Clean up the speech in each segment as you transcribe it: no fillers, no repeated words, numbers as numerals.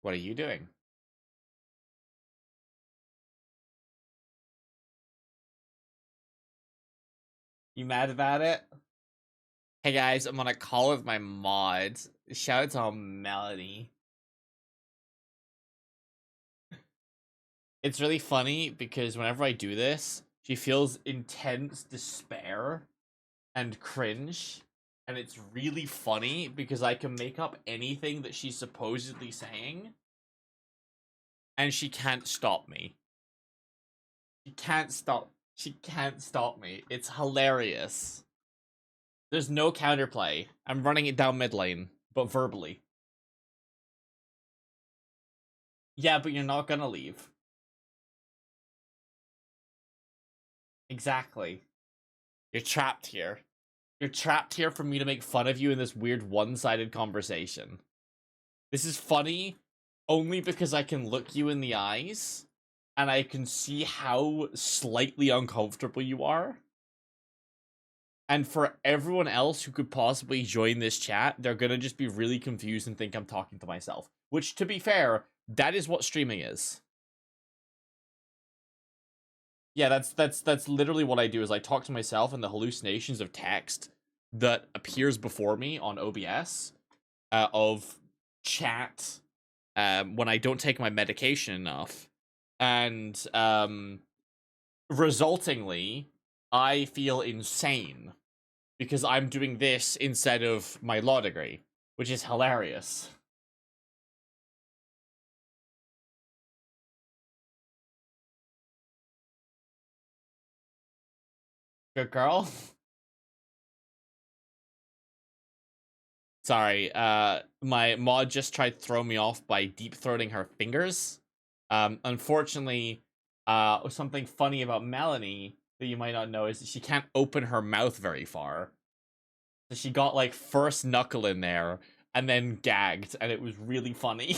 What are you doing? You mad about it? Hey guys, I'm on a call with my mods. Shout out to Melody. It's really funny because whenever I do this, she feels intense despair and cringe. And it's really funny because I can make up anything that she's supposedly saying, and she can't stop me. She can't stop. She can't stop me. It's hilarious. There's no counterplay. I'm running it down mid lane, but verbally. Yeah, but you're not gonna leave. Exactly. You're trapped here. You're trapped here for me to make fun of you in this weird one-sided conversation. This is funny only because I can look you in the eyes and I can see how slightly uncomfortable you are. And for everyone else who could possibly join this chat, they're gonna just be really confused and think I'm talking to myself. Which, to be fair, that is what streaming is. Yeah, that's literally what I do is I talk to myself and the hallucinations of text that appears before me on OBS of chat when I don't take my medication enough. And resultingly, I feel insane because I'm doing this instead of my law degree, which is hilarious. Good girl. Sorry, my mod just tried to throw me off by deep throating her fingers. Unfortunately, something funny about Melanie that you might not know is that she can't open her mouth very far. So she got like first knuckle in there and then gagged, and it was really funny.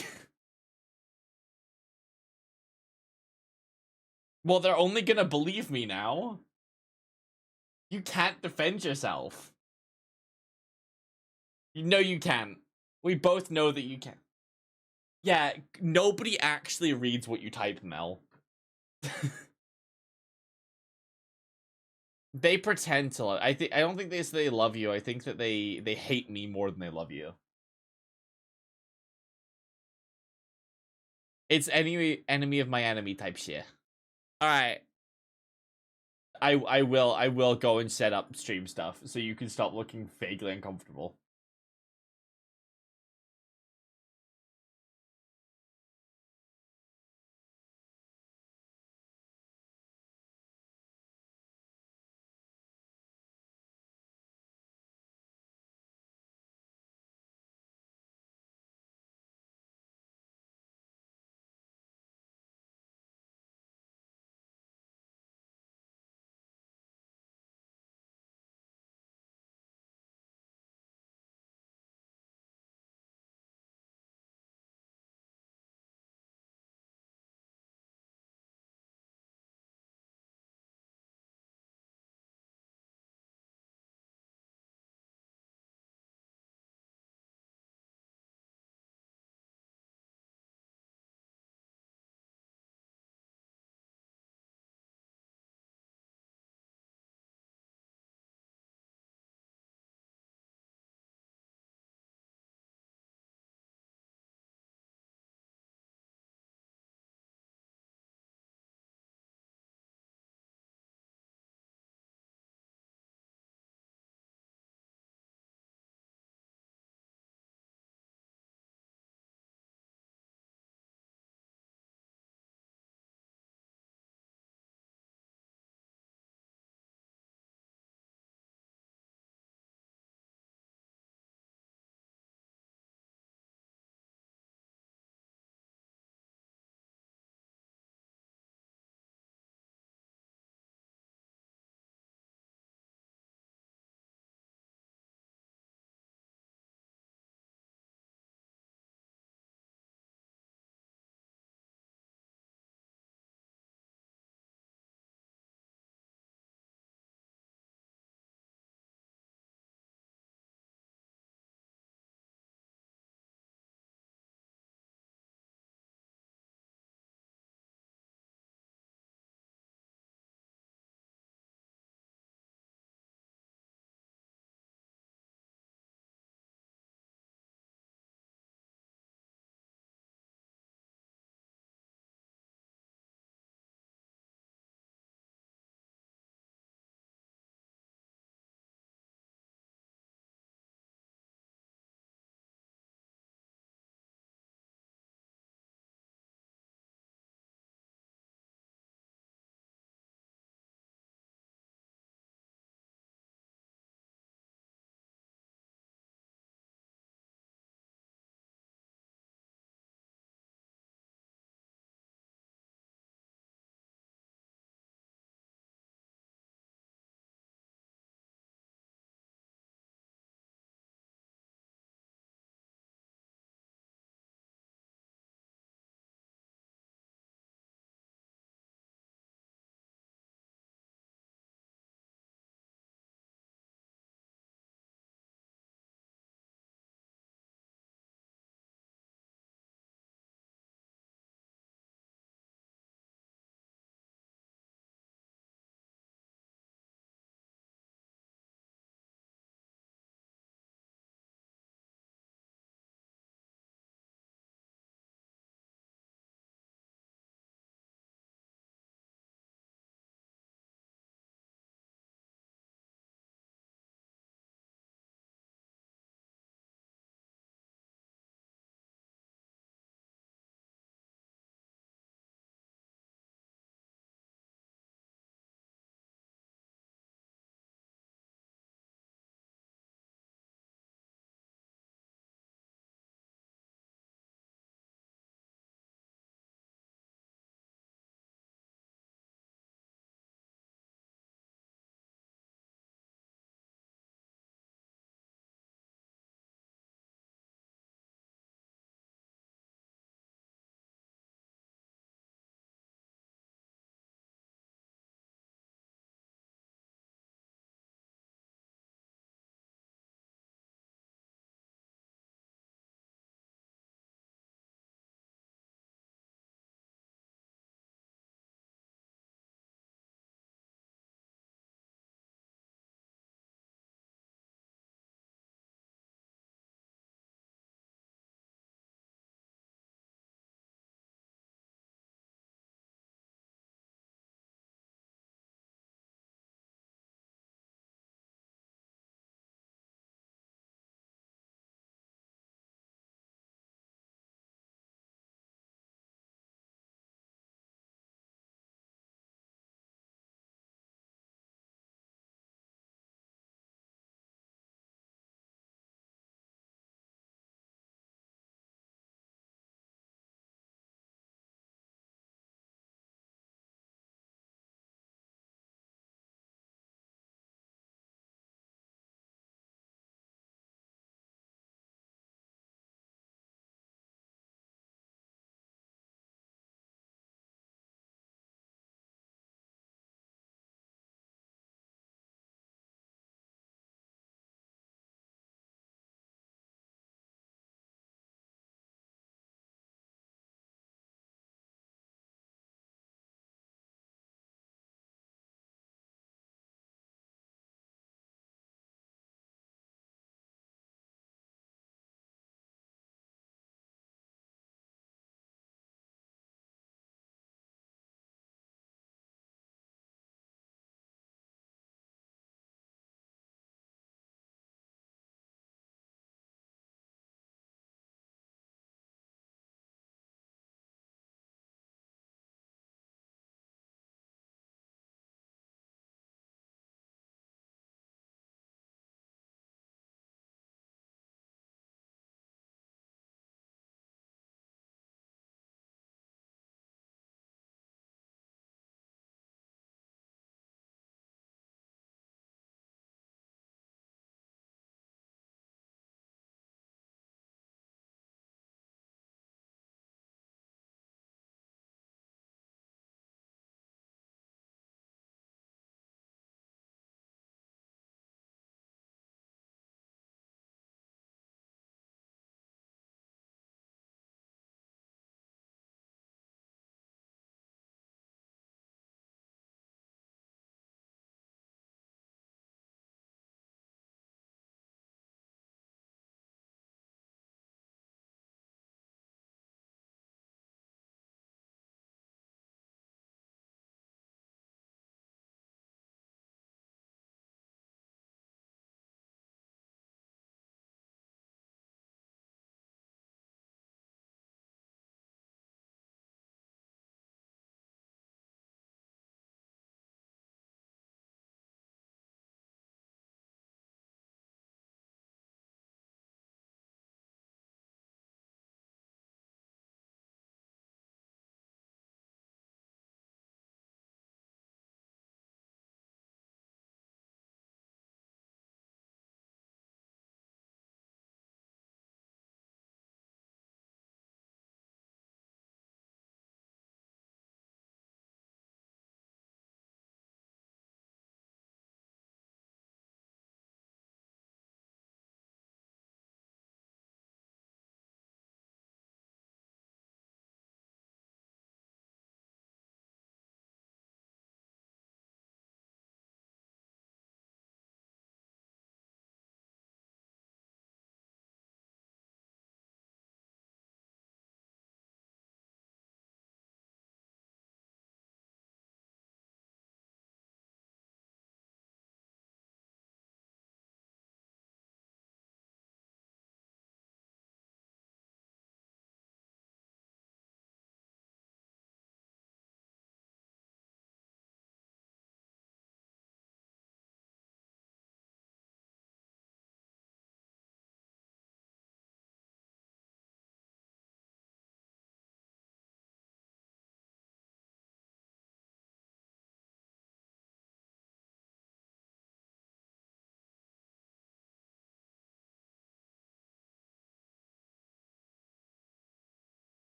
Well, they're only gonna believe me now. You can't defend yourself. You know you can't. We both know that you can't. Yeah, nobody actually reads what you type, Mel. They pretend to love. I don't think they say they love you. I think that they hate me more than they love you. It's enemy of my enemy type shit. All right. I will go and set up stream stuff so you can stop looking vaguely uncomfortable.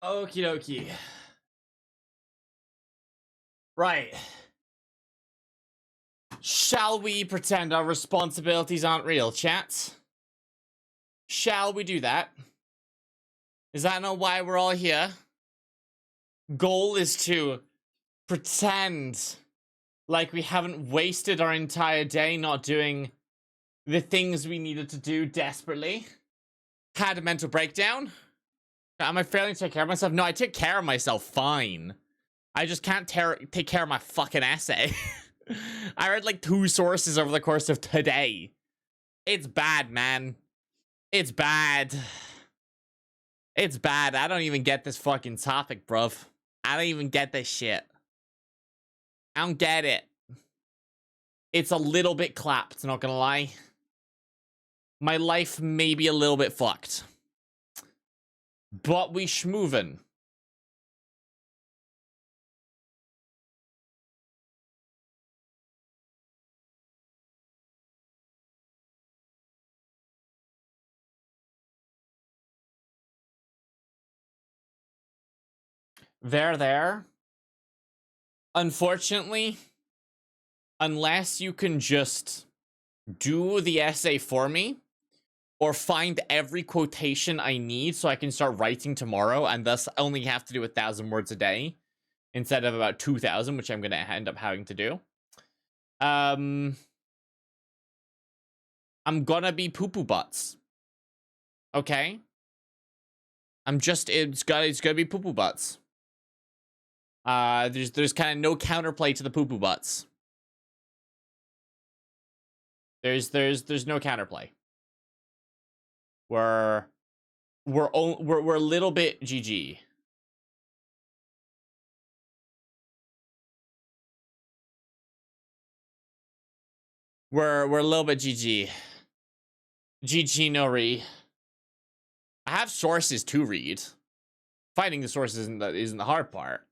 Okie dokie. Right. Shall we pretend our responsibilities aren't real, chat? Shall we do that? Is that not why we're all here? Goal is to pretend like we haven't wasted our entire day not doing the things we needed to do desperately. Had a mental breakdown. Am I failing to take care of myself? No, I take care of myself fine. I just can't take care of my fucking essay. I read like 2 sources over the course of today. It's bad, man. It's bad. It's bad. I don't even get this fucking topic, bruv. I don't even get this shit. I don't get it. It's a little bit clapped, not gonna lie. My life may be a little bit fucked. But we schmoovin'. There. Unfortunately, unless you can just do the essay for me, or find every quotation I need so I can start writing tomorrow, and thus only have to do 1,000 words a day, instead of about 2,000, which I'm gonna end up having to do. I'm gonna be poo-poo butts. Okay? it's gonna be poo-poo butts. There's kind of no counterplay to the poo-poo butts. There's no counterplay. We're a little bit GG. We're a little bit GG. GG no re. I have sources to read. Finding the sources isn't the hard part.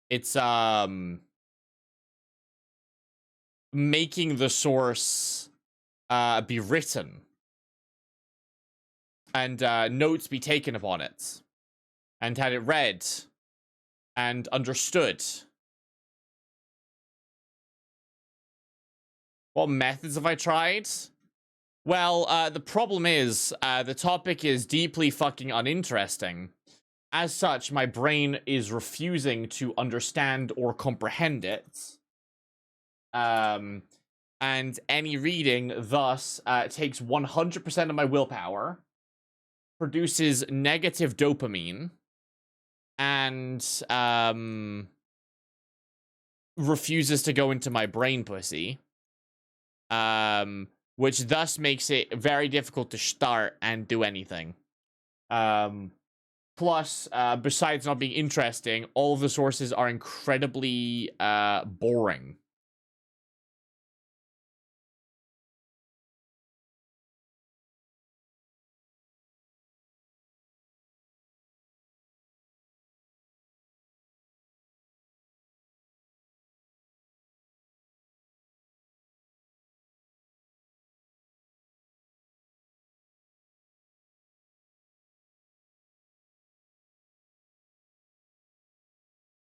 It's making the source be written and notes be taken upon it and had it read and understood. What methods have I tried? Well, the problem is the topic is deeply fucking uninteresting. As such, my brain is refusing to understand or comprehend it. And any reading thus takes 100% of my willpower, produces negative dopamine, and refuses to go into my brain pussy. Which thus makes it very difficult to start and do anything. Plus, besides not being interesting, all of the sources are incredibly boring.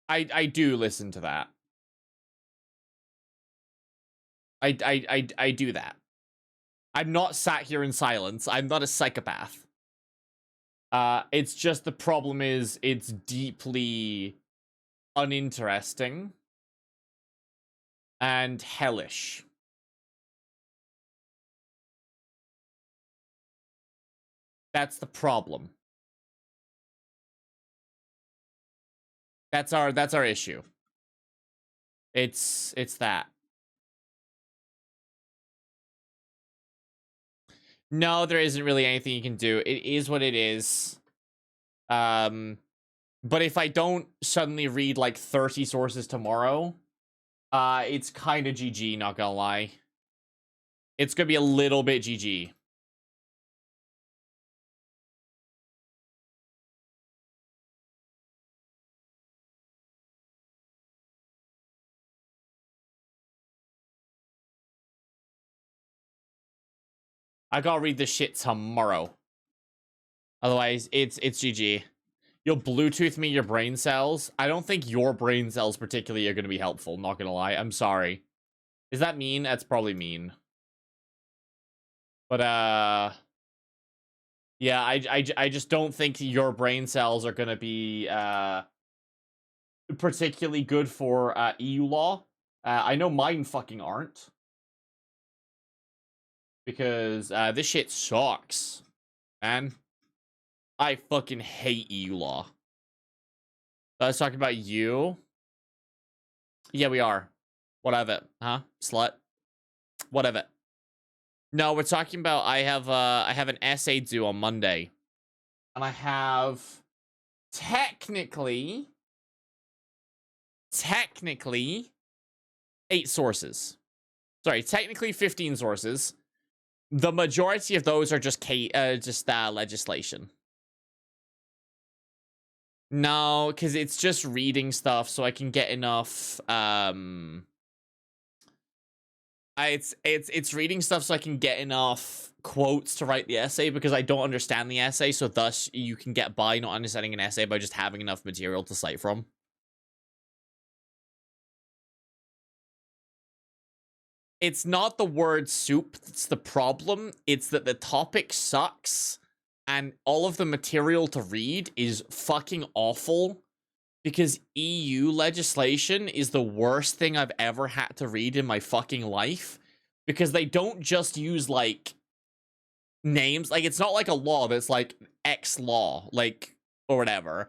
I do listen to that. I do that. I'm not sat here in silence. I'm not a psychopath. It's just the problem is it's deeply uninteresting and hellish. That's the problem. That's our issue. It's that. No, there isn't really anything you can do. It is what it is. But if I don't suddenly read like 30 sources tomorrow, it's kind of GG, not gonna lie. It's gonna be a little bit GG. I gotta read this shit tomorrow. Otherwise, it's GG. You'll Bluetooth me your brain cells. I don't think your brain cells particularly are going to be helpful, not going to lie. I'm sorry. Is that mean? That's probably mean. But, yeah, I just don't think your brain cells are going to be, particularly good for, EU law. I know mine fucking aren't. Because, this shit sucks, man. I fucking hate EU law. I was talking about you. Yeah, we are. What of it? Huh? Slut? What of it? No, we're talking about I have an essay due on Monday. And I have technically 8 sources. Sorry, technically 15 sources. The majority of those are just legislation. No, because it's just reading stuff, so I can get enough. It's reading stuff, so I can get enough quotes to write the essay, because I don't understand the essay. So thus, you can get by not understanding an essay by just having enough material to cite from. It's not the word soup that's the problem. It's that the topic sucks. And all of the material to read is fucking awful, because EU legislation is the worst thing I've ever had to read in my fucking life, because they don't just use, like, names. Like, it's not like a law that's like X law, like, or whatever.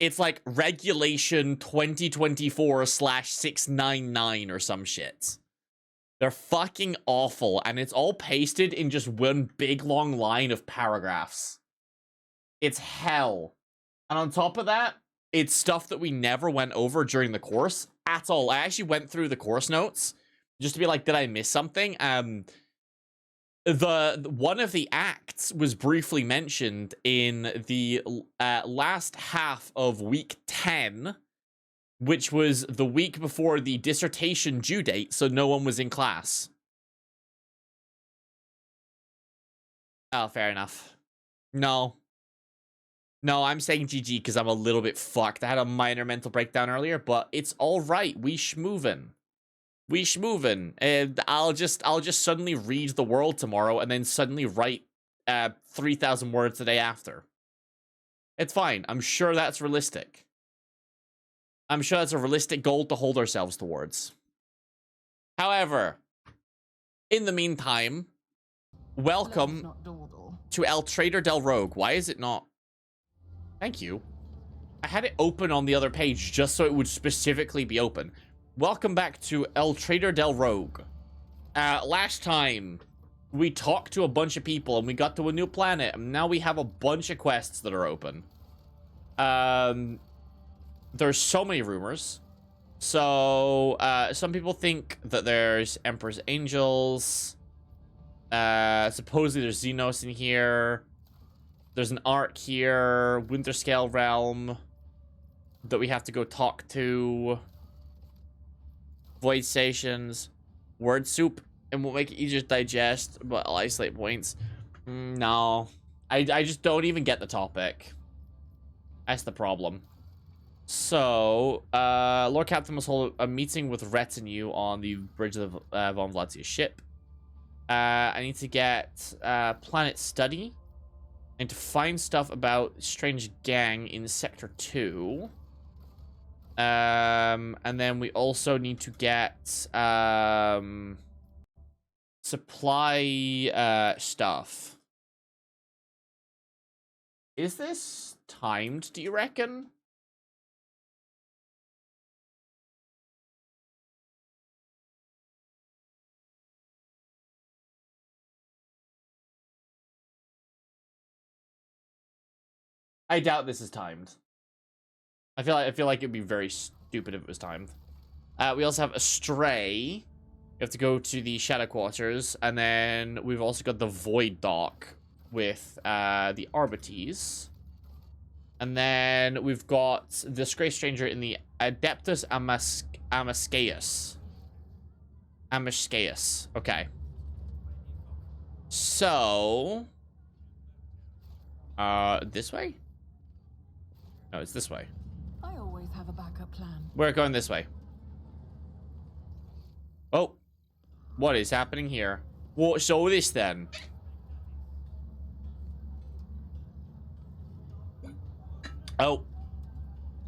It's like regulation 2024/699 or some shit. They're fucking awful, and it's all pasted in just one big long line of paragraphs. It's hell. And on top of that, it's stuff that we never went over during the course at all. I actually went through the course notes just to be like, did I miss something? One of the acts was briefly mentioned in the last half of week 10, which was the week before the dissertation due date, so no one was in class. Oh, fair enough. No, I'm saying GG because I'm a little bit fucked. I had a minor mental breakdown earlier, but it's all right. We schmoovin'. And I'll just suddenly read the world tomorrow and then suddenly write 3,000 words the day after. It's fine. I'm sure that's realistic. I'm sure that's a realistic goal to hold ourselves towards. However, in the meantime, welcome to El Trader del Rogue. Why is it not? Thank you. I had it open on the other page just so it would specifically be open. Welcome back to El Trader del Rogue. Last time, we talked to a bunch of people and we got to a new planet. And now we have a bunch of quests that are open. There's so many rumors. So, some people think that there's Emperor's Angels. Supposedly there's Xenos in here. There's an Ark here. Winterscale Realm. That we have to go talk to. Void stations. Word soup. And will make it easier to digest, but I'll isolate points. No. I just don't even get the topic. That's the problem. So, Lord Captain must hold a meeting with retinue on the bridge of Von Vladia's ship. I need to get Planet Study. And to find stuff about Strange Gang in Sector 2. And then we also need to get supply stuff. Is this timed, do you reckon? I doubt this is timed. I feel like it'd be very stupid if it was timed. We also have Astray. We have to go to the Shadow Quarters, and then we've also got the Void Dock with the Arbites. And then we've got the Stray Stranger in the Adeptus Amascaeus. Okay. So, this way? No, it's this way. I always have a backup plan. We're going this way. Oh. What is happening here? What's all this then? Oh.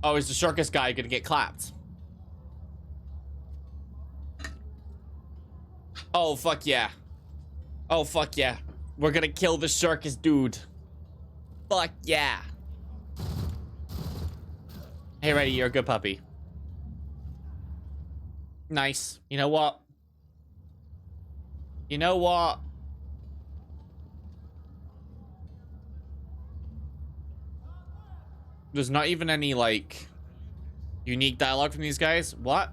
Oh, is the circus guy gonna get clapped? Oh, fuck yeah. Oh, fuck yeah. We're gonna kill the circus dude. Fuck yeah. Hey, Reddy, you're a good puppy. Nice. You know what? You know what? There's not even any, like, unique dialogue from these guys. What?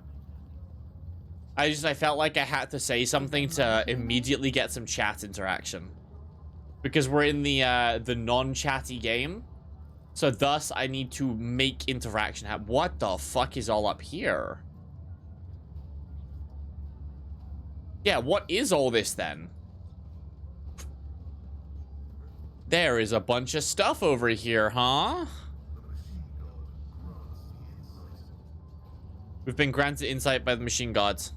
I felt like I had to say something to immediately get some chat interaction. Because we're in the non-chatty game. So thus, I need to make interaction happen. What the fuck is all up here? Yeah, what is all this then? There is a bunch of stuff over here, huh? We've been granted insight by the machine gods.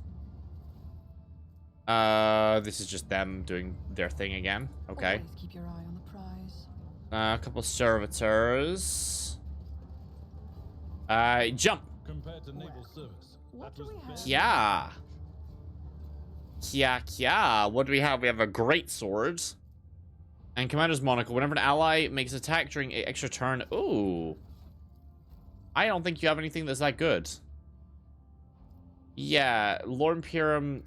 This is just them doing their thing again. Okay. Always keep your eye on the prize. A couple servitors. Jump. Compared to naval service. What do we have? Yeah. Yeah. What do we have? We have a great sword. And Commander's Monocle. Whenever an ally makes an attack during an extra turn. Ooh. I don't think you have anything that's that good. Yeah. Lord Imperium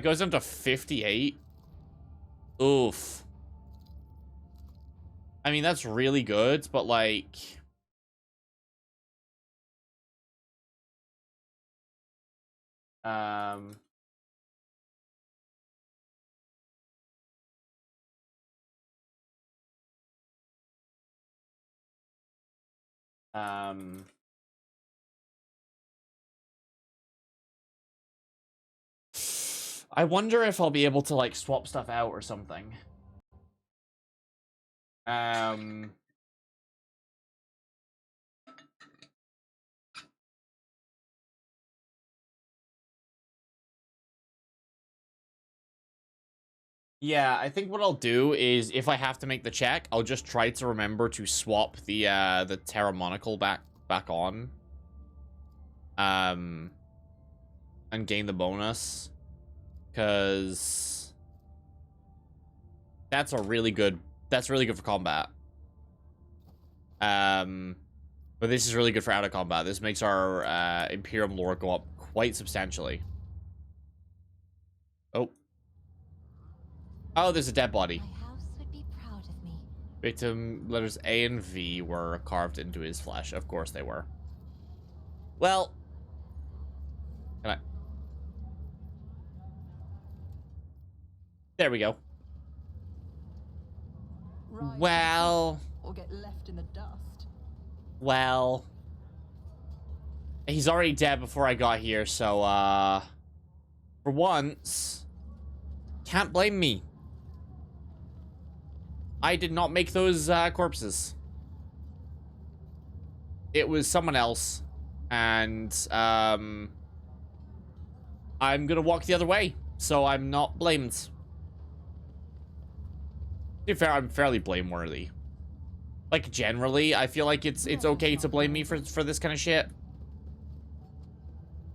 goes down to 58. Oof. I mean, that's really good, but like... I wonder if I'll be able to, like, swap stuff out or something. Yeah, I think what I'll do is, if I have to make the check, I'll just try to remember to swap the Terra Monocle back on. And gain the bonus. Because that's really good for combat. But this is really good for out of combat. This makes our Imperium lore go up quite substantially. Oh, there's a dead body. My house would be proud of me. Victim letters A and V were carved into his flesh. Of course they were. Well, can I? There we go. Rise Well, or get left in the dust. well, he's already dead before I got here, so for once, can't blame me. I did not make those corpses. It was someone else, and I'm gonna walk the other way, so I'm not blamed. To be fair, I'm fairly blameworthy. Like, generally, I feel like it's okay to blame me for this kind of shit.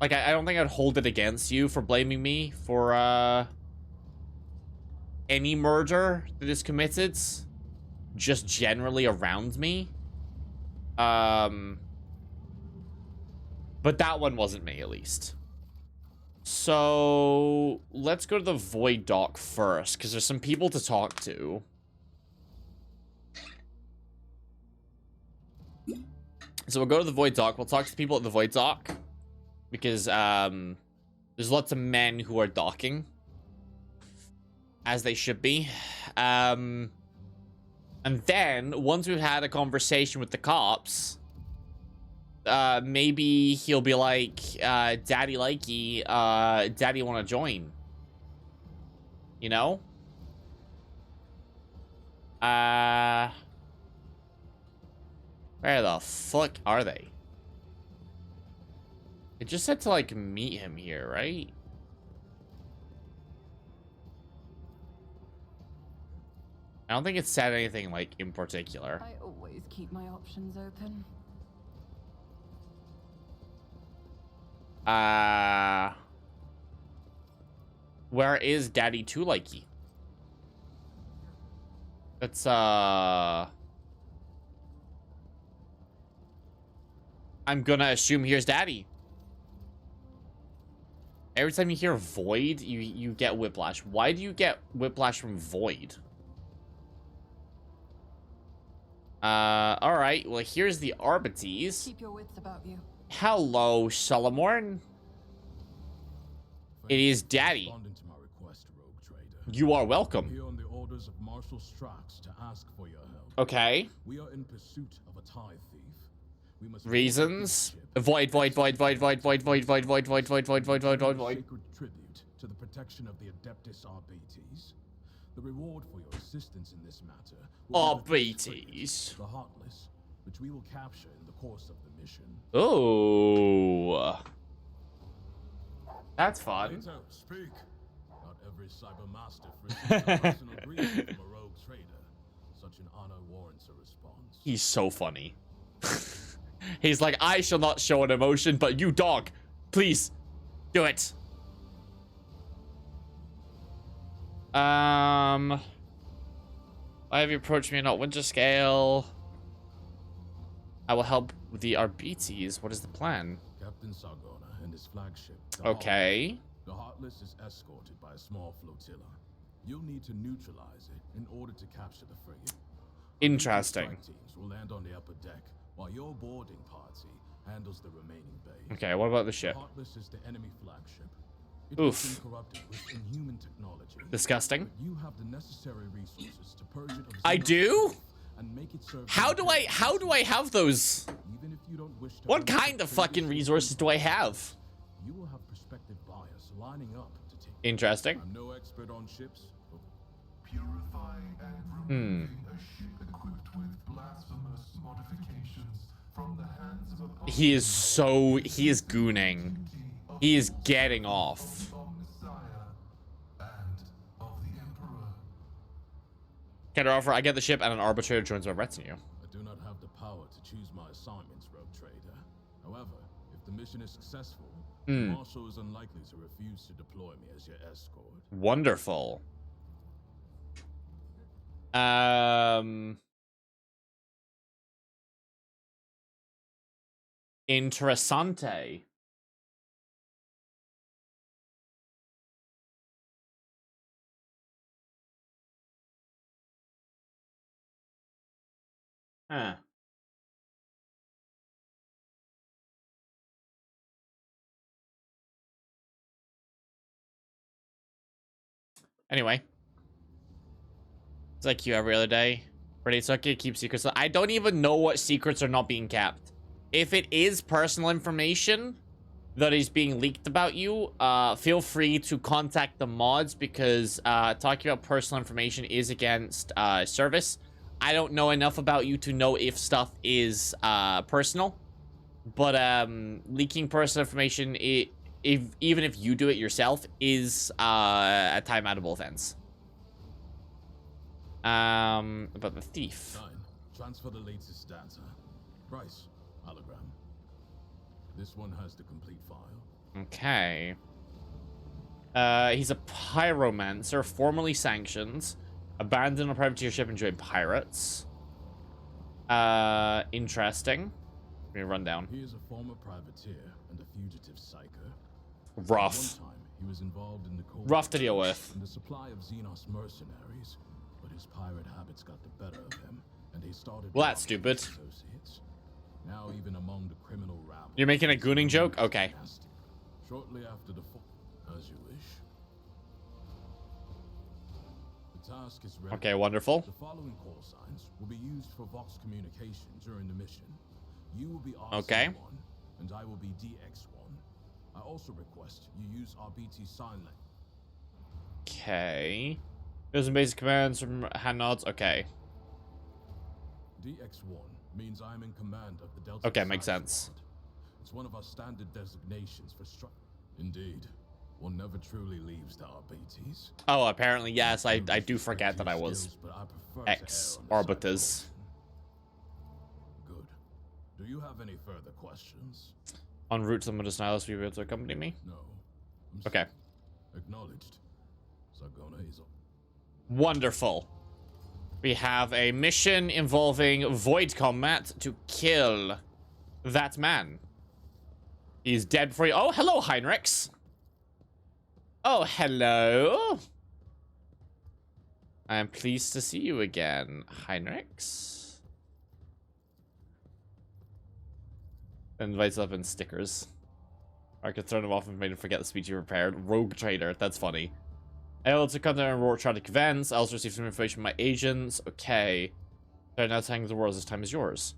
Like, I don't think I'd hold it against you for blaming me for any murder that is committed, just generally around me. But that one wasn't me, at least. So let's go to the Void Dock first, because there's some people to talk to. So we'll go to the Void Dock. We'll talk to the people at the Void Dock, because there's lots of men who are docking, as they should be. And then once we've had a conversation with the cops, maybe he'll be like, Daddy Likey, Daddy want to join? You know? Where the fuck are they? It just said to, like, meet him here, right? I don't think it said anything, like, in particular. I always keep my options open. Where is Daddy Two Likey? That's, I'm gonna assume here's Daddy. Every time you hear Void, you get whiplash. Why do you get whiplash from Void? Alright. Well, here's the Arbites. Keep your wits about you. Hello, Solomorn. It is Daddy. Responding to my request, Rogue Trader. You are I'm welcome. here on the orders of Marshal Strax to ask for your help. Okay. We are in pursuit of a tie thief. We must Reasons? Void, void, void, void, void, void, void, void, void, void, void, void, void, void, void, void. Sacred tribute to the protection of the Adeptus Arbites. The reward for your assistance in this matter will be Arbites. the Heartless, which we will capture in the course of the mission. Oh. That's fun. Later, speak. Not every cyber master receives a personal greeting from a rogue trader. Such an honor warrants a response. He's so funny. He's like, I shall not show an emotion, but you, dog, please do it. Why have you approached me not winter scale? I will help with the Arbites. What is the plan? Captain Sargona and his flagship. Okay. The Heartless is escorted by a small flotilla. You'll need to neutralize it in order to capture the frigate. Interesting. Strike teams will land on the upper deck, while your boarding party handles the remaining bays. Okay, what about the The ship? Heartless is the enemy flagship. It Oof. has been corrupted with inhuman technology. Disgusting. But you have the necessary resources to purge it of I xenos do? and make it serve How your do I purpose. have those? Even if you don't wish to What undertake kind of the fucking leadership resources do I have? You will have prospective buyers lining up to take. Interesting. I'm no expert on ships, but Purifying and removing a ship equipped with blasphemous modifications from the hands of a He is gooning. He is getting off. Messiah and of the Emperor. Counter offer, I get the ship and an arbitrator joins my retinue. I do not have the power to choose my assignments, Rogue Trader. However, if the mission is successful, the Marshal is unlikely to refuse to deploy me as your escort. Wonderful. Interessante. Huh. Anyway. It's like you every other day. Pretty it's okay to keep secrets. I don't even know what secrets are not being kept. If it is personal information that is being leaked about you, feel free to contact the mods because talking about personal information is against service. I don't know enough about you to know if stuff is personal, but leaking personal information, even if you do it yourself, is a time-outable offense. About the thief. 9. Transfer the latest data. Price. Hologram. This one has the complete file. Okay. He's a pyromancer, formerly sanctioned. Abandoned a privateer ship and joined pirates. Interesting. Give me a rundown. He is a former privateer and a fugitive psyker. Rough. One time, he was involved in the Cold Rough to War deal with. and the supply of Xenos mercenaries, but his pirate habits got the better of him, and he started. Well, that's robbing stupid. his associates. Now, even among the criminal rabble. You're making a gooning joke? Okay. Nasty. Shortly after the fall, as you wish. The task is ready. Okay, wonderful. The following call signs will be used for Vox communication during the mission. You will be RC1, Okay. and I will be DX1. I also request you use RBT sign language. Okay. There's some basic commands from hand nods. Okay. DX1 means I am in command of the Delta. Okay, makes Society sense. Squad. It's one of our standard designations for Indeed. One never truly leaves the RBTs. Oh, apparently, yes. I do forget that I was Skills, but I prefer to err on the side of ex-arbiters. caution. Good. Do you have any further questions? En route to the Medicinalis, will you be able to accompany me? No. Okay. Acknowledged. Sagona is Wonderful. We have a mission involving void combat to kill that man. He's dead before you. Oh, hello, Heinrichs. Oh, hello. I am pleased to see you again, Heinrichs. Invites up in stickers. I could throw them off and made him forget the speech you prepared. Rogue trader. That's funny. I also come down and roar traumatic events. I also received some information from my agents. Okay. So now telling the world this time is yours.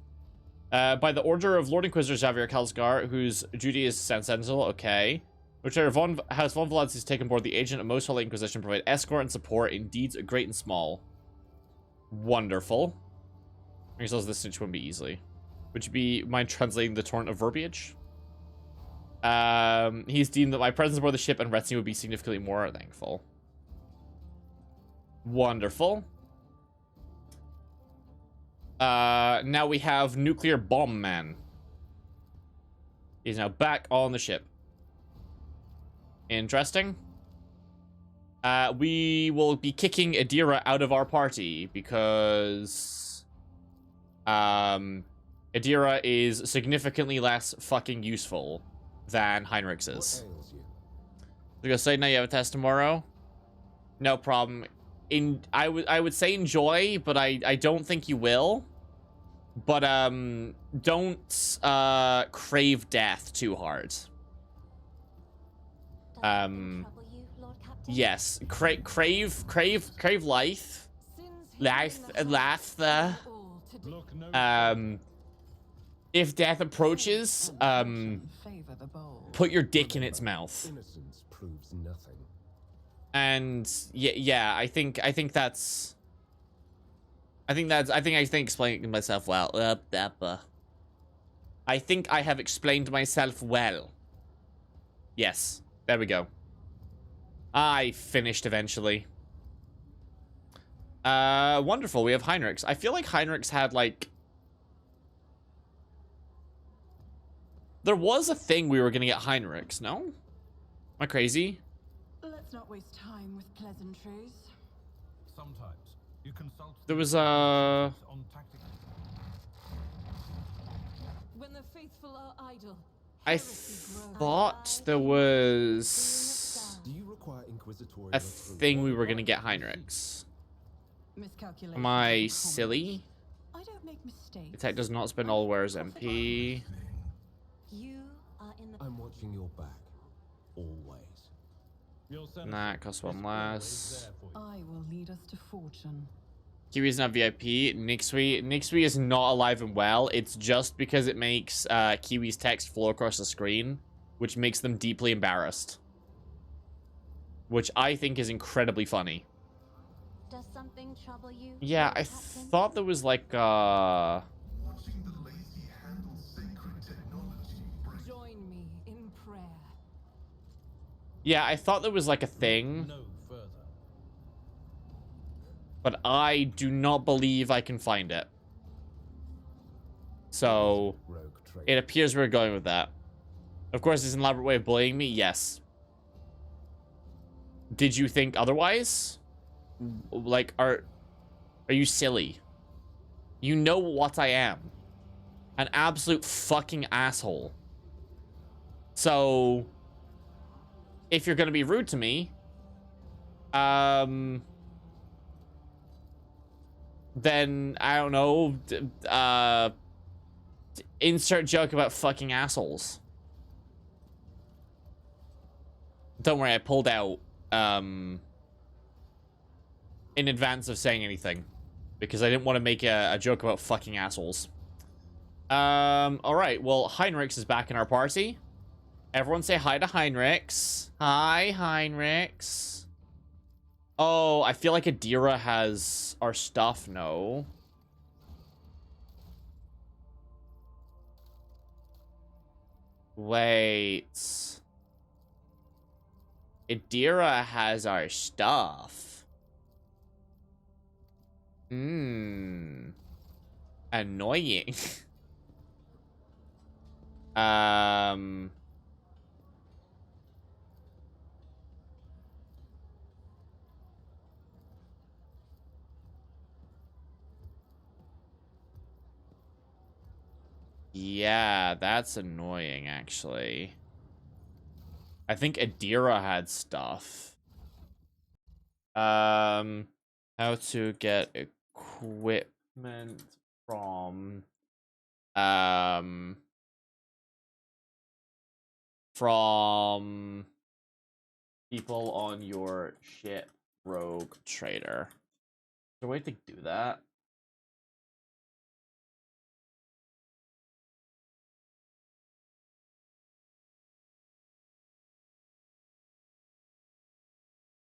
By the order of Lord Inquisitor Xavier Kalsgar, whose duty is sentinel. Okay. Lieutenant House von Vlads has taken board the agent of Most Holy Inquisition, provide escort and support in deeds great and small. Wonderful. Yourselves this stitch won't be easily. Would you be mind translating the torrent of verbiage? He's deemed that my presence aboard the ship and retinue would be significantly more thankful. Wonderful. Now we have Nuclear Bomb Man. He's now back on the ship. Interesting. We will be kicking Adira out of our party because Adira is significantly less fucking useful than Heinrichs is. We're gonna say now you have a test tomorrow. No problem. I would say enjoy, but I don't think you will. But don't crave death too hard. Yes, crave life. If death approaches, put your dick in its mouth. Innocence proves nothing. And yeah, I think that's I think explaining myself well. I think I have explained myself well. Yes, there we go. I finished eventually. Wonderful. We have Heinrichs. I feel like Heinrichs had like. There was a thing we were gonna get Heinrichs. No, am I crazy? Let's not waste time with pleasantries. Sometimes you consult There was on tactics. When the faithful are idle, I heresy grows. thought there was Do you require inquisitorial a thing we were gonna get Heinrichs. Miscalculation Am I is common. silly? I don't make mistakes. Attack does not spend all wears MP. You are in the I'm watching your back. Always. Nah, costs one less. I will lead us to fortune. Kiwi's not VIP. Nixui is not alive and well. It's just because it makes Kiwi's text flow across the screen, which makes them deeply embarrassed. Which I think is incredibly funny. Does something trouble you? Yeah, I Captain? thought there was like Watching the lazy handle sacred technology bring Join me in prayer. yeah, I thought there was like a thing, no further. but I do not believe I can find it. So Rogue traitor. it appears we're going with that. Of course, it's an elaborate way of bullying me. Yes. Did you think otherwise? Like, are you silly? You know what I am. An absolute fucking asshole. So, if you're gonna be rude to me, then, I don't know, insert joke about fucking assholes. Don't worry, I pulled out, in advance of saying anything, because I didn't want to make a joke about fucking assholes. Alright, well, Heinrichs is back in our party. Everyone say hi to Heinrichs. Hi, Heinrichs. Oh, I feel like Adira has our stuff. No. Wait. Adira has our stuff. Annoying. Yeah, that's annoying, actually. I think Adira had stuff. How to get equipment from from people on your ship, rogue trader. Is there a way to do that?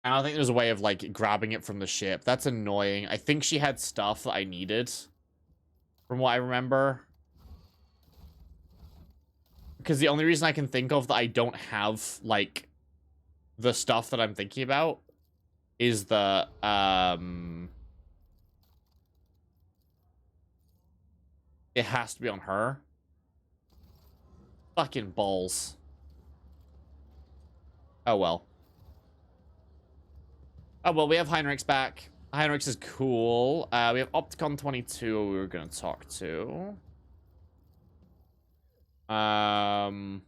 I don't think there's a way of, like, grabbing it from the ship. That's annoying. I think she had stuff that I needed, from what I remember. Because the only reason I can think of that I don't have, like, the stuff that I'm thinking about is the, it has to be on her. Fucking balls. Oh, well. Oh, well, we have Heinrich's back. Heinrich's is cool. We have Opticon 22 we were going to talk to. Can't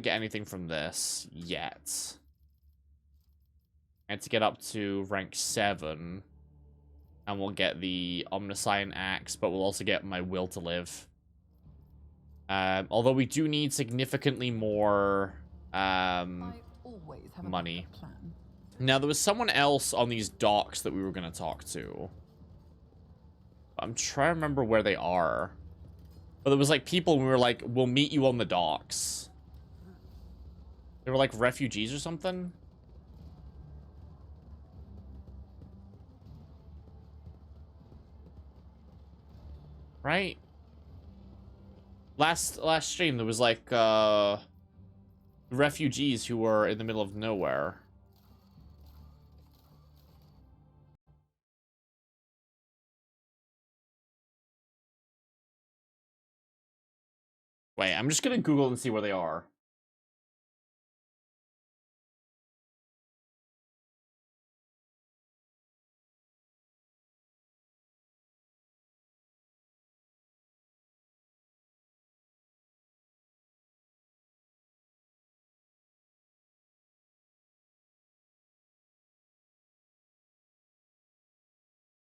get anything from this yet. I had to get up to rank 7. And we'll get the Omniscient Axe, but we'll also get my Will to Live. Although we do need significantly more money. Now, there was someone else on these docks that we were going to talk to. I'm trying to remember where they are. But there was, like, people, and we were like, we'll meet you on the docks. They were, like, refugees or something? Right? Last stream, there was, like, refugees who were in the middle of nowhere. Wait, I'm just gonna Google and see where they are.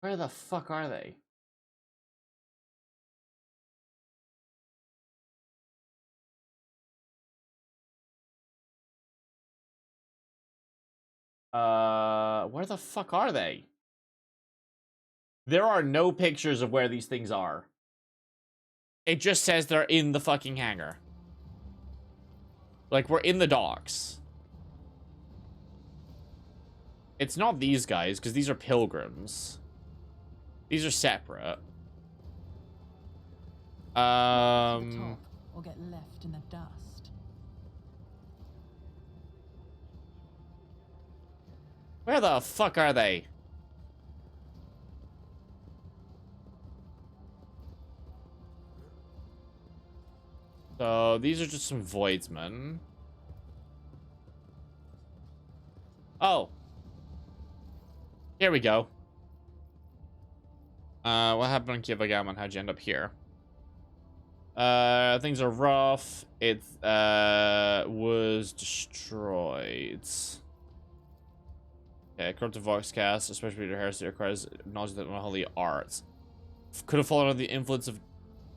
Where the fuck are they? Where the fuck are they? There are no pictures of where these things are. It just says they're in the fucking hangar. Like, we're in the docks. It's not these guys, because these are pilgrims. These are separate. Or get left in the dust. Where the fuck are they? So, these are just some voidsmen. Oh. Here we go. What happened on Kievagaman? How'd you end up here? Things are rough. It, was destroyed. Okay, corrupted Voxcast, especially your heresy, requires knowledge of the unholy arts. Could have fallen under the influence of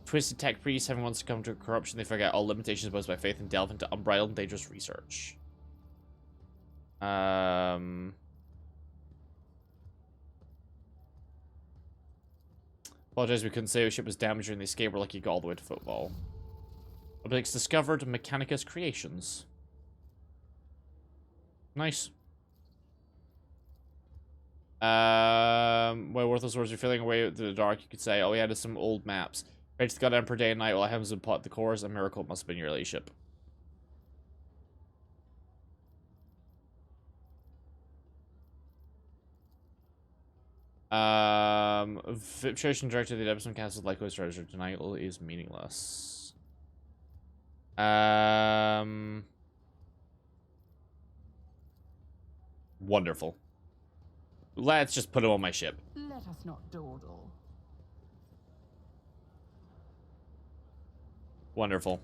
twisted tech priests. Having once succumbed to corruption, they forget all limitations imposed by faith and delve into unbridled and dangerous research. Apologize, we couldn't say your ship was damaged during the escape. We're lucky you got all the way to football. Objects discovered, Mechanicus Creations. Nice. Where worthless words are feeling away through the dark, you could say, oh, we added some old maps. Pray to God Emperor day and night while I have pot the cores. A miracle must have been your relationship. Vituber director of the episode cancelled likewise treasure tonight is meaningless. Wonderful. Let's just put him on my ship. Let us not dawdle. Wonderful.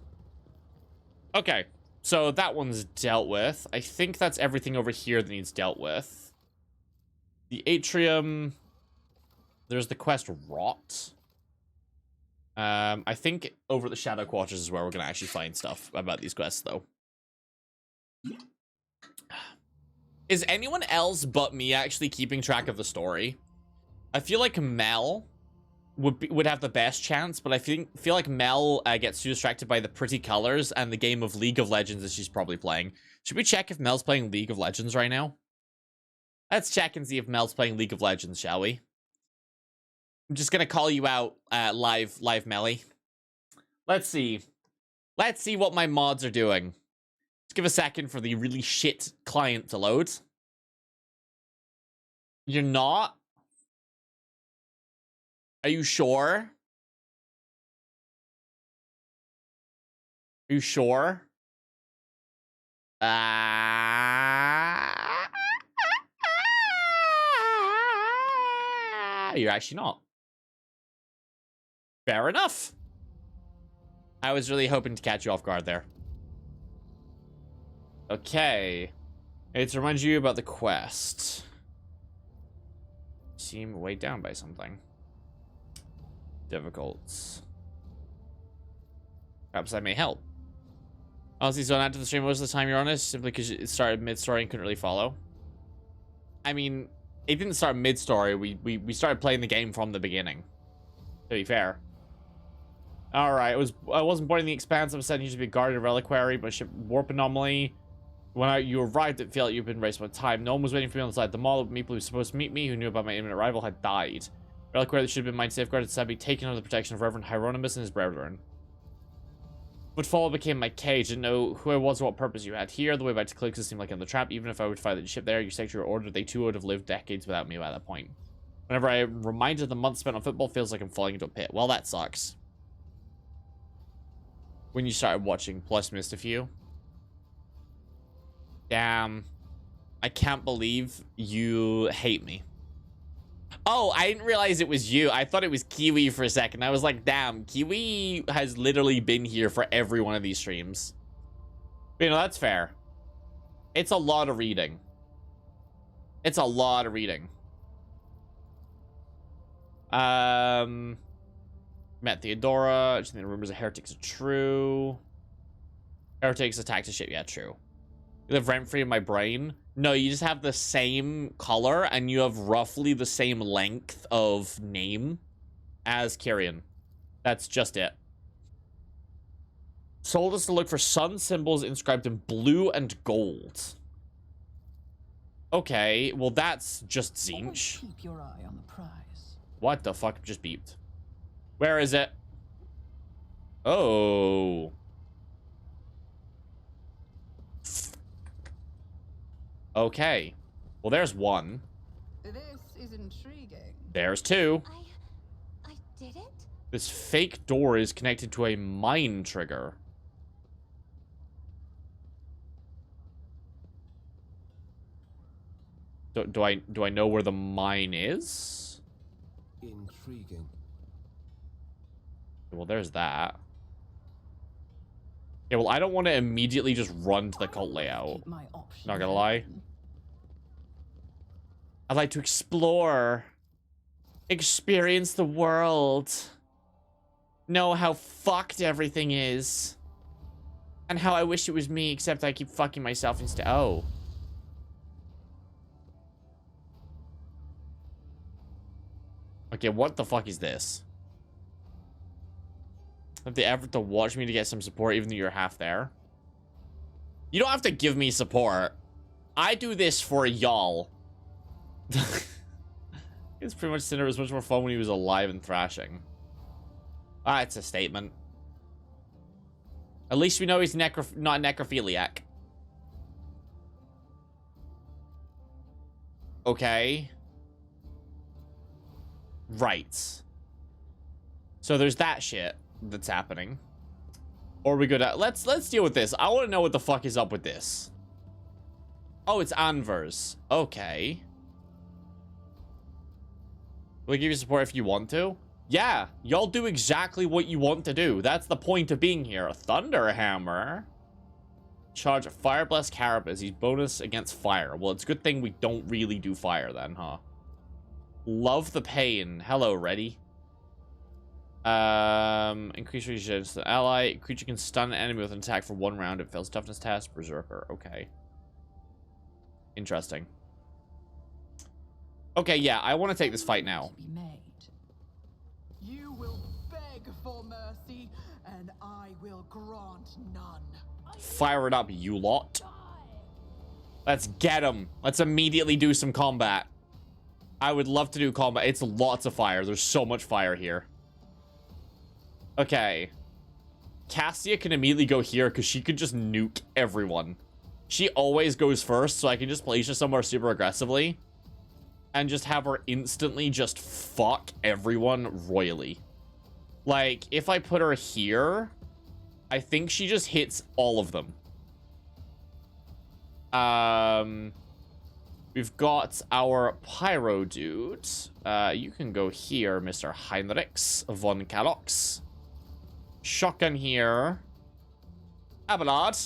Okay, so that one's dealt with. I think that's everything over here that needs dealt with. The atrium. There's the quest Rot. I think over at the Shadow Quarters is where we're going to actually find stuff about these quests, though. Is anyone else but me actually keeping track of the story? I feel like Mel would have the best chance, but I feel like Mel gets too distracted by the pretty colors and the game of League of Legends that she's probably playing. Should we check if Mel's playing League of Legends right now? Let's check and see if Mel's playing League of Legends, shall we? I'm just gonna call you out live Melly. Let's see. Let's see what my mods are doing. Let's give a second for the really shit client to load. You're not? Are you sure? Are you sure? You're actually not. Fair enough. I was really hoping to catch you off guard there. Okay. It's to remind you about the quest. Seem weighed down by something. Difficult. Perhaps I may help. Honestly, so not to the stream most of the time, you're honest, simply because it started mid-story and couldn't really follow. I mean, it didn't start mid-story. We started playing the game from the beginning. To be fair. Alright, I wasn't born in the Expanse. I was setting you to be a guarded reliquary, but ship warp anomaly. When you arrived, it felt you'd been raced by time. No one was waiting for me on the side of the mall. The people who were supposed to meet me, who knew about my imminent arrival, had died. Reliquary that should have been mine safeguarded instead be taken under the protection of Reverend Hieronymus and his brethren. What followed became my cage. Didn't know who I was or what purpose you had here. The way back to Calyxus seemed like in the trap. Even if I would find the ship there, your secretary ordered, they too would have lived decades without me by that point. Whenever I am reminded of the months spent on football, feels like I'm falling into a pit. Well, that sucks. When you started watching, plus missed a few. Damn. I can't believe you hate me. Oh, I didn't realize it was you. I thought it was Kiwi for a second. I was like, damn, Kiwi has literally been here for every one of these streams. But, you know, that's fair. It's a lot of reading. It's a lot of reading. Met Theodora. Just think the rumors of heretics are true. Heretics attacked a ship. Yeah, true. You live rent-free in my brain. No, you just have the same color and you have roughly the same length of name as Kyrian. That's just it. Told us to look for sun symbols inscribed in blue and gold. Okay, well that's just Zinch. Keep your eye on the prize. What the fuck just beeped? Where is it? Oh. Okay. Well, there's one. This is intriguing. There's two. I did it? This fake door is connected to a mine trigger. Do I know where the mine is? Intriguing. Well, there's that. Yeah, well, I don't want to immediately just run to the cult layout. Keep my options Not gonna lie. open. I'd like to explore. Experience the world. Know how fucked everything is. And how I wish it was me, except I keep fucking myself instead. Oh. Okay, what the fuck is this? Have the effort to watch me to get some support even though you're half there? You don't have to give me support. I do this for y'all. It's pretty much Cinder was much more fun when he was alive and thrashing. Ah, it's a statement. At least we know he's not a necrophiliac. Okay. Right. So there's that shit that's happening. Or we go to... Let's deal with this. I want to know what the fuck is up with this. Oh, it's Anvers. Okay. Will I give you support if you want to? Yeah, y'all do exactly what you want to do. That's the point of being here. A Thunderhammer. Charge a Fire Blast Carapace. He's bonus against fire. Well, it's a good thing we don't really do fire then, huh? Love the pain. Hello, ready? Increase resistance to ally. Creature can stun an enemy with an attack for 1 round. It fails toughness test. Berserker. Okay. Interesting. Okay, yeah, I want to take this fight now. You will beg for mercy, and I will grant none. Fire it up, you lot. Let's get him. Let's immediately do some combat. I would love to do combat. It's lots of fire. There's so much fire here. Okay. Cassia can immediately go here because she could just nuke everyone. She always goes first, so I can just place her somewhere super aggressively. And just have her instantly just fuck everyone royally. Like, if I put her here, I think she just hits all of them. We've got our Pyro dude. You can go here, Mr. Heinrichs von Kalox. Shotgun here. Abelard.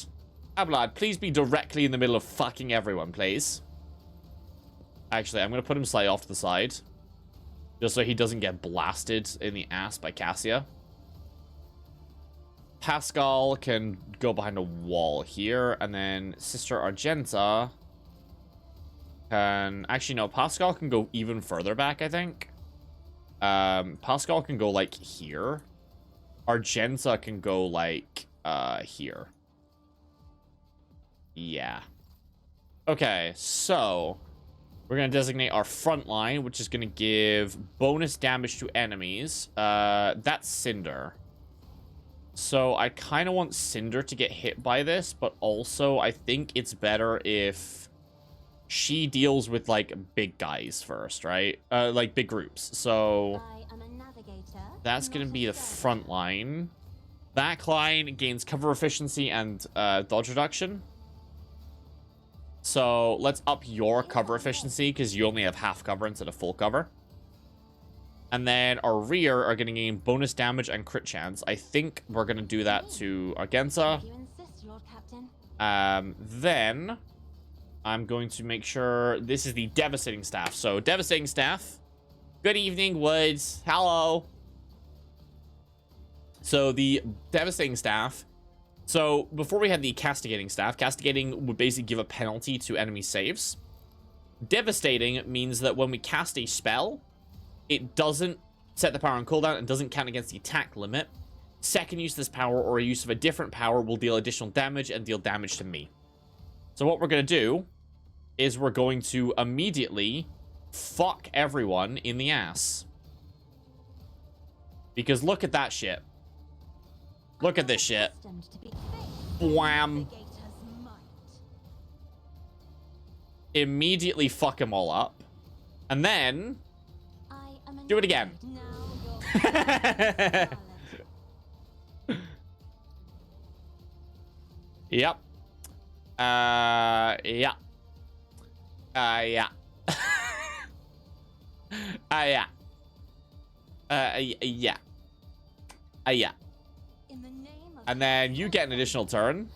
Abelard, please be directly in the middle of fucking everyone, please. Actually, I'm going to put him slightly off to the side. Just so he doesn't get blasted in the ass by Cassia. Pascal can go behind a wall here. And then Sister Argenta can... Actually, no. Pascal can go even further back, I think. Pascal can go, like, here. Argenta can go, like, here. Yeah. Okay, so... We're going to designate our front line, which is going to give bonus damage to enemies. That's Cinder. So I kind of want Cinder to get hit by this, but also I think it's better if she deals with, like, big guys first, right? Like, big groups. So that's going to be the front line. Back line gains cover efficiency and dodge reduction. So let's up your cover efficiency because you only have half cover instead of full cover. And then our rear are going to gain bonus damage and crit chance. I think we're going to do that to Argenta. Then I'm going to make sure this is the Devastating Staff. So Devastating Staff. Good evening, Woods. Hello. So the Devastating Staff. So, before we had the Castigating Staff, Castigating would basically give a penalty to enemy saves. Devastating means that when we cast a spell, it doesn't set the power on cooldown and doesn't count against the attack limit. Second use of this power or a use of a different power will deal additional damage and deal damage to me. So what we're going to do is we're going to immediately fuck everyone in the ass. Because look at that shit. Look at this shit. Wham. Immediately fuck them all up. And then... do it again. Yep. Yeah. Yeah. Yeah. Yeah. Yeah. And then you get an additional turn.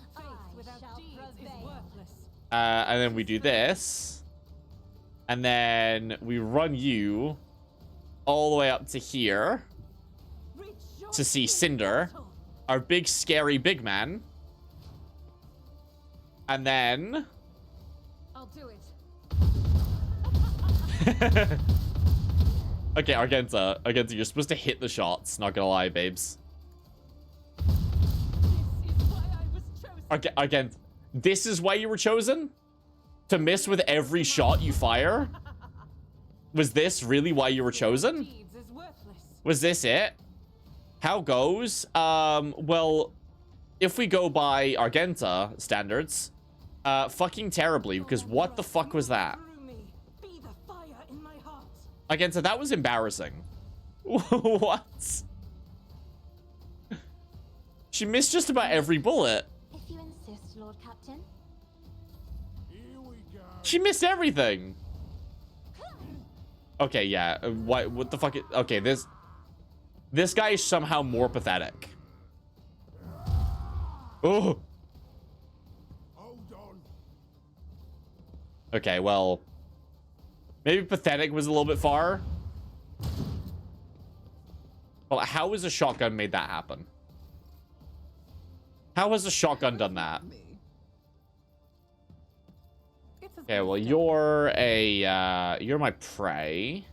And then we do this. And then we run you all the way up to here to see Cinder, our big, scary big man. And then... I'll do it. Okay, Argenta, you're supposed to hit the shots. Not gonna lie, babes. Again, this is why you were chosen? To miss with every shot you fire? Was this really why you were chosen? Was this it? How goes? Well, if we go by Argenta standards, fucking terribly, because what the fuck was that? Be the fire in my heart. Argenta, that was embarrassing. What? She missed just about every bullet. If you insist, Lord Captain. Here we go. She missed everything. Okay, yeah. What the fuck? Okay, this guy is somehow more pathetic. Oh. Hold on. Okay, well, maybe pathetic was a little bit far. Well, how has a shotgun made that happen? How has a shotgun done that? Okay, well, you're my prey.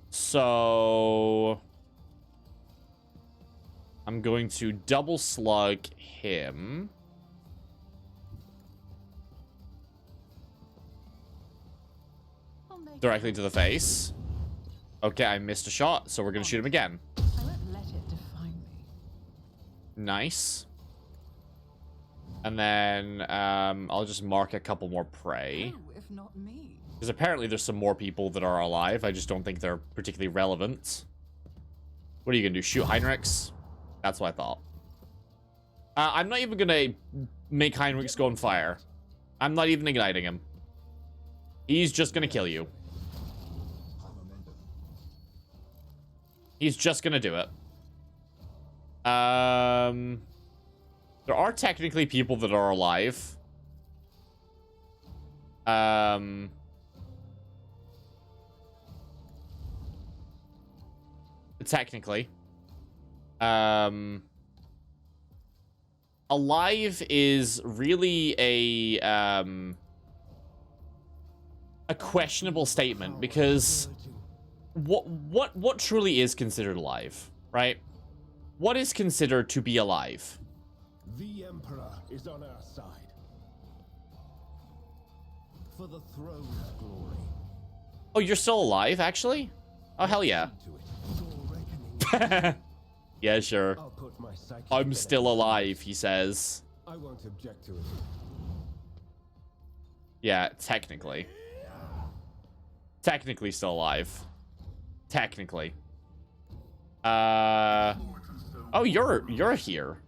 So I'm going to double slug him. Directly to the face. Okay, I missed a shot, so we're gonna shoot him again. I won't let it define me. Nice. And then I'll just mark a couple more prey. Who, if not me? Because apparently there's some more people that are alive. I just don't think they're particularly relevant. What are you gonna do? Shoot Heinrichs? That's what I thought. I'm not even gonna make Heinrichs go on fire. I'm not even igniting him. He's just gonna kill you. He's just gonna do it. There are technically people that are alive. Technically. Alive is really a questionable statement, because what truly is considered alive, right? What is considered to be alive? The Emperor is on our side. For the throne's glory. Oh, you're still alive, actually? Oh, hell yeah. To it. Your reckoning. Yeah, sure. I'll put my psychic I'm still ability- alive, he says. I won't object to it. Yeah, technically. Technically still alive. Technically. Oh, you're here.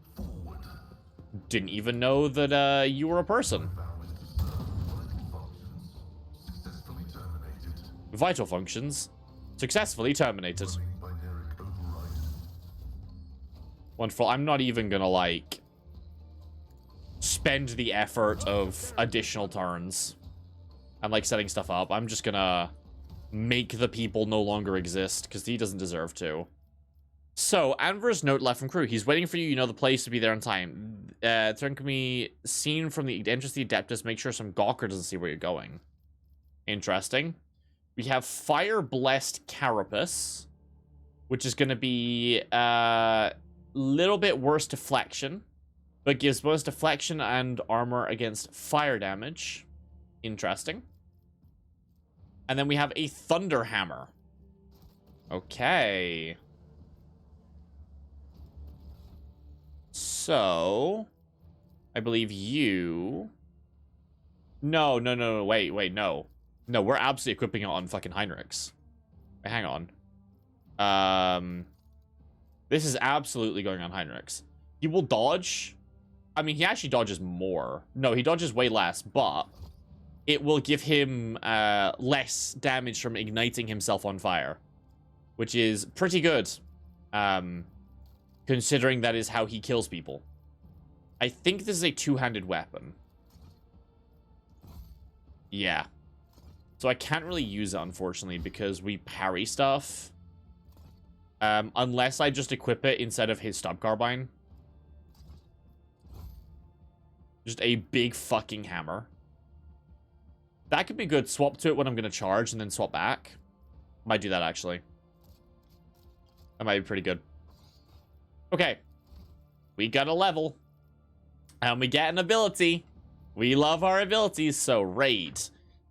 Didn't even know that you were a person. Vital functions successfully terminated. Wonderful. I'm not even gonna like spend the effort of additional turns and like setting stuff up. I'm just gonna make the people no longer exist because he doesn't deserve to. So, Anver's note left from crew. He's waiting for you. You know the place to be there on time. Turn can be seen from the entrance of the Adeptus. Make sure some gawker doesn't see where you're going. Interesting. We have Fire Blessed Carapace, which is going to be a little bit worse deflection, but gives bonus deflection and armor against fire damage. Interesting. And then we have a Thunder Hammer. Okay. So, I believe you... No, wait, no. No, we're absolutely equipping it on fucking Heinrichs. Wait, hang on. This is absolutely going on Heinrichs. He will dodge. I mean, he actually dodges more. No, he dodges way less, but it will give him less damage from igniting himself on fire, which is pretty good. Considering that is how he kills people. I think this is a two-handed weapon. Yeah. So I can't really use it, unfortunately, because we parry stuff. Unless I just equip it instead of his stub carbine. Just a big fucking hammer. That could be good. Swap to it when I'm going to charge and then swap back. Might do that, actually. That might be pretty good. Okay. We got a level. And we get an ability. We love our abilities, so raid.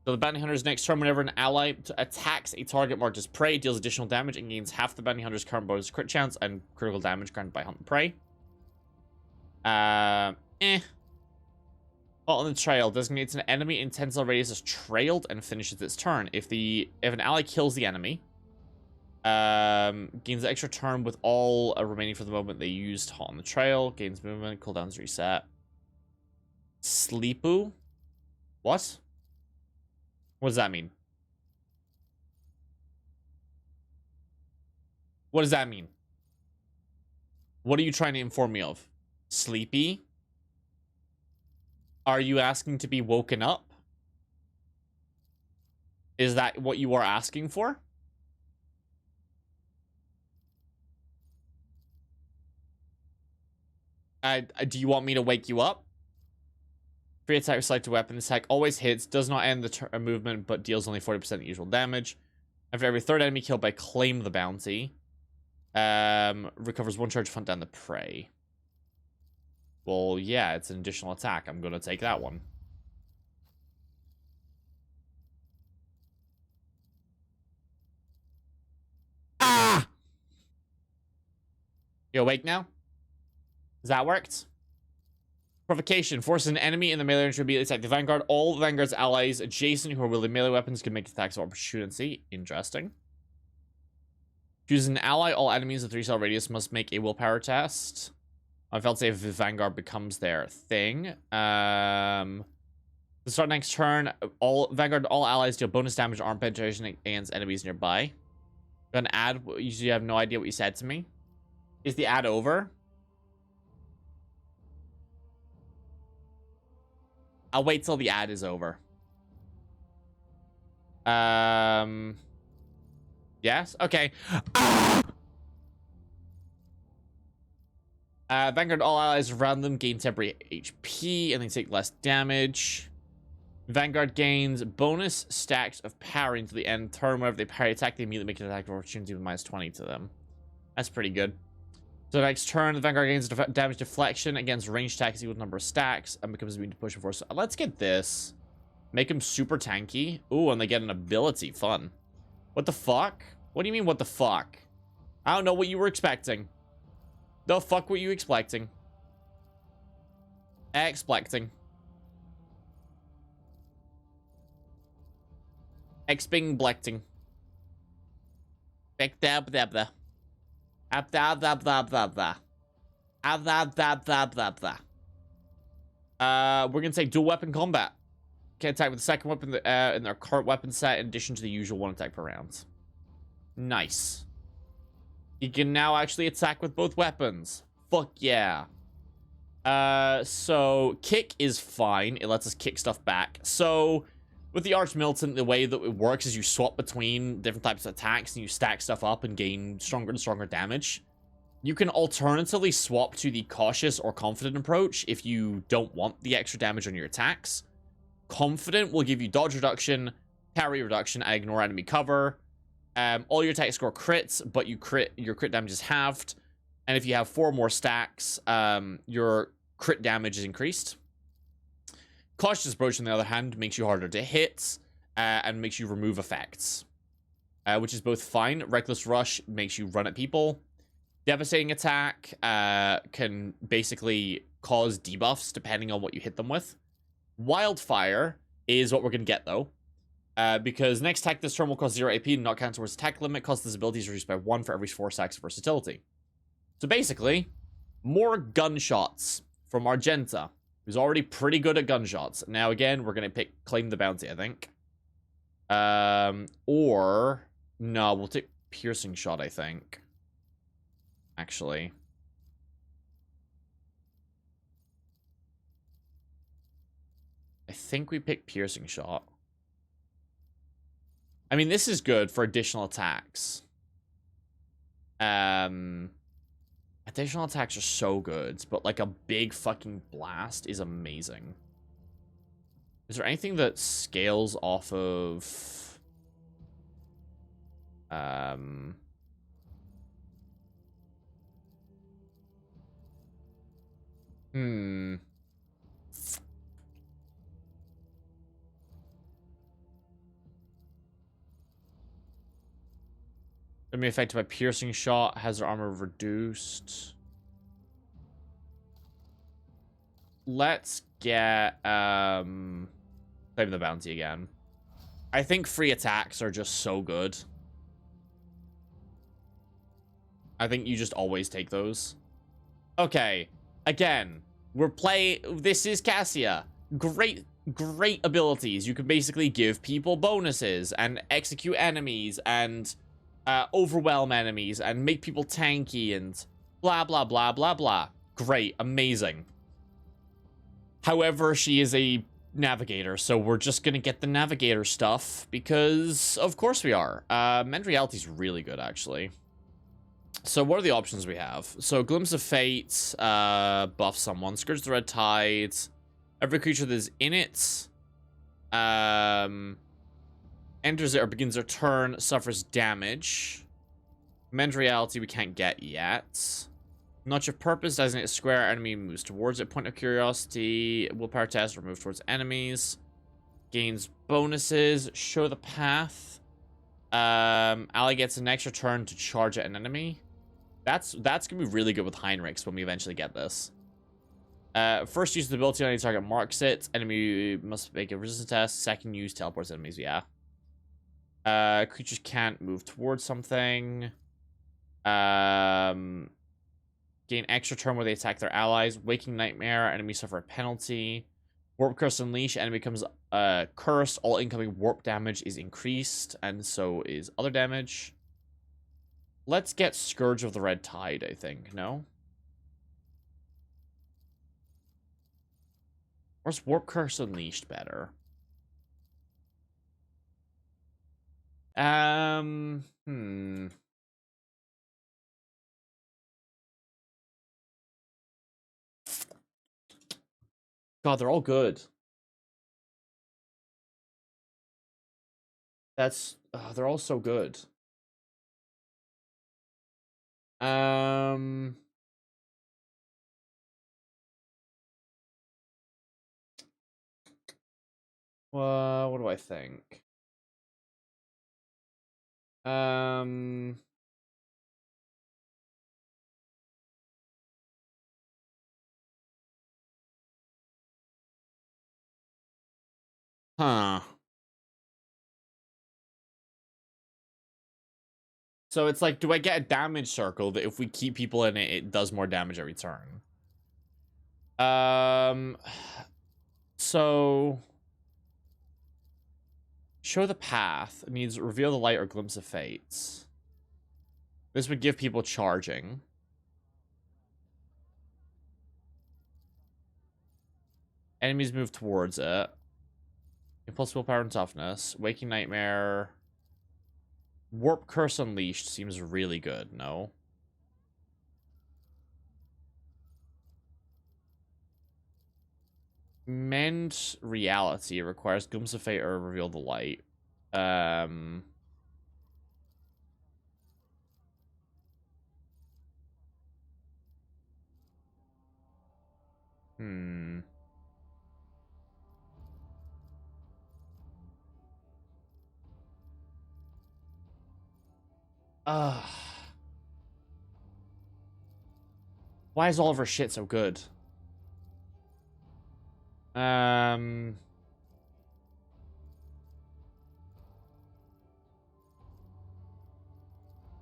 So the bounty hunter's next turn, whenever an ally attacks a target marked as prey, deals additional damage and gains half the bounty hunter's current bonus crit chance and critical damage granted by hunt and prey. Hot on the trail designates an enemy in tensile radius as trailed and finishes its turn. If an ally kills the enemy, gains an extra turn with all remaining for the moment they used hot on the trail. Gains movement, cooldowns reset. Sleepu? What? What does that mean? What does that mean? What are you trying to inform me of? Sleepy? Are you asking to be woken up? Is that what you are asking for? Do you want me to wake you up? Free attack with selected weapon. This attack always hits, does not end the movement, but deals only 40% the usual damage. After every third enemy killed by claim the bounty, recovers one charge to hunt down the prey. Well, yeah, it's an additional attack. I'm going to take that one. Ah! You awake now? Has that worked? Provocation. Forces an enemy in the melee range to immediately attack the Vanguard. All Vanguard's allies adjacent who are wielding melee weapons can make attacks of opportunity. Interesting. Choose an ally. All enemies with 3-cell radius must make a willpower test. I felt safe if the Vanguard becomes their thing. To start next turn, all allies deal bonus damage to arm penetration against enemies nearby. An ad. You usually have no idea what you said to me. Is the ad over? I'll wait till the ad is over. Yes? Okay. Vanguard, all allies around them gain temporary HP and they take less damage. Vanguard gains bonus stacks of parry until the end turn. Whenever they parry attack, they immediately make an attack of opportunity with minus 20 to them. That's pretty good. So next turn, the Vanguard gains damage deflection against ranged attacks equal number of stacks and becomes immune to push and force. So let's get this. Make him super tanky. Ooh, and they get an ability. Fun. What the fuck? What do you mean, what the fuck? I don't know what you were expecting. The fuck were you expecting? Expecting. Exping-blecting. We're gonna take dual weapon combat. Can attack with the second weapon in their current weapon set in addition to the usual one attack per round. Nice. You can now actually attack with both weapons. Fuck yeah. So kick is fine. It lets us kick stuff back. So with the Arch Militant, the way that it works is you swap between different types of attacks and you stack stuff up and gain stronger and stronger damage. You can alternatively swap to the cautious or confident approach if you don't want the extra damage on your attacks. Confident will give you dodge reduction, parry reduction, and ignore enemy cover. All your attacks score crits, but your crit damage is halved. And if you have 4 more stacks, your crit damage is increased. Cautious approach, on the other hand, makes you harder to hit and makes you remove effects, which is both fine. Reckless Rush makes you run at people. Devastating Attack can basically cause debuffs depending on what you hit them with. Wildfire is what we're going to get, though. Because next attack this turn will cost 0 AP and not count towards attack limit. Cost this ability is reduced by 1 for every 4 stacks of versatility. So basically, more gunshots from Argenta, who's already pretty good at gunshots. Now again, we're going to pick Claim the Bounty, I think. Or, no, we'll take Piercing Shot, I think. Actually. I think we pick Piercing Shot. I mean, this is good for additional attacks. Additional attacks are so good, but like a big fucking blast is amazing. Is there anything that scales off of... Enemy affected by piercing shot has their armor reduced. Let's get claim the bounty again. I think free attacks are just so good. I think you just always take those. Okay, again, this is Cassia. Great abilities. You can basically give people bonuses and execute enemies and overwhelm enemies and make people tanky and blah, blah, blah, blah, blah. Great, amazing. However, she is a navigator, so we're just gonna get the navigator stuff because of course we are. Mend Reality is really good, actually. So what are the options we have? So Glimpse of Fate, buff someone. Scourge the Red Tide. Every creature that is in it enters it or begins their turn, suffers damage. Mend Reality we can't get yet. Notch of Purpose, designate a square, enemy moves towards it. Point of Curiosity, Willpower Test, or move towards enemies. Gains bonuses, Show the Path. Ally gets an extra turn to charge at an enemy. That's gonna be really good with Heinrichs when we eventually get this. First use the ability on any target marks it. Enemy must make a resistance test. Second use teleports enemies, yeah. Creatures can't move towards something. Gain extra turn where they attack their allies. Waking Nightmare, enemy suffer a penalty. Warp Curse Unleash, enemy becomes cursed. All incoming warp damage is increased, and so is other damage. Let's get Scourge of the Red Tide, I think. No? Where's Warp Curse Unleashed better? God, they're all good. They're all so good. What do I think? Huh. So it's like, do I get a damage circle that if we keep people in it, it does more damage every turn? So Show the Path needs Reveal the Light or Glimpse of Fate. This would give people charging. Enemies move towards it. Impulse, Willpower, and Toughness. Waking Nightmare. Warp Curse Unleashed seems really good, no? Mend Reality requires Glimpse of Fate or Reveal the Light. Why is all of her shit so good? Yeah, and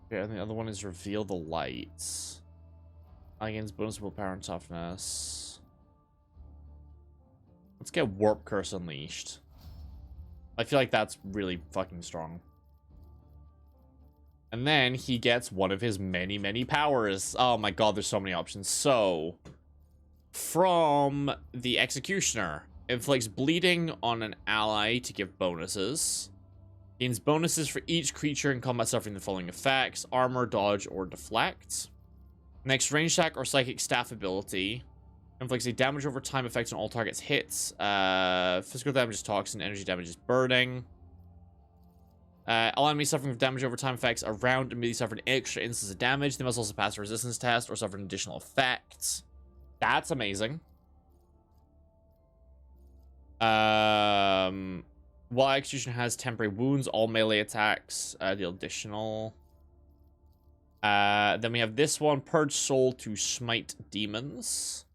the other one is Reveal the Lights. Against bonus willpower and toughness. Let's get Warp Curse Unleashed. I feel like that's really fucking strong. And then he gets one of his many, many powers. Oh my god, there's so many options. So, from the Executioner, inflicts bleeding on an ally to give bonuses. Gains bonuses for each creature in combat suffering the following effects: armor, dodge, or deflect. Next, range attack or psychic staff ability. Inflicts a damage over time effect on all targets hits. Physical damage is toxin, energy damage is burning. All enemies suffering from damage over time effects around immediately suffer an extra instance of damage. They must also pass a resistance test or suffer an additional effect. That's amazing. While Execution has temporary wounds, all melee attacks deal additional. Then we have this one, Purge Soul to smite demons.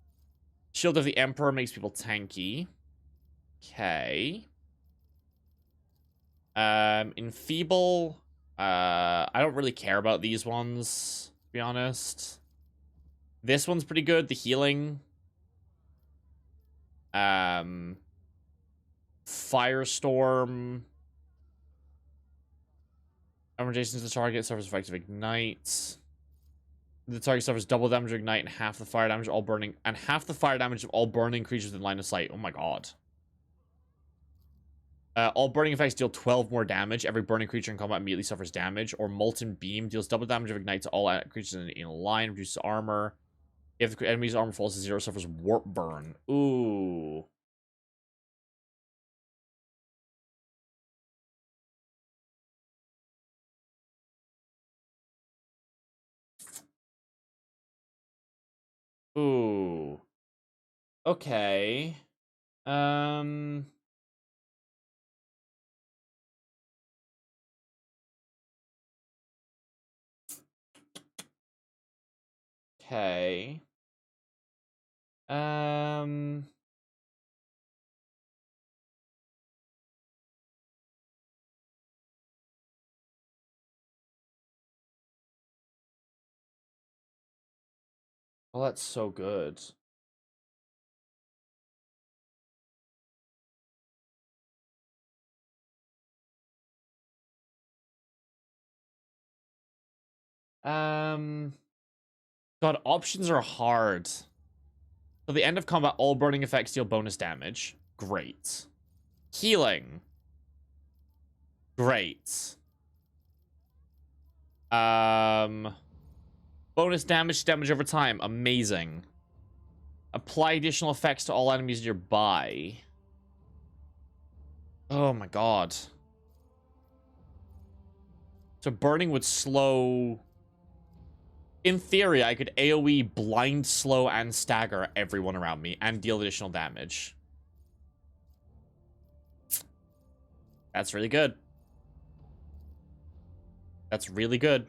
Shield of the Emperor makes people tanky. Okay. Enfeeble. I don't really care about these ones, to be honest. This one's pretty good. The healing. Firestorm. Armor adjacent to the target suffers effective ignite. The target suffers double damage of ignite and half the fire damage of all burning of all burning creatures in line of sight. Oh my god. All burning effects deal 12 more damage. Every burning creature in combat immediately suffers damage. Or Molten Beam deals double damage of ignite to all creatures in a line, reduces armor. If the enemy's armor falls to 0, suffers Warp Burn. Ooh. Ooh. Okay. Okay. Well, that's so good. God, options are hard. So the end of combat, all burning effects deal bonus damage. Great. Healing. Great. Bonus damage over time. Amazing. Apply additional effects to all enemies nearby. Oh my god. So burning would slow... In theory, I could AoE blind, slow, and stagger everyone around me and deal additional damage. That's really good. That's really good.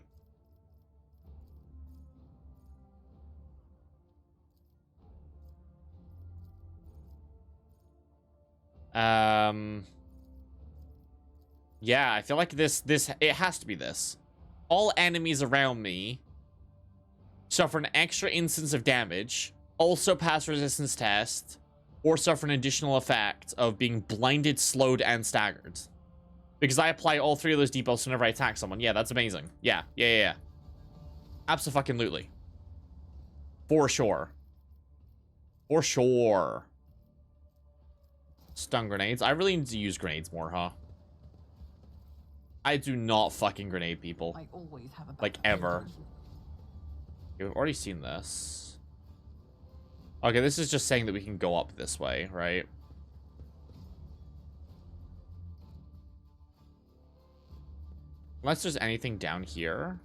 Yeah, I feel like it has to be this. All enemies around me suffer an extra instance of damage, also pass resistance test, or suffer an additional effect of being blinded, slowed, and staggered. Because I apply all three of those debuffs whenever I attack someone. Yeah, that's amazing. Yeah. Abso-fucking-lutely. For sure. For sure. Stun grenades. I really need to use grenades more, huh? I do not fucking grenade people. I always have a Like, ever. Okay, we've already seen this. Okay, this is just saying that we can go up this way, right? Unless there's anything down here.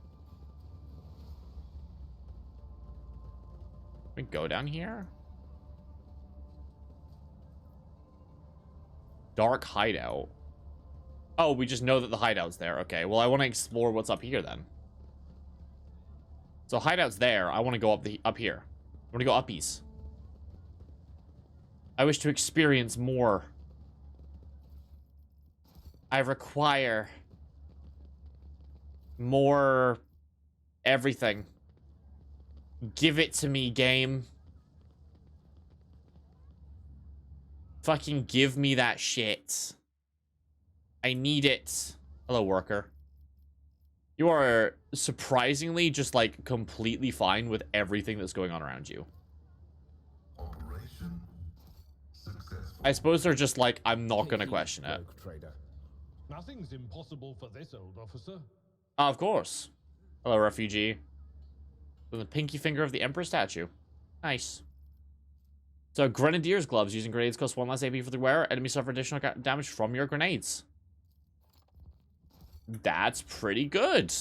Can we go down here? Dark hideout. Oh, we just know that the hideout's there. Okay, well, I want to explore what's up here then. So hideout's there. I want to go up here. I want to go uppies. I wish to experience more. I require more everything. Give it to me, game. Fucking give me that shit. I need it. Hello, worker. You are surprisingly just, like, completely fine with everything that's going on around you. Operation successful. I suppose they're just like, I'm not gonna question it. Rogue trader. Nothing's impossible for this old officer. Of course. Hello, refugee. With the pinky finger of the Emperor statue. Nice. So, Grenadier's gloves. Using grenades cost 1 less AP for the wearer. Enemies suffer additional damage from your grenades. That's pretty good.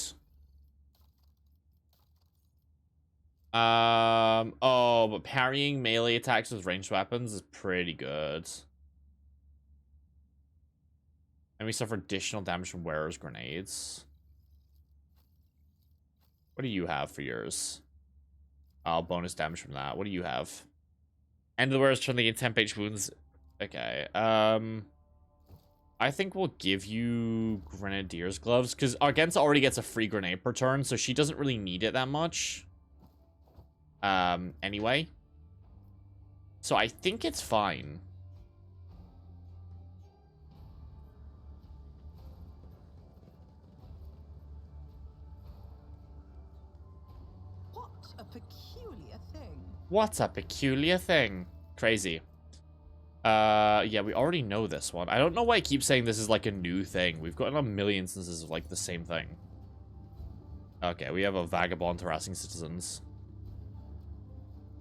Oh, but parrying melee attacks with ranged weapons is pretty good. And we suffer additional damage from wearer's grenades. What do you have for yours? Oh, bonus damage from that. What do you have? End of the wearers turn the 10 wounds. Okay. I think we'll give you Grenadier's gloves because Argenta already gets a free grenade per turn, so she doesn't really need it that much. Anyway. So I think it's fine. What a peculiar thing. What's a peculiar thing? Crazy. Yeah, we already know this one. I don't know why I keep saying this is like a new thing. We've gotten a million instances of like the same thing. Okay, we have a vagabond harassing citizens.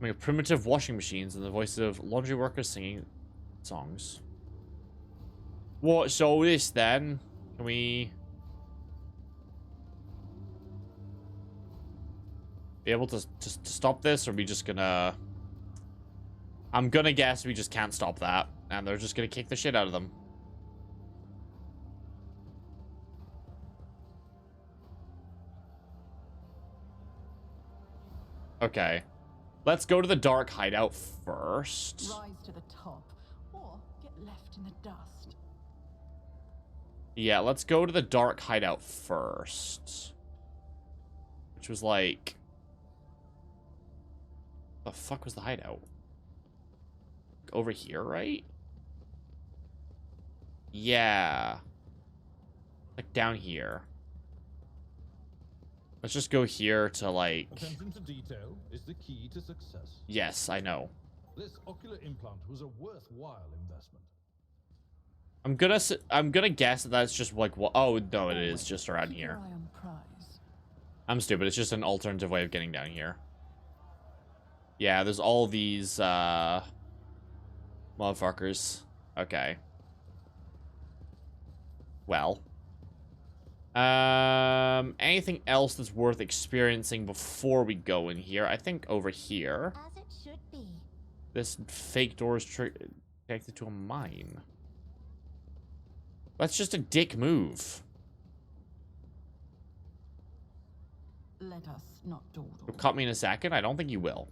We have primitive washing machines and the voices of laundry workers singing songs. What's all this then? Can we be able to stop this, or are we just gonna... I'm gonna guess we just can't stop that, and they're just gonna kick the shit out of them. Okay. Let's go to the dark hideout first. Rise to the top, or get left in the dust. Yeah, let's go to the dark hideout first. Which was like... The fuck was the hideout? Over here, right? Yeah. Like down here. Let's just go here to like... Attention to detail is the key to success. Yes, I know. This ocular implant was a worthwhile investment. I'm gonna guess that that's just like what... Oh, no, it is just around Keep here. your eye on prize. I'm stupid. It's just an alternative way of getting down here. Yeah, there's all these, motherfuckers. Okay. Well. Anything else that's worth experiencing before we go in here? I think over here. As it should be. This fake door is connected to a mine. That's just a dick move. Let us not dawdle. You'll cut me in a second? I don't think you will.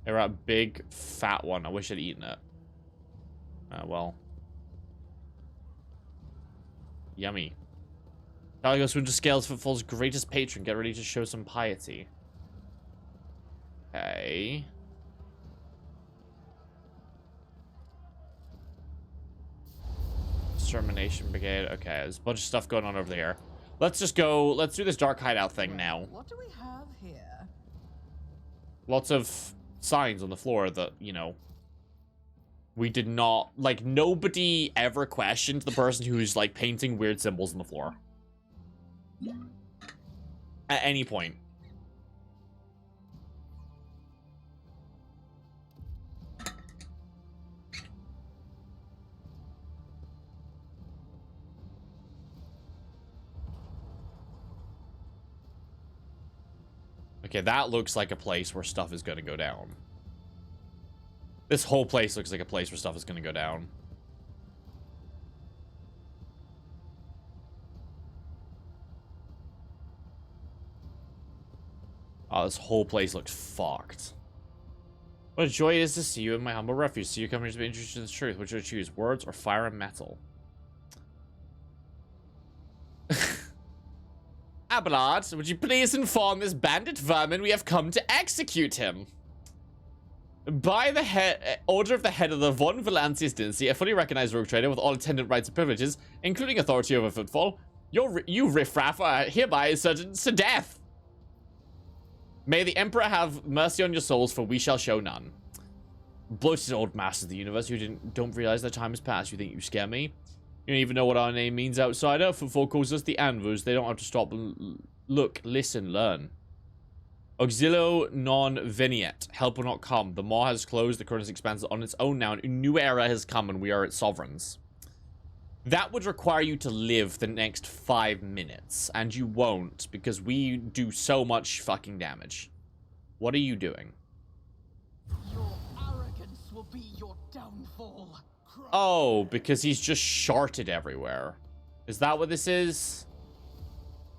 They're a big, fat one. I wish I'd eaten it. Well. Yummy. Caligos Winter Scales, Footfall's greatest patron. Get ready to show some piety. Okay. Extermination Brigade. Okay, there's a bunch of stuff going on over there. Let's just go. Let's do this dark hideout thing now. What do we have here? Lots of signs on the floor that, you know, we did not, like, nobody ever questioned the person who's, like, painting weird symbols on the floor. At any point. Okay, that looks like a place where stuff is going to go down. This whole place looks like a place where stuff is going to go down. Oh, this whole place looks fucked. What a joy it is to see you in my humble refuge. See you coming to be introduced to the truth. Which would you choose, words or fire and metal? Abelard, would you please inform this bandit vermin we have come to execute him? By the order of the head of the Von Valancius dynasty, a fully recognized rogue trader with all attendant rights and privileges, including authority over Footfall, you riffraff are hereby sentenced to death. May the Emperor have mercy on your souls, for we shall show none. Bloated old masters of the universe who don't realize that time has passed. You think you scare me? You don't even know what our name means, outsider. Footfall calls us the Anvus. They don't have to stop and look, listen, learn. Auxilio non veniet. Help will not come. The maw has closed. The current has expanded on its own now. A new era has come and we are its sovereigns. That would require you to live the next 5 minutes. And you won't, because we do so much fucking damage. What are you doing? Your arrogance will be your downfall. Oh, because he's just sharted everywhere. Is that what this is?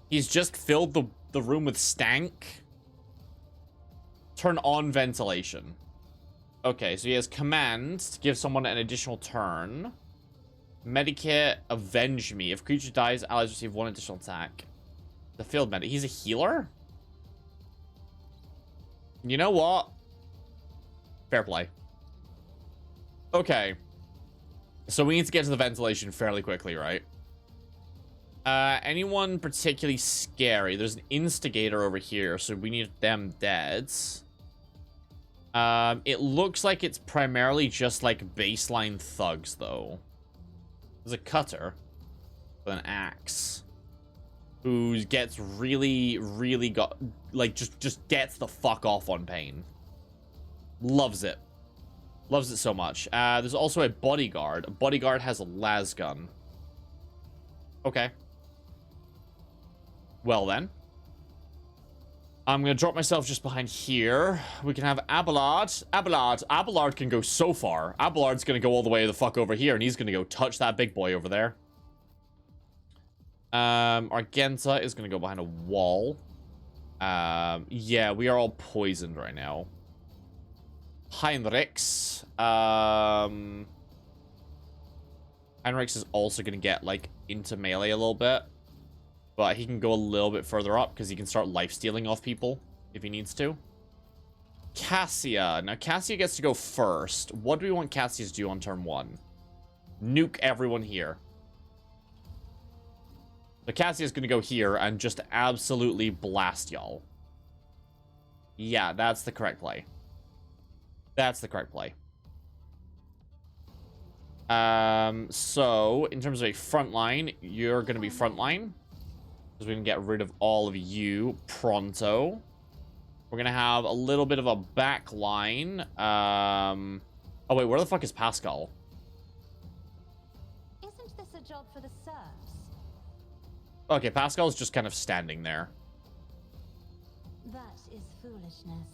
He's just filled the room with stank. Turn on ventilation. Okay, so he has command to give someone an additional turn. Medikit, avenge me. If creature dies, allies receive 1 additional attack. The field medic. He's a healer? You know what? Fair play. Okay. So we need to get to the ventilation fairly quickly, right? Anyone particularly scary? There's an instigator over here, so we need them dead. It looks like it's primarily just like baseline thugs, though. There's a cutter with an axe who gets really just gets the fuck off on pain. Loves it. Loves it so much. There's also a bodyguard. A bodyguard has a las gun. Okay. Well then. I'm gonna drop myself just behind here. We can have Abelard. Abelard can go so far. Abelard's gonna go all the way the fuck over here, and he's gonna go touch that big boy over there. Argenta is gonna go behind a wall. Yeah, we are all poisoned right now. Heinrichs. Heinrichs is also gonna get, like, into melee a little bit. But he can go a little bit further up because he can start life-stealing off people if he needs to. Cassia. Now, Cassia gets to go first. What do we want Cassia to do on turn 1? Nuke everyone here. So Cassia's going to go here and just absolutely blast y'all. Yeah, that's the correct play. That's the correct play. So, in terms of a front line, you're going to be front line. Because we can get rid of all of you pronto. We're going to have a little bit of a back line. Oh, wait, where the fuck is Pascal? Isn't this a job for the serfs? Okay, Pascal's just kind of standing there. That is foolishness.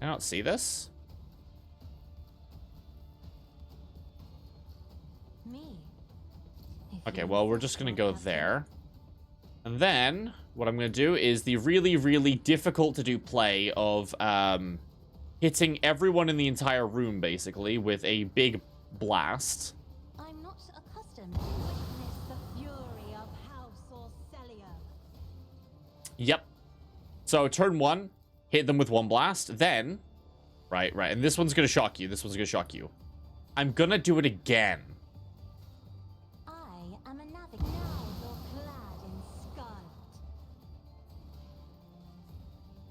I don't see this. Me. Okay, well, we're just going to go there. And then, what I'm going to do is the really, really difficult to do play of hitting everyone in the entire room, basically, with a big blast. I'm not accustomed to witness the fury of House Orcelio. Yep. So, turn 1, hit them with 1 blast. Then, right, and this one's going to shock you. This one's going to shock you. I'm going to do it again. I am a navigator. Now you're clad in scarlet.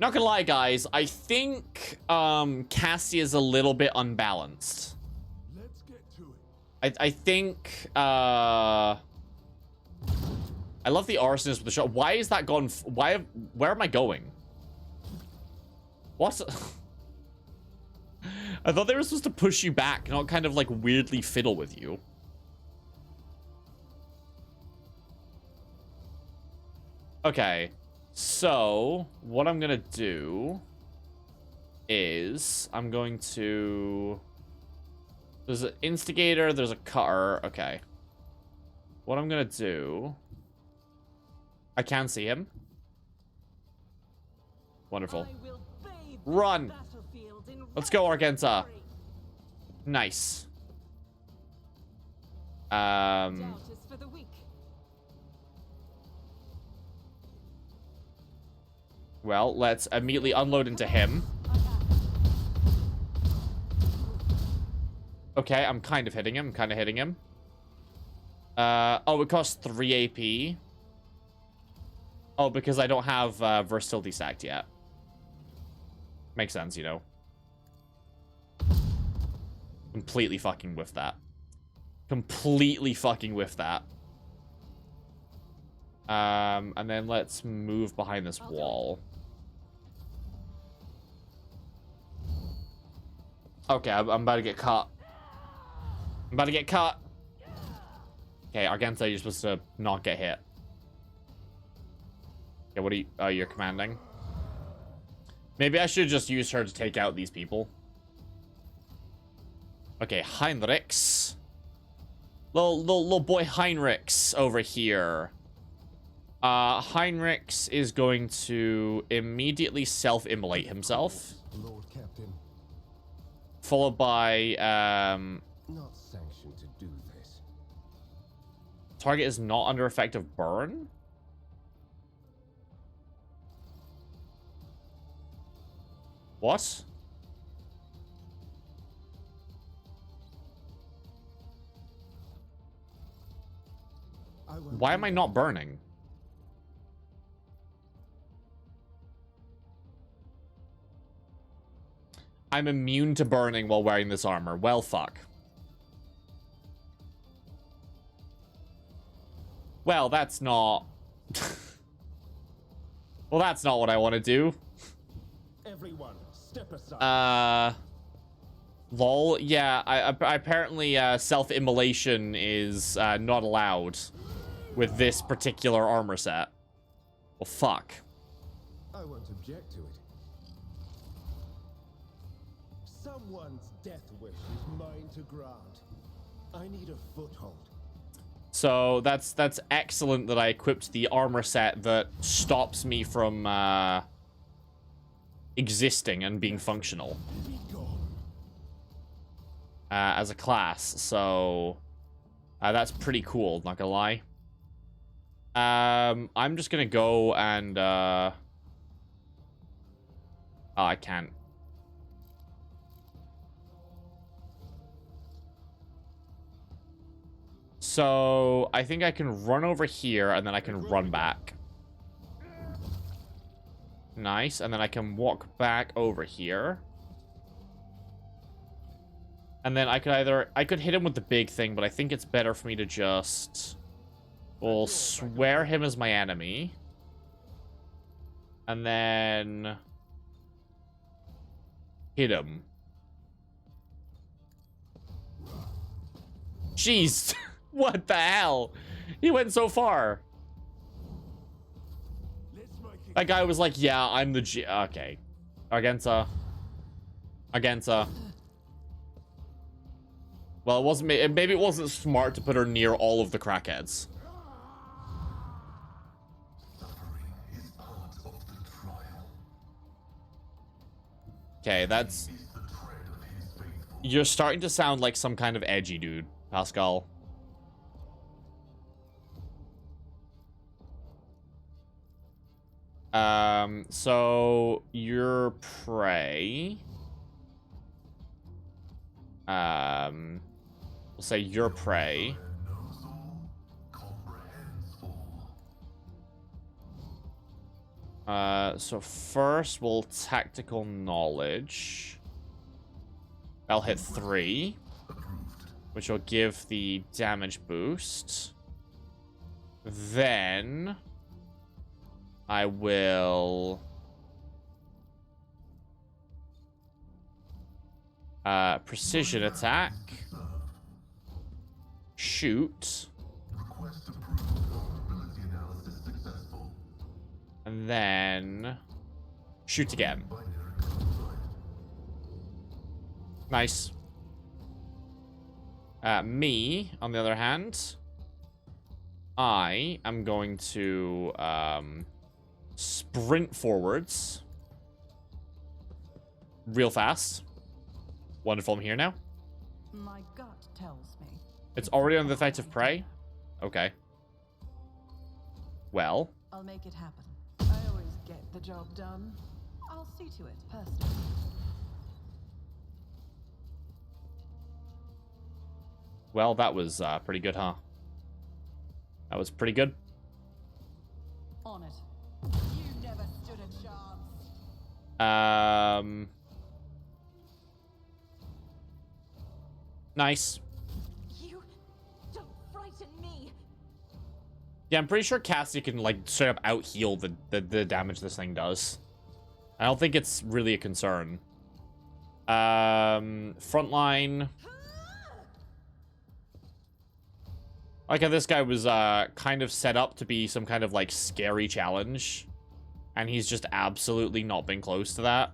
Not gonna lie, guys. I think Cassie is a little bit unbalanced. Let's get to it. I think I love the arsonist with the shot. Why is that gone? Where am I going? What? I thought they were supposed to push you back, not kind of like weirdly fiddle with you. Okay. So, what I'm gonna do is I'm going to... There's an instigator, there's a cutter. Okay. What I'm gonna do... I can see him. Wonderful. Run! Let's go, Argenta. Nice. Well, let's immediately unload into him. Okay, I'm kind of hitting him. Oh, it costs 3 AP. Oh, because I don't have versatility stacked yet. Makes sense, you know. Completely fucking whiffed that. And then let's move behind this wall. Okay, I'm about to get caught. Okay, Argenta, you're supposed to not get hit. Okay, what are you... Oh, you're commanding? Maybe I should just use her to take out these people. Okay, Heinrichs. Little boy Heinrichs over here. Heinrichs is going to immediately self-immolate himself. Lord Captain, Followed by, not sanctioned to do this. target is not under effect of burn? What? Why am I not burning? I'm immune to burning while wearing this armor. Well, fuck. Well, that's not... well, that's not what I want to do. Everyone, step aside. Lol. Yeah, I apparently, self-immolation is, not allowed with this particular armor set. Well, fuck. I won't object to it. Someone's death wish is mine to grant. I need a foothold. So that's excellent that I equipped the armor set that stops me from existing and being functional Be gone. as a class. So that's pretty cool, not gonna lie. I'm just gonna go and oh, I can't. So, I think I can run over here, and then I can run back. Nice, and then I can walk back over here. And then I could hit him with the big thing, but I think it's better for me to just... We'll swear him as my enemy. And then... hit him. Jeez! What the hell? He went so far. That guy was like, yeah, I'm the G... Okay. Argenza. Well, it wasn't... Maybe it wasn't smart to put her near all of the crackheads. Suffering is part of the trial. Okay, that's... Is the tread of his faithful. You're starting to sound like some kind of edgy dude, Pascal. So your prey. We'll say your prey. Knows all, comprehends all. So first we'll tactical knowledge. I'll hit 3, which will give the damage boost. Then I will precision attack. Shoot. Request approved. Vulnerability analysis successful. And then shoot again. Binary codified. Nice. Me, on the other hand, I am going to sprint forwards real fast. Wonderful, I'm here now. My gut tells me. It's already on the effect of prey? Okay. Well. I'll make it happen. I always get the job done. I'll see to it personally. Well, that was pretty good, huh? That was pretty good. On it. You never stood a chance. Nice. You don't frighten me. Yeah, I'm pretty sure Cassie can, like, straight up out-heal the damage this thing does. I don't think it's really a concern. Frontline. Like how this guy was kind of set up to be some kind of, like, scary challenge. And he's just absolutely not been close to that.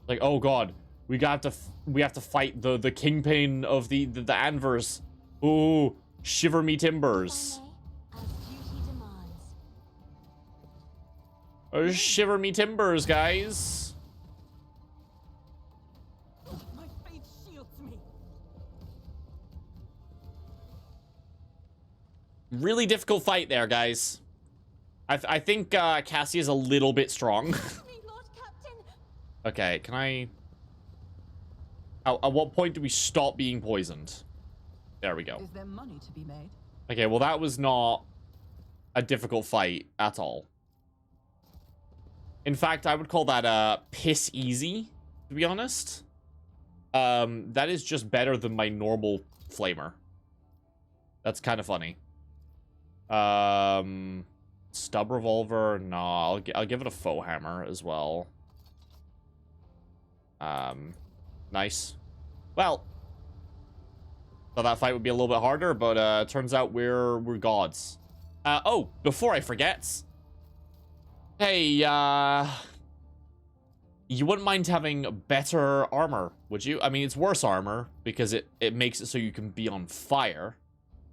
Like, oh god, we have to fight the kingpin of the Anvers. Ooh, shiver me timbers. As duty demands. Shiver me timbers, guys. My faith shields me. Really difficult fight there, guys. I think Cassie is a little bit strong. Me, Lord Captain. Okay, can I... At what point do we stop being poisoned? There we go. Is there money to be made? Okay, well, that was not a difficult fight at all. In fact, I would call that piss easy, to be honest. That is just better than my normal flamer. That's kind of funny. Stub revolver, no, I'll give it a faux hammer as well. Nice. Well, thought that fight would be a little bit harder, but turns out we're gods. Oh, before I forget, hey, you wouldn't mind having better armor, would you? I mean, it's worse armor because it makes it so you can be on fire.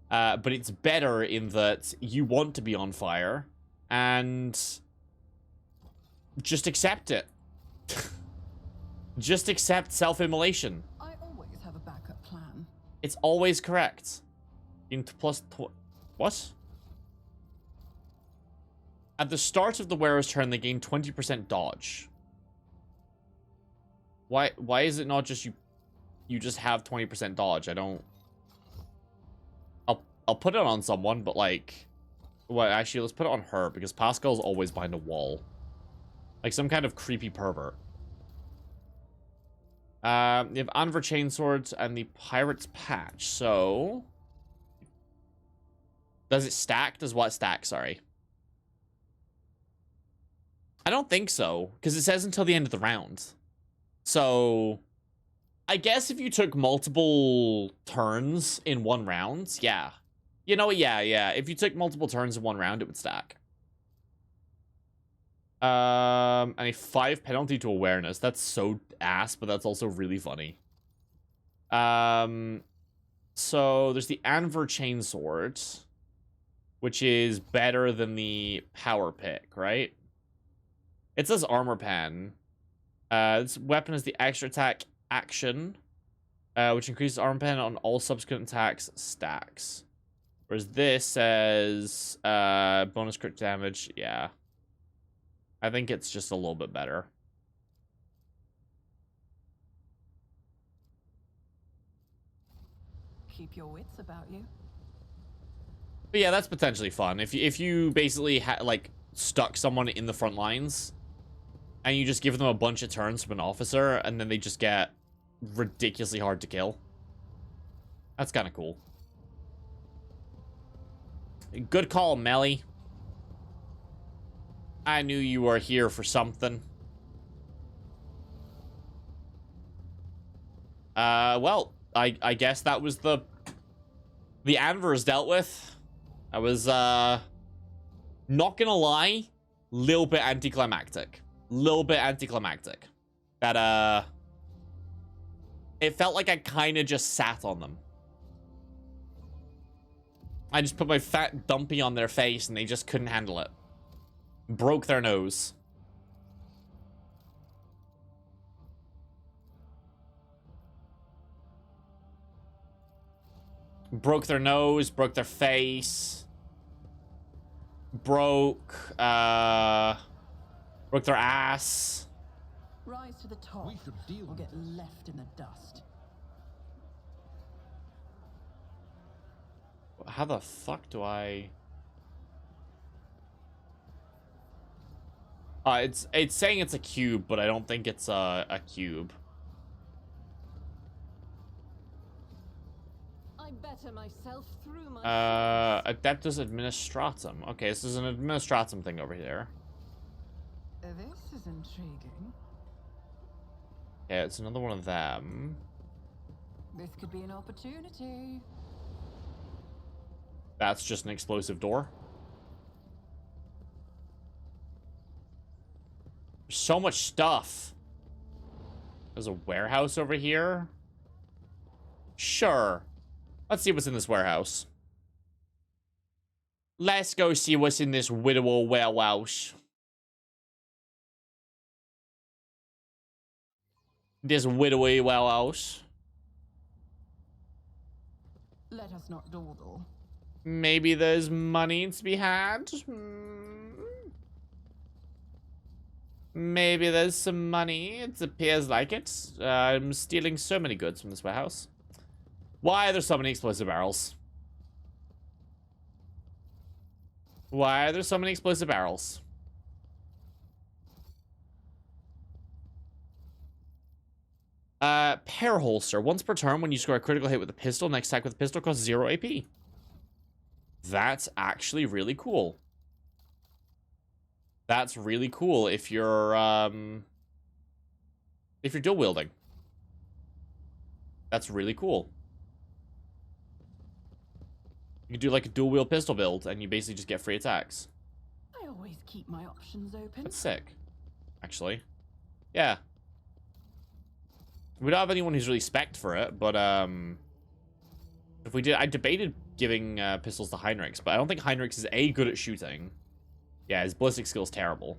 But it's better in that you want to be on fire and just accept it. Just accept self-immolation. I always have a backup plan. It's always correct. What? At the start of the wearer's turn, they gain 20% dodge. Why is it not just you just have 20% dodge? I don't... I'll put it on someone, but like... Well, actually, let's put it on her, because Pascal's always behind a wall. Like some kind of creepy pervert. You have Anver Chainswords and the Pirate's Patch, so... Does it stack? Does what stack? Sorry. I don't think so, because it says until the end of the round. So... I guess if you took multiple turns in one round, yeah. You know what? Yeah. If you took multiple turns in one round, it would stack. And a 5 penalty to awareness. That's so ass, but that's also really funny. So there's the Anver Chainsword, which is better than the Power Pick, right? It says Armor Pen. This weapon has the extra attack action, which increases Armor Pen on all subsequent attacks stacks. Whereas this says bonus crit damage. Yeah. I think it's just a little bit better. Keep your wits about you. But yeah, that's potentially fun. If you basically like stuck someone in the front lines and you just give them a bunch of turns from an officer and then they just get ridiculously hard to kill. That's kind of cool. Good call, Melly. I knew you were here for something. Well, I guess that was the Anvers dealt with. I was, not gonna lie, little bit anticlimactic. That, it felt like I kind of just sat on them. I just put my fat dumpy on their face and they just couldn't handle it. Broke their nose. Broke their nose, broke their face. Broke their ass. Rise to the top, We could deal or with get this. left in the dust. How the fuck do I... it's saying it's a cube, but I don't think it's a cube. I better myself through my Adeptus Administratum. Okay, this is an Administratum thing over here. This is intriguing. Yeah, it's another one of them. This could be an opportunity. That's just an explosive door. There's so much stuff. There's a warehouse over here. Sure. Let's see what's in this warehouse. Let's go see what's in this widow warehouse. This widowy warehouse. Let us not dawdle. Maybe there's money to be had. Maybe there's some money. It appears like it. I'm stealing so many goods from this warehouse. Why are there so many explosive barrels? Why are there so many explosive barrels? Pair holster. Once per turn, when you score a critical hit with a pistol, next attack with a pistol costs 0 AP. That's actually really cool. That's really cool if you're dual wielding. That's really cool. You can do like a dual wield pistol build and you basically just get free attacks. I always keep my options open. That's sick. Actually. Yeah. We don't have anyone who's really spec'd for it, but if we did, I debated giving pistols to Heinrichs, but I don't think Heinrichs is A, good at shooting. Yeah, his ballistic skill's terrible.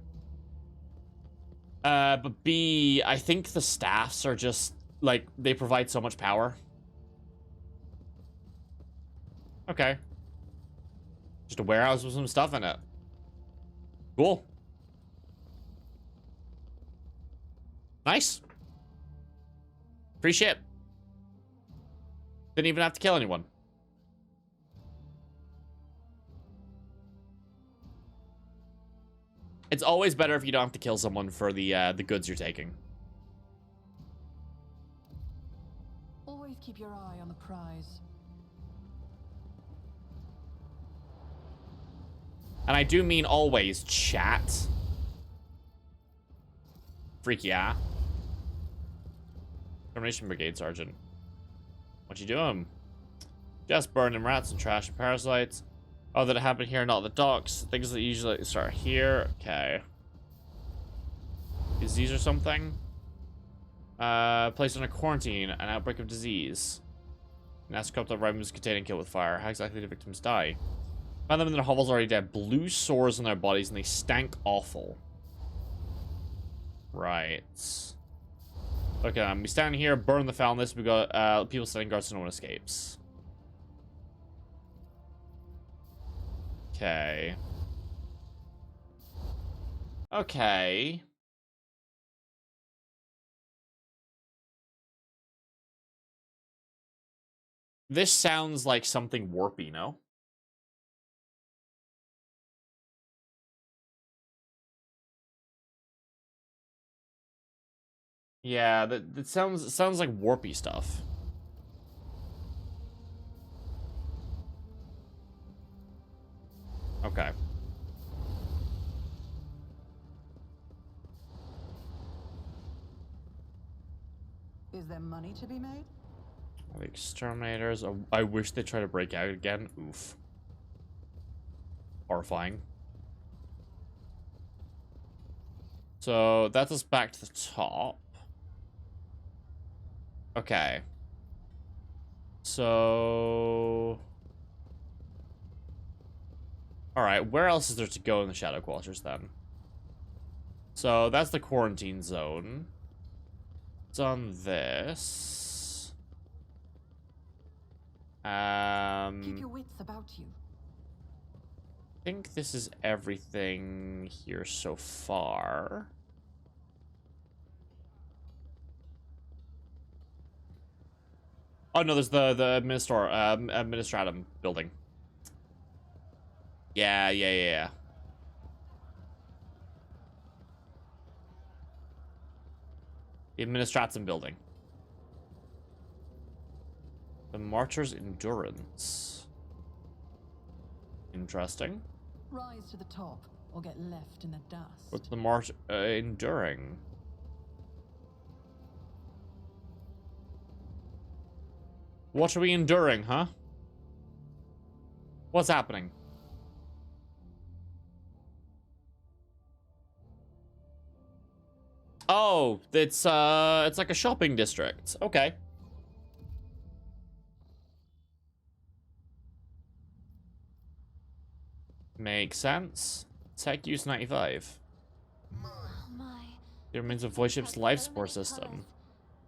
But B, I think the staffs are just, like, they provide so much power. Okay. Just a warehouse with some stuff in it. Cool. Nice. Free ship. Didn't even have to kill anyone. It's always better if you don't have to kill someone for the goods you're taking. Always keep your eye on the prize. And I do mean always, chat. Freak yeah. Termination Brigade Sergeant. What you doing? Just burning rats and trash and parasites. Oh, that happened here, not the docks. Things that usually start here. Okay. Disease or something? Placed on a quarantine, an outbreak of disease. Nasty corrupt rhymes contain and kill with fire. How exactly do victims die? Found them in their hovels already dead. Blue sores on their bodies and they stank awful. Right. Okay, we stand here, burn the foulness. We got people setting guards so no one escapes. Okay. Okay. This sounds like something warpy, no? Yeah, that sounds like warpy stuff. Okay. Is there money to be made? The exterminators. I wish they try to break out again. Oof. Horrifying. So that's us back to the top. Okay. So... Alright, where else is there to go in the Shadow Quarters then? So that's the quarantine zone. It's on this. Keep your wits about you. I think this is everything here so far. Oh no, there's the administratum building. Yeah. The administratum building. The Marcher's Endurance. Interesting. Rise to the top or get left in the dust. What's the March enduring? What are we enduring, huh? What's happening? Oh, it's like a shopping district. Okay. Makes sense. Tech use 95. Oh my. It remains a This voice place ship's has life so support many system.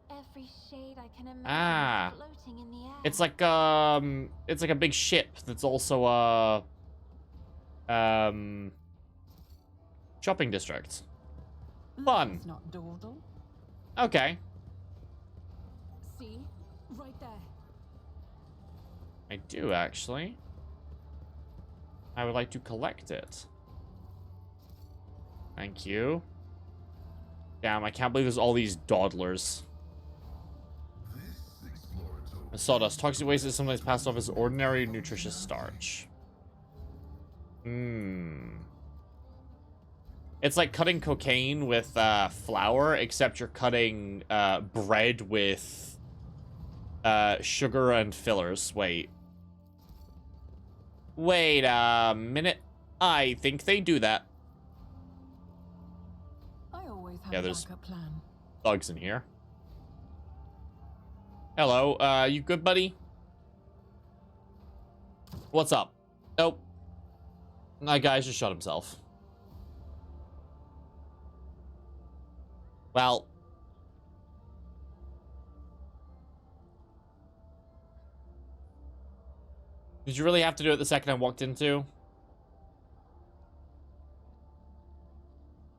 colours. Every shade I can imagine Ah. is floating in the air. It's like a big ship that's also a shopping district. Fun. Let's not dawdle. Okay. See? Right there. I do actually. I would like to collect it. Thank you. Damn, I can't believe there's all these dawdlers. Sawdust. Toxic waste is sometimes passed off as ordinary nutritious starch. It's like cutting cocaine with flour, except you're cutting bread with sugar and fillers. Wait a minute. I think they do that. I always have Yeah, a there's- backup plan. Thugs in here. Hello, you good, buddy? What's up? Nope. That guy just shot himself. Well. Did you really have to do it the second I walked into?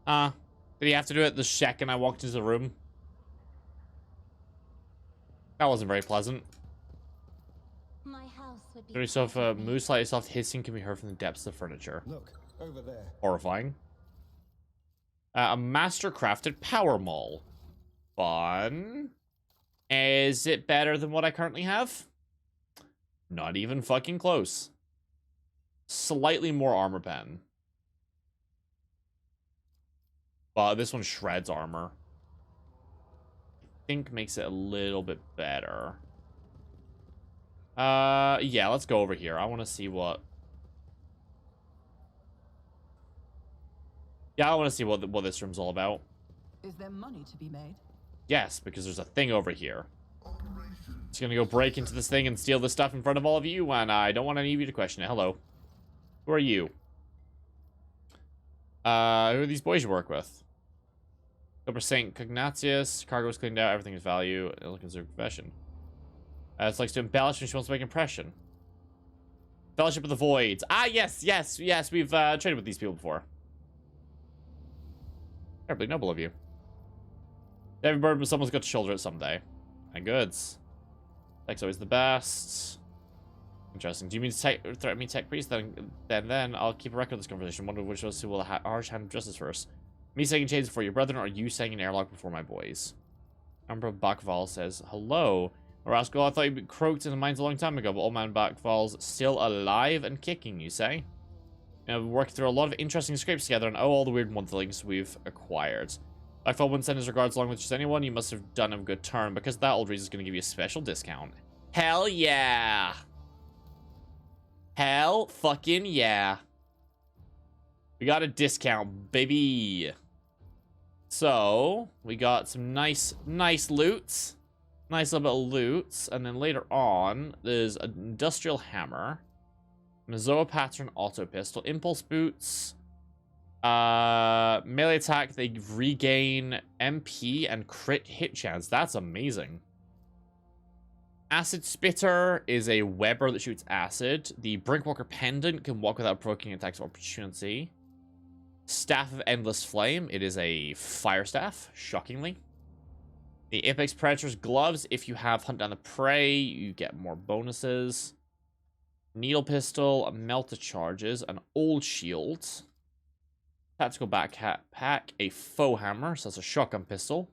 Did he have to do it the second I walked into the room? That wasn't very pleasant. My house would be Very soft, perfect for me. moose slightly soft hissing can be heard from the depths of the furniture. Look, over there. Horrifying. A master crafted power maul. Fun. Is it better than what I currently have? Not even fucking close. Slightly more armor pen. But this one shreds armor. I think makes it a little bit better. Yeah, let's go over here. I want to see what... Yeah, I want to see what this room's all about. Is there money to be made? Yes, because there's a thing over here. It's gonna go break into this thing and steal the stuff in front of all of you, and I don't want any of you to question it. Hello. Who are you? Who are these boys you work with? Cobra Saint Cognatius. Cargo's cleaned out. Everything is value. It'll consider profession. It's likes to embellish and she wants to make impression. Fellowship of the Voids. Ah, yes. We've traded with these people before. Terribly noble of you. Every burden someone's got to shoulder it someday. My goods. Tech's always the best. Interesting. Do you mean to threaten me, Tech Priest? Then I'll keep a record of this conversation. Wonder which of us two will harsh hand justice first. Me saying chains before your brethren, or you saying an airlock before my boys? Emperor Bakval says, hello. Rascal, I thought you'd been croaked in the mines a long time ago, but old man Bakval's still alive and kicking, you say? We've worked through a lot of interesting scrapes together and all the weird monthlies we've acquired. Bakval wouldn't send his regards along with just anyone. You must have done him a good turn, because that old Reese is going to give you a special discount. Hell yeah! Hell fucking yeah. We got a discount, baby. So, we got some nice loots. Nice little bit of loots. And then later on, there's an industrial hammer. Mazoa pattern auto pistol. Impulse boots. Melee attack, they regain MP and crit hit chance. That's amazing. Acid Spitter is a Weber that shoots acid. The Brinkwalker Pendant can walk without provoking attacks of opportunity. Staff of Endless Flame. It is a fire staff, shockingly. The Apex Predator's Gloves. If you have Hunt Down the Prey, you get more bonuses. Needle Pistol, a Melter Charges, an Old Shield. Tactical Backpack, a Faux Hammer, so that's a shotgun pistol.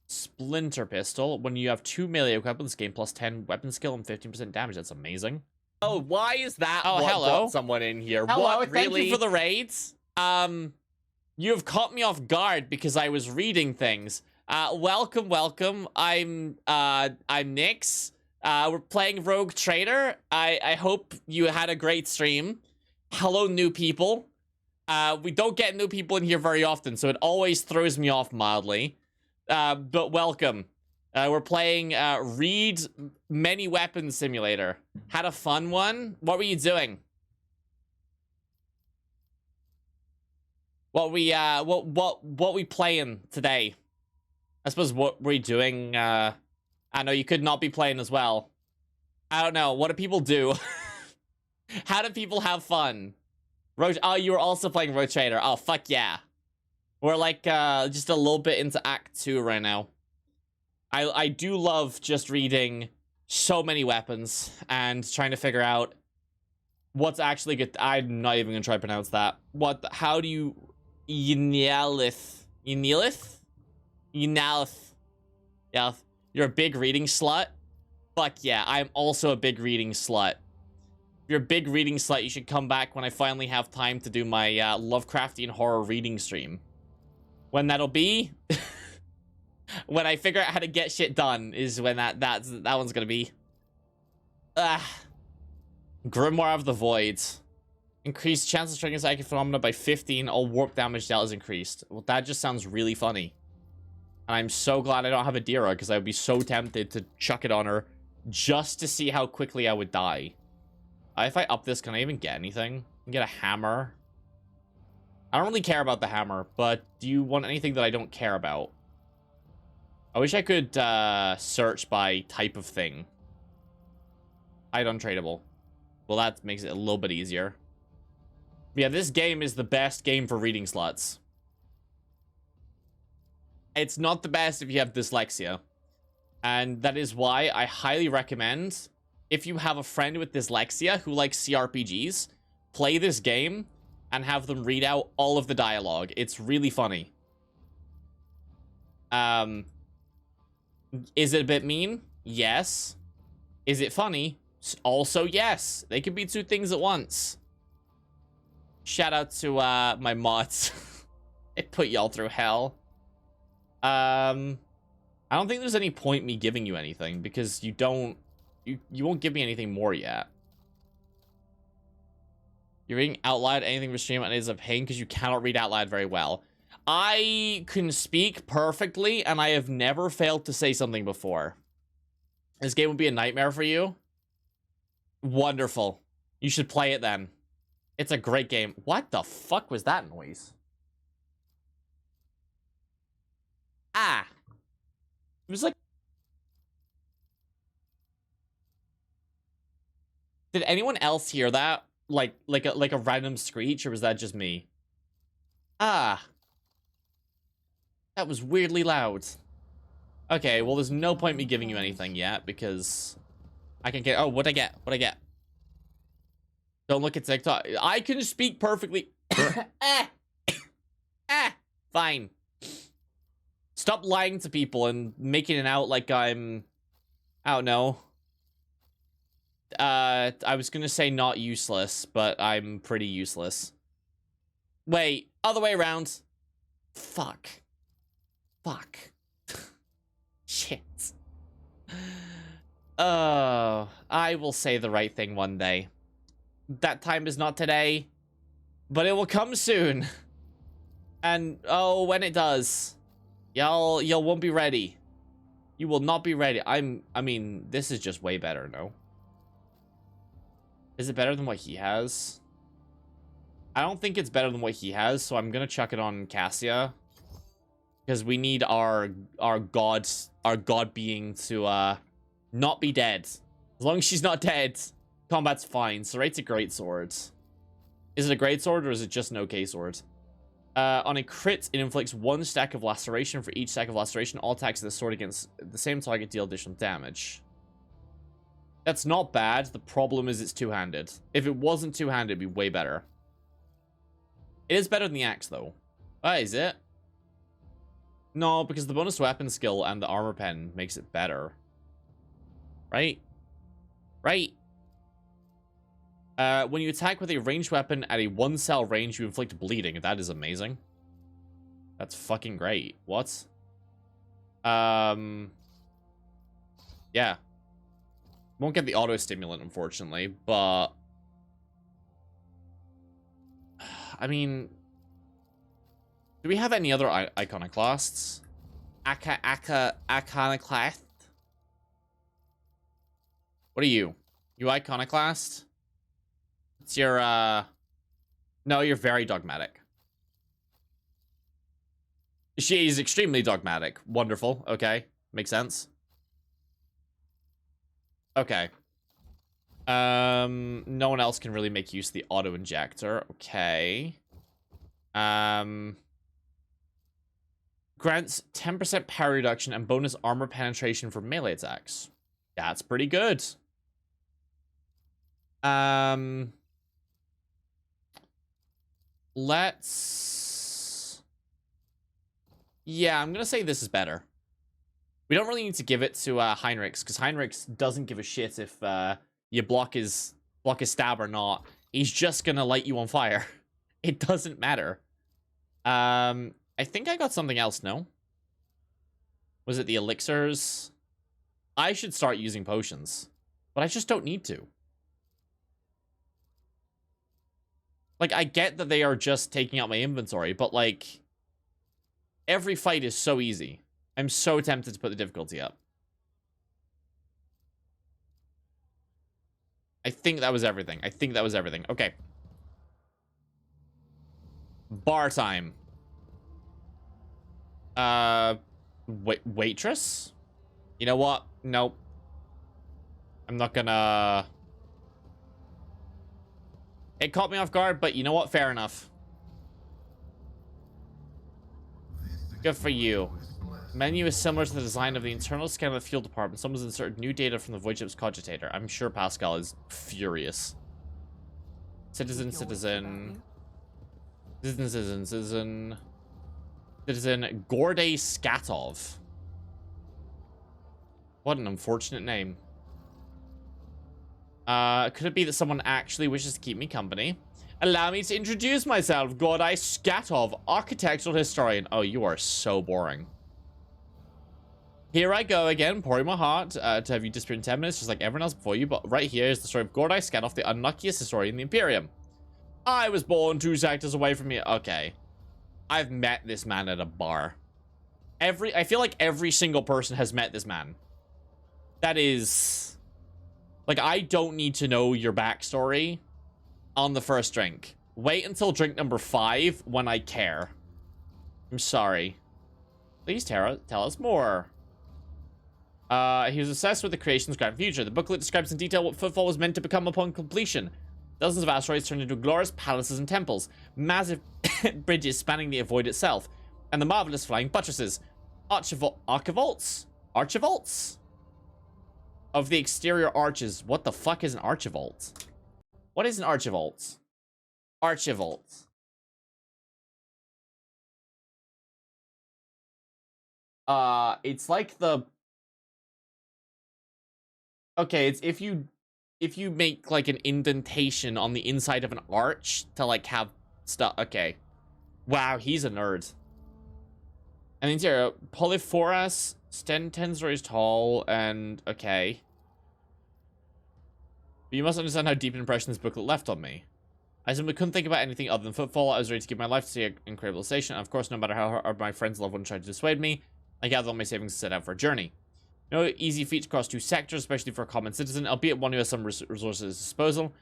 Splinter Pistol. When you have 2 melee weapons, gain plus 10 weapon skill and 15% damage. That's amazing. Oh, why is that? Oh, what hello. brought someone in here? Hello, What, thank really? you for the raids. You have caught me off guard because I was reading things. Welcome. I'm Nyx. We're playing Rogue Trader. I hope you had a great stream. Hello, new people. We don't get new people in here very often, so it always throws me off mildly. But welcome. We're playing Reed Many Weapons Simulator. Had a fun one. What were you doing? What we playing today? I suppose what we're doing. I know you could not be playing as well. I don't know. What do people do? How do people have fun? Oh, you were also playing Road Trader. Oh, fuck yeah. We're like just a little bit into Act 2 right now. I do love just reading so many weapons and trying to figure out what's actually good. I'm not even gonna try to pronounce that. How do you Yenalith? Yeah, you're a big reading slut? Fuck yeah, I'm also a big reading slut. If you're a big reading slut, you should come back when I finally have time to do my Lovecraftian horror reading stream. When that'll be? When I figure out how to get shit done is when that one's gonna be. Grimoire of the Void. Increased chance of triggering psychic phenomena by 15. All warp damage dealt is increased. Well, that just sounds really funny. And I'm so glad I don't have a Dira, because I would be so tempted to chuck it on her just to see how quickly I would die. If I up this, can I even get anything? I can get a hammer. I don't really care about the hammer, but do you want anything that I don't care about? I wish I could search by type of thing. Hide untradeable. Well, that makes it a little bit easier. Yeah, this game is the best game for reading sluts. It's not the best if you have dyslexia. And that is why I highly recommend, if you have a friend with dyslexia who likes CRPGs, play this game and have them read out all of the dialogue. It's really funny. Is it a bit mean? Yes. Is it funny? Also, yes. They could be two things at once. Shout out to my mods. It put y'all through hell. I don't think there's any point me giving you anything, because you won't give me anything more yet. You're reading out loud anything for stream and it is a pain because you cannot read out loud very well. I can speak perfectly, and I have never failed to say something before. This game would be a nightmare for you? Wonderful. You should play it then. It's a great game. What the fuck was that noise? Ah. It was like... Did anyone else hear that? Like a random screech, or was that just me? Ah. That was weirdly loud. Okay, well, there's no point me giving you anything yet, because I can get... Oh, what'd I get? What'd I get? Don't look at TikTok. I can speak perfectly. Fine. Stop lying to people and making it out like I'm... I don't know. I was gonna say not useless, but I'm pretty useless. Wait, other way around. Fuck. Fuck. Shit. Oh, I will say the right thing one day. That time is not today, but it will come soon. And oh, when it does, y'all won't be ready. You will not be ready. I mean, this is just way better, no? Is it better than what he has? I don't think it's better than what he has, so I'm gonna chuck it on Cassia. Because we need our god being to not be dead. As long as she's not dead, combat's fine. Serate's a great sword. Is it a great sword, or is it just an okay sword? On a crit, it inflicts 1 stack of laceration. For each stack of laceration, all attacks of the sword against the same target deal additional damage. That's not bad. The problem is it's two-handed. If it wasn't two-handed, it'd be way better. It is better than the axe, though. Is it? No, because the bonus weapon skill and the armor pen makes it better. Right? Right. When you attack with a ranged weapon at a 1-cell range, you inflict bleeding. That is amazing. That's fucking great. What? Yeah. Won't get the auto-stimulant, unfortunately, but... I mean... Do we have any other iconoclasts? Iconoclast? What are you? You iconoclast? It's your, No, you're very dogmatic. She's extremely dogmatic. Wonderful. Okay. Makes sense. Okay. No one else can really make use of the auto injector. Okay. Grants 10% power reduction and bonus armor penetration for melee attacks. That's pretty good. Let's... Yeah, I'm gonna say this is better. We don't really need to give it to Heinrichs, because Heinrichs doesn't give a shit if you block his stab or not. He's just gonna light you on fire. It doesn't matter. I think I got something else, no? Was it the elixirs? I should start using potions, but I just don't need to. Like, I get that they are just taking out my inventory, but, like, every fight is so easy. I'm so tempted to put the difficulty up. I think that was everything. Okay. Bar time. Waitress? You know what? Nope. I'm not gonna... It caught me off guard, but you know what? Fair enough. Good for you. Menu is similar to the design of the internal scan of the fuel department. Someone's inserted new data from the void ship's cogitator. I'm sure Pascal is furious. Citizen. Gordey Skatov. What an unfortunate name. Could it be that someone actually wishes to keep me company? Allow me to introduce myself, Gordey Skatov, architectural historian. Oh, you are so boring. Here I go again, pouring my heart to have you disappear in 10 minutes, just like everyone else before you. But right here is the story of Gordey Skatov, the unluckiest historian in the Imperium. I was born 2 sectors away from here. Okay. I've met this man at a bar. I feel like every single person has met this man. That is... Like, I don't need to know your backstory on the first drink. Wait until drink number 5 when I care. I'm sorry. Please tell us more. He was obsessed with the creation's grand future. The booklet describes in detail what Footfall was meant to become upon completion. Dozens of asteroids turned into glorious palaces and temples, massive bridges spanning the void itself, and the marvelous flying buttresses. Archivolts of the exterior arches. What the fuck is an archivolt? What is an archivolt? Archivolt. It's like the... Okay, it's if you make like an indentation on the inside of an arch to like have stuff. Okay. Wow, he's a nerd. And the interior, polyphorus, 10 stories tall, and okay. But you must understand how deep an impression this booklet left on me. I simply couldn't think about anything other than Footfall. I was ready to give my life to see an incredible station. And of course, no matter how hard my friends' loved ones tried to dissuade me, I gathered all my savings and set out for a journey. No easy feat to cross 2 sectors, especially for a common citizen, albeit one who has some resources at his disposal.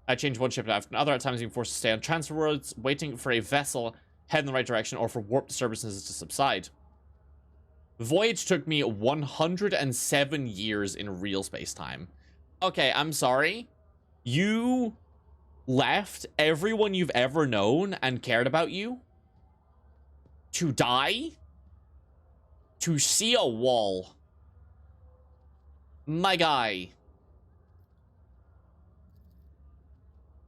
I changed one ship after another, at times being forced to stay on transfer roads, waiting for a vessel head in the right direction or for warp disturbances to subside. The voyage took me 107 years in real space-time. Okay, I'm sorry. You left everyone you've ever known and cared about you to die? To see a wall. My guy.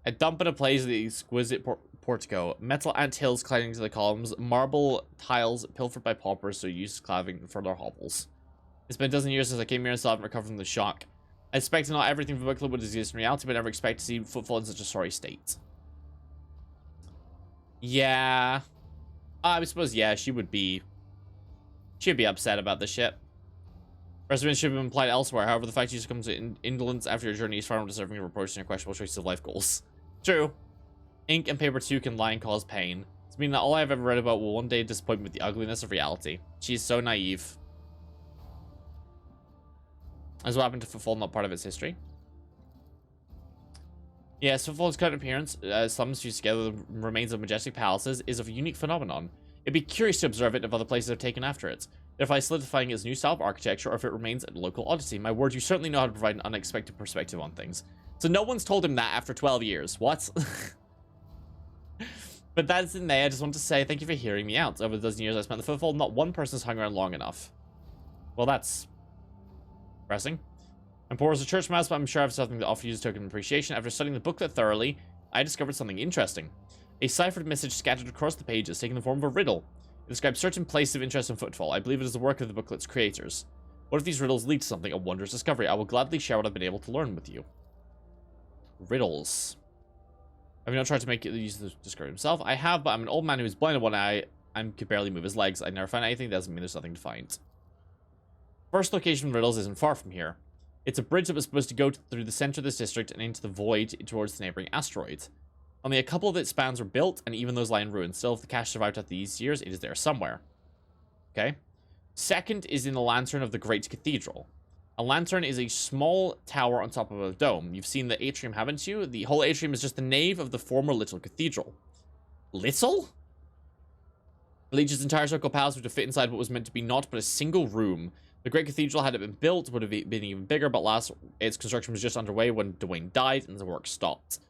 A dump in a place of the exquisite portico. Metal ant hills climbing to the columns. Marble tiles pilfered by paupers so used as cladding for their hovels. It's been a dozen years since I came here and still haven't recovered from the shock. I expect not everything from the booklet would exist in reality, but I never expect to see Footfall in such a sorry state. Yeah. I suppose, yeah, she would be... She'd be upset about this shit. Reservation should have been applied elsewhere. However, the fact you succumb to indolence after your journey is far more deserving of reproach than your questionable choices of life goals. True. Ink and paper too can lie and cause pain. It's mean that all I've ever read about will one day disappoint me with the ugliness of reality. She's so naive. As what happened to Footfall, not part of its history. Yes, Footfall's current appearance, slums fused together the remains of majestic palaces, is a unique phenomenon. It'd be curious to observe it if other places have taken after it. Therefore, solidifying its new style of architecture, or if it remains a local oddity. My word, you certainly know how to provide an unexpected perspective on things. So no one's told him that after 12 years. What? But that's in there. I just want to say thank you for hearing me out. Over the dozen years I spent in the Footfall, not one person's hung around long enough. Well, that's depressing. I'm poor as a church mouse, but I'm sure I have something to offer you as a token of appreciation. After studying the booklet thoroughly, I discovered something interesting. A ciphered message scattered across the pages, taking the form of a riddle. It describes certain places of interest in Footfall. I believe it is the work of the booklet's creators. What if these riddles lead to something? A wondrous discovery. I will gladly share what I've been able to learn with you. Riddles. Have you not tried to make it use the describe himself? I have, but I'm an old man who is blind in one eye and can barely move his legs. I never find anything. That doesn't mean there's nothing to find. First location of riddles isn't far from here. It's a bridge that was supposed to go through the center of this district and into the void towards the neighboring asteroid. Only a couple of its spans were built, and even those lie in ruins. Still, if the cache survived after these years, it is there somewhere. Okay. Second is in the Lantern of the Great Cathedral. A lantern is a small tower on top of a dome. You've seen the atrium, haven't you? The whole atrium is just the nave of the former Little Cathedral. Little? The Leech's entire circle palace would have fit inside what was meant to be not but a single room. The Great Cathedral, had it been built, would have been even bigger, but last its construction was just underway when Dwayne died and the work stopped.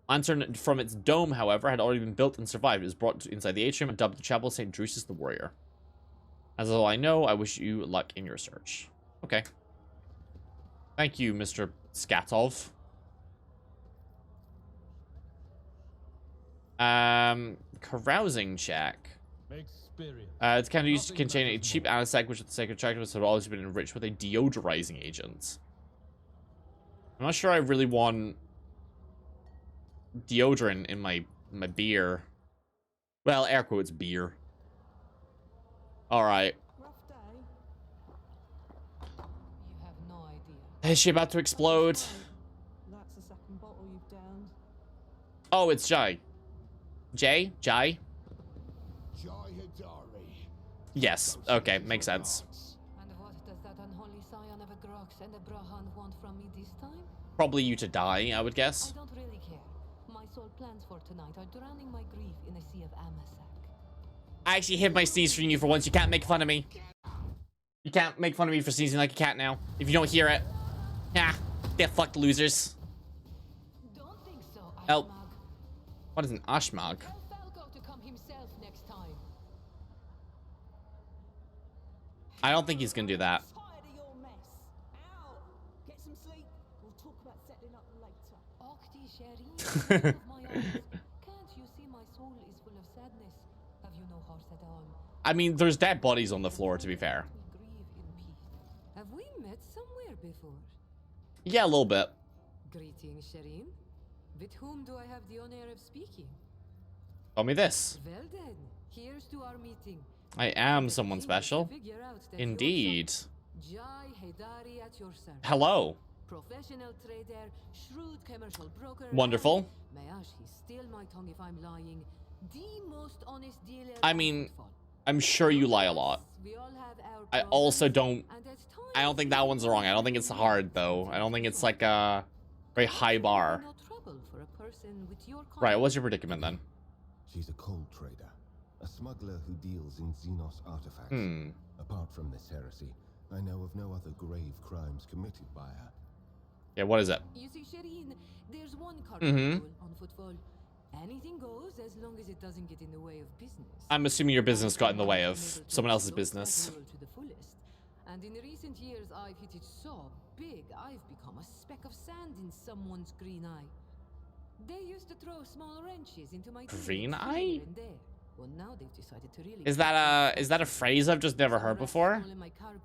Lantern from its dome, however, had already been built and survived. It was brought inside the atrium and dubbed the Chapel of St. Drusus the Warrior. As all I know, I wish you luck in your search. Okay. Thank you, Mr. Skatov. Carousing check. It's kind of used to contain a cheap anesthetic, which with the sacred attractiveness had always been enriched with a deodorizing agent. I'm not sure I really want deodorant in my beer. Well, air quotes beer. Alright. Rough day. You have no idea. Is she about to explode? That's the second bottle you've downed. Oh, it's Jai. Jai? Jai? Yes. Okay, makes sense. And what does that unholy scion of a Grox and a Brahan want from me this time? Probably you to die, I would guess. I don't really care. My sole plans for tonight are drowning my grief in a sea of amasak. I actually hid my sneeze from you for once. You can't make fun of me. You can't make fun of me for sneezing like a cat now. If you don't hear it. Ah, get fucked, losers. Don't think so, Oh. Ashmag. What is an Ashmag? Tell Falco to come himself next time. I don't think he's gonna do that. Tired of your mess. Ow! Get some sleep. We'll talk about settling up later. Octi Sherin, of my eyes. Can't you see my soul is full of sadness? Have you no heart at all? I mean, there's dead bodies on the floor, to be fair. We grieve in peace. Have we met somewhere before? Yeah, a little bit. Greetings, Sherin. With whom do I have the honor of speaking? Tell me this. Well then, here's to our meeting. I am someone special. Indeed. Jai Haidari at your service. Hello. Professional trader, shrewd commercial broker. Wonderful. May he steal my tongue if I'm lying. The most honest dealer. I mean, I'm sure you lie a lot. We all have our I also problems, don't... and at times I don't think that one's wrong. I don't think it's hard, though. I don't think it's like a very high bar. no trouble for a person with your Right, what's your predicament then? She's a coal trader, a smuggler who deals in Xenos artifacts. Apart from this heresy, I know of no other grave crimes committed by her. Yeah, what is it? You see, Sherin, there's one cardinal rule on Footfall. Anything goes as long as it doesn't get in the way of business. I'm assuming your business got in the way of someone else's business. To the fullest. And in recent years, I've hit it so big, I've become a speck of sand in someone's green eye. They used to throw small wrenches into my Green dealings eye? here and there. Well, now they've decided to really. Is that a phrase I've just never heard before? Stolen my cargo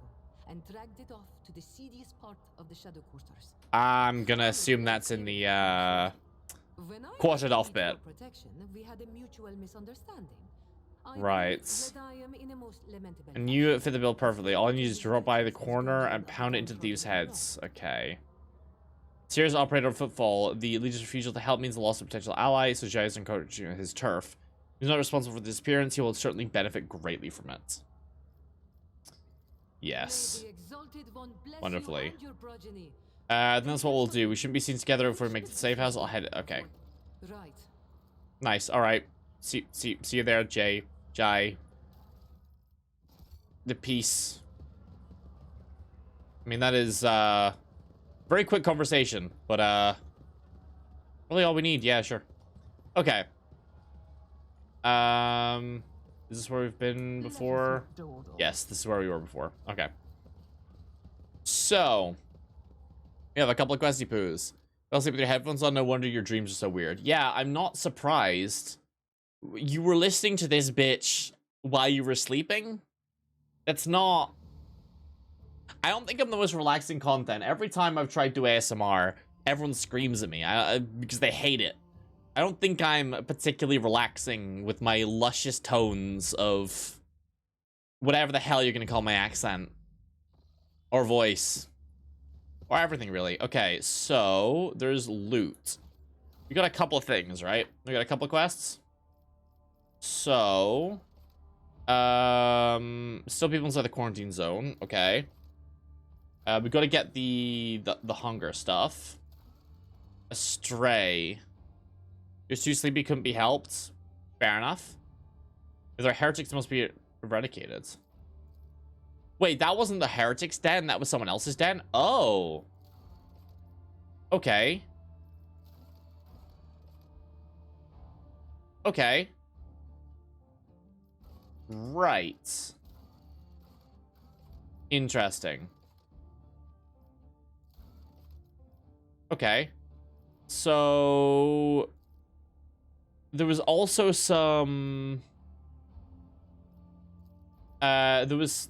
and dragged it off to the seediest part of the Shadow Quarters. I'm gonna assume that's in the When I quartered off agreed bit. for protection, we had a mutual misunderstanding. I Right. believe that I am in a most lamentable And you fit the bill perfectly. All I need is to drop by the corner and pound it into thieves' heads. Okay. Serious operator of Footfall. The Legion's refusal to help means the loss of potential ally, so Jai is encouraging his turf. He's not responsible for the disappearance. He will certainly benefit greatly from it. Yes. May the exalted one bless you Wonderfully. and your progeny. Then that's what we'll do. We shouldn't be seen together if we make the safe house. I'll head. Okay. Right. Nice. All right. See you there, Jai. the peace. I mean, that is very quick conversation, but really all we need. Yeah, sure. Okay. Is this where we've been before? Yes, this is where we were before. Okay. So, we have a couple of questy poos. I'll sleep with your headphones on. No wonder your dreams are so weird. Yeah, I'm not surprised. You were listening to this bitch while you were sleeping? That's not... I don't think I'm the most relaxing content. Every time I've tried to do ASMR, everyone screams at me because they hate it. I don't think I'm particularly relaxing with my luscious tones of whatever the hell you're gonna call my accent. Or voice. Or everything, really. Okay, so there's loot. We got a couple of things, right? We got a couple of quests. So... still people inside the quarantine zone. Okay. We gotta get the hunger stuff. Astray. You're too sleepy, couldn't be helped. Fair enough. If they're heretics, must be eradicated. Wait, that wasn't the heretics' den. That was someone else's den? Oh. Okay. Okay. Right. Interesting. Okay. So... there was also some... there was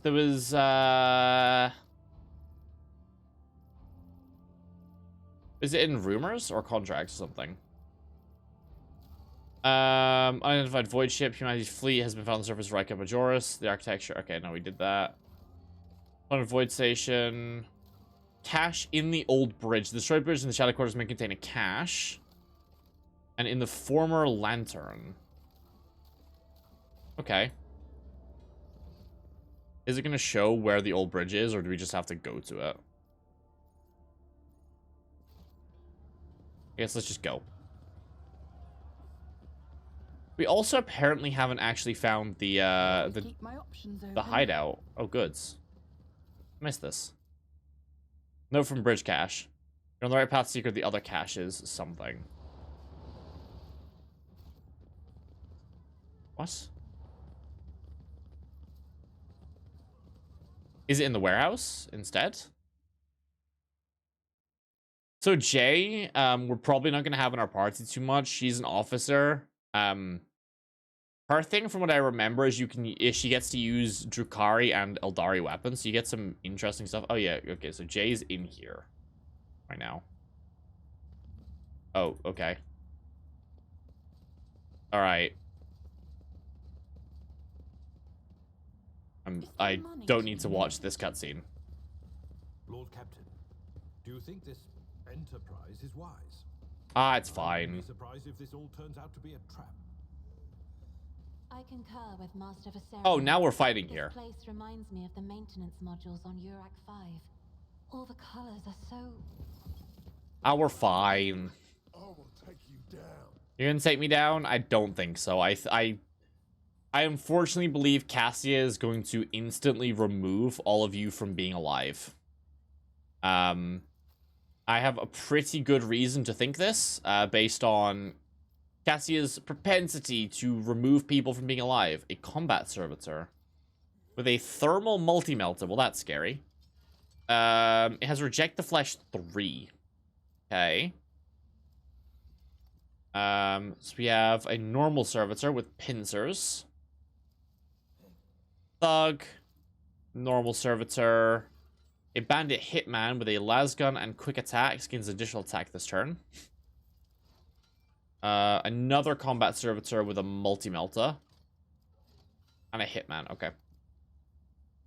is it in rumors or contracts or something? Unidentified void ship, humanity's fleet has been found on the surface of Rika Majoris. The architecture, okay, no, we did that. On a void station. Cache in the old bridge. The destroyed bridge in the shadow quarters may contain a cache. And in the former lantern. Okay. Is it going to show where the old bridge is, or do we just have to go to it? I guess let's just go. We also apparently haven't actually found the hideout. Oh, goods. Missed this. Note from bridge cache. You're on the right path, secret. The other cache is something. What? Is it in the warehouse instead? So Jay, we're probably not gonna have in our party too much. She's an officer. Her thing, from what I remember, is she gets to use Drukhari and Eldari weapons. So you get some interesting stuff. Oh yeah, okay. So Jay's in here right now. Oh, okay. All right. I don't need to watch this cutscene. Lord Captain, do you think this enterprise is wise? Ah, it's fine. I'd be surprised if this all turns out to be a trap. I concur with Master Viserion. Oh, now we're fighting here. This place reminds me of the maintenance modules on Urak 5. All the colors are so... Ah, we're fine. I will take you down. You're gonna take me down? I don't think so. I unfortunately believe Cassia is going to instantly remove all of you from being alive. I have a pretty good reason to think this, based on Cassia's propensity to remove people from being alive. A combat servitor with a thermal multi-melter. Well, that's scary. It has reject the flesh 3. Okay. So we have a normal servitor with pincers. Thug. Normal servitor. A bandit hitman with a lasgun and quick attacks gains additional attack this turn. Another combat servitor with a multi-melter. And a hitman, okay.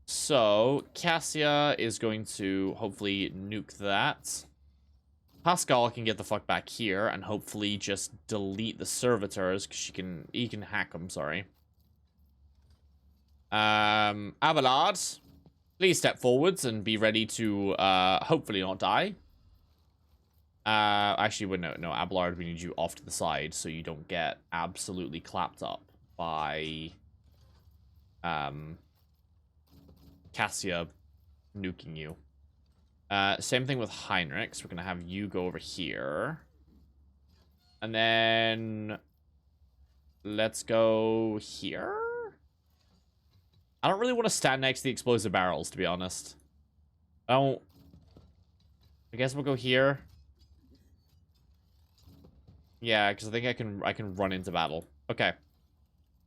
So, Cassia is going to hopefully nuke that. Pascal can get the fuck back here and hopefully just delete the servitors, because he can hack them, sorry. Abelard, please step forwards and be ready to hopefully not die. Actually, no, Abelard, we need you off to the side so you don't get absolutely clapped up by Cassia nuking you. Same thing with Heinrich. So we're gonna have you go over here. And then let's go here. I don't really want to stand next to the explosive barrels, to be honest. I guess we'll go here. Yeah, because I think I can run into battle. Okay.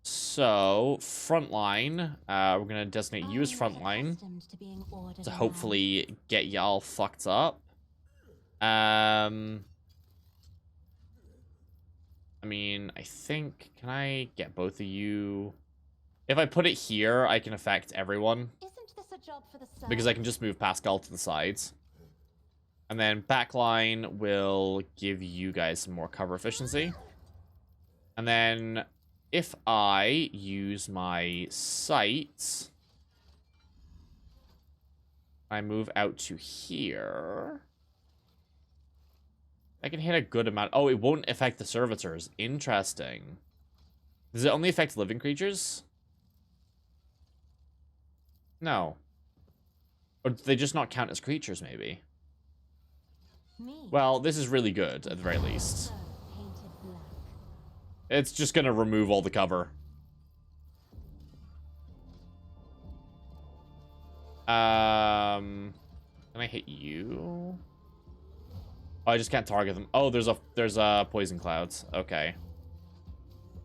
So, frontline. We're gonna designate you as frontline to hopefully get y'all fucked up. I mean, I think, can I get both of you? If I put it here, I can affect everyone. Isn't this a job for the Because I can just move Pascal to the sides. And then backline will give you guys some more cover efficiency. And then if I use my sight, I move out to here. I can hit a good amount. Oh, it won't affect the servitors. Interesting. Does it only affect living creatures? No. Or do they just not count as creatures, maybe? Well, this is really good, at the very least. It's just gonna remove all the cover. Can I hit you? Oh, I just can't target them. Oh, there's a poison clouds. Okay.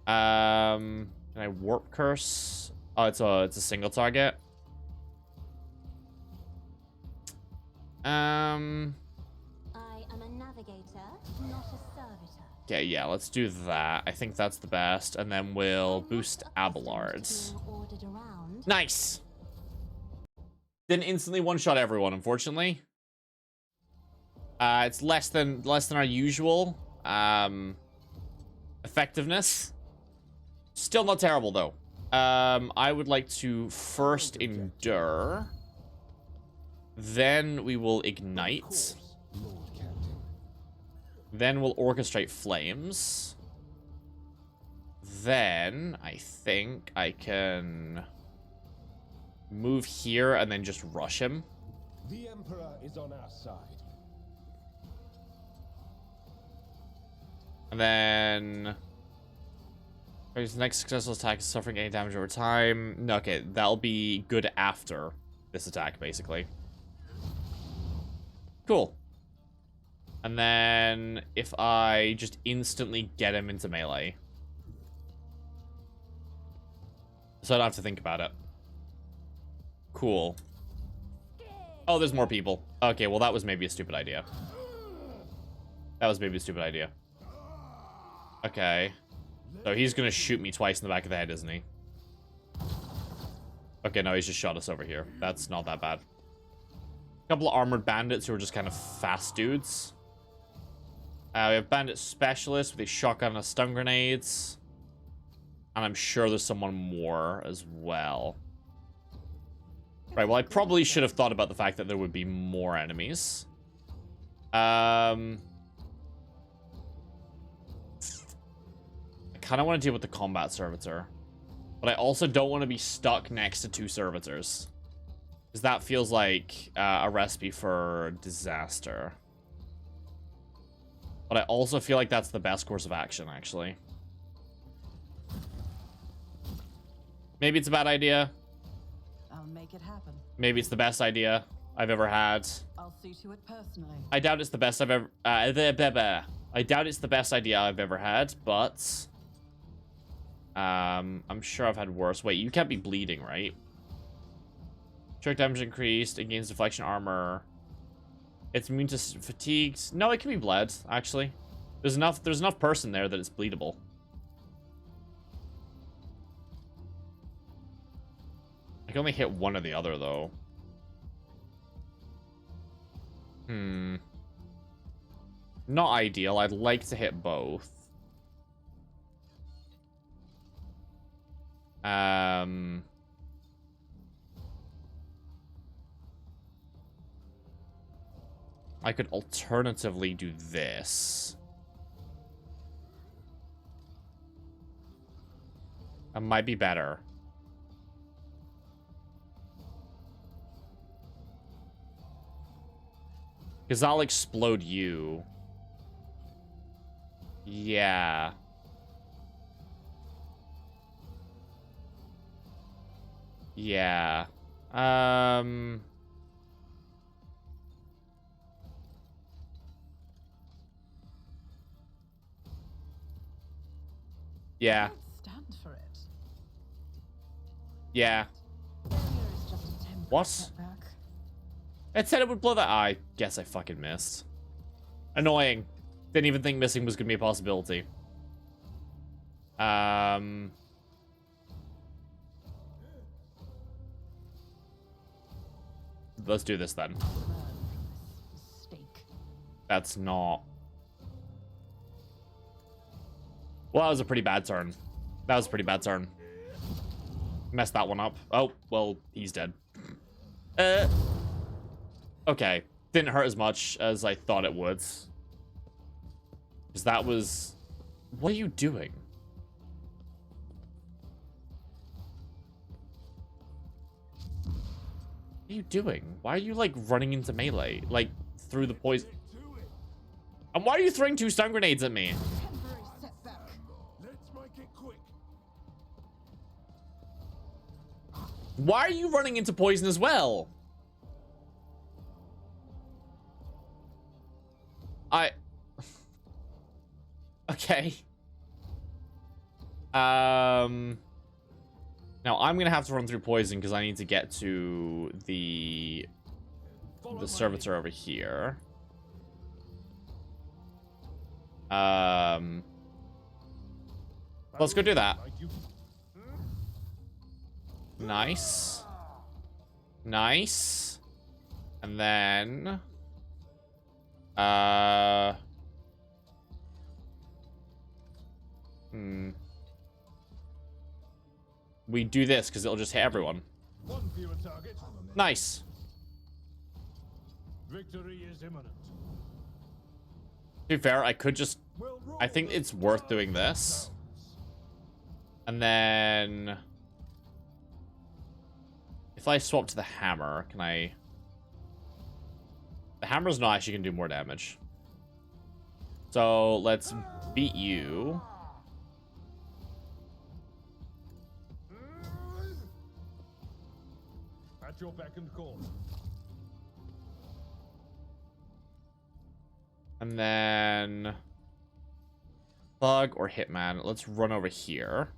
Can I warp curse? Oh, it's a single target. I am a navigator, not a servitor. Okay, yeah, let's do that. I think that's the best. And then we'll boost Abelard's. Nice! Didn't instantly one-shot everyone, unfortunately. It's less than our usual effectiveness. Still not terrible, though. I would like to first endure. Then we will ignite. Then we'll orchestrate flames. Then I think I can move here and then just rush him. The Emperor is on our side. And then his next successful attack is suffering any damage over time. No, okay, that'll be good after this attack, basically. Cool. And then if I just instantly get him into melee. So I don't have to think about it. Cool. Oh, there's more people. Okay, well that was maybe a stupid idea. That was maybe a stupid idea. Okay. So he's gonna shoot me twice in the back of the head, isn't he? Okay, no, he's just shot us over here. That's not that bad. A couple of armored bandits who are just kind of fast dudes. We have bandit specialists with a shotgun and a stun grenades. And I'm sure there's someone more as well. Right, well, I probably should have thought about the fact that there would be more enemies. I kind of want to deal with the combat servitor. But I also don't want to be stuck next to two servitors. Because that feels like a recipe for disaster. But I also feel like that's the best course of action, actually. Maybe it's a bad idea. I'll make it happen. Maybe it's the best idea I've ever had. I'll see to it personally. I doubt it's the best I've ever... I doubt it's the best idea I've ever had, but... I'm sure I've had worse. Wait, you can't be bleeding, right? Strike damage increased. It gains deflection armor. It's immune to fatigues. No, it can be bled, actually. There's enough person there that it's bleedable. I can only hit one or the other, though. Not ideal. I'd like to hit both. I could alternatively do this. That might be better. Because I'll explode you. Yeah. Yeah. Yeah. Stand for it. Yeah. Failure is just a temporary What? setback. It said it would blow that. I guess I fucking missed. Annoying. Didn't even think missing was gonna be a possibility. Let's do this then. Learn from this mistake. That's not... Well, that was a pretty bad turn. That was a pretty bad turn. Messed that one up. Oh, well, he's dead. Okay. Didn't hurt as much as I thought it would. Because that was... What are you doing? What are you doing? Why are you, like, running into melee? Like, through the poison... And why are you throwing 2 stun grenades at me? Temporary setback. Let's make it quick. Why are you running into poison as well? Okay. Now I'm gonna have to run through poison because I need to get to the servitor over here. Let's go do that. Nice. Nice. And then we do this because it'll just hit everyone. One fewer target. Nice. Victory is imminent. To be fair, I could just... I think it's worth doing this. And then... If I swap to the hammer, can I... The hammer's not actually going to do more damage. So, let's beat you. At your beck and call. And then... Thug or Hitman. Let's run over here.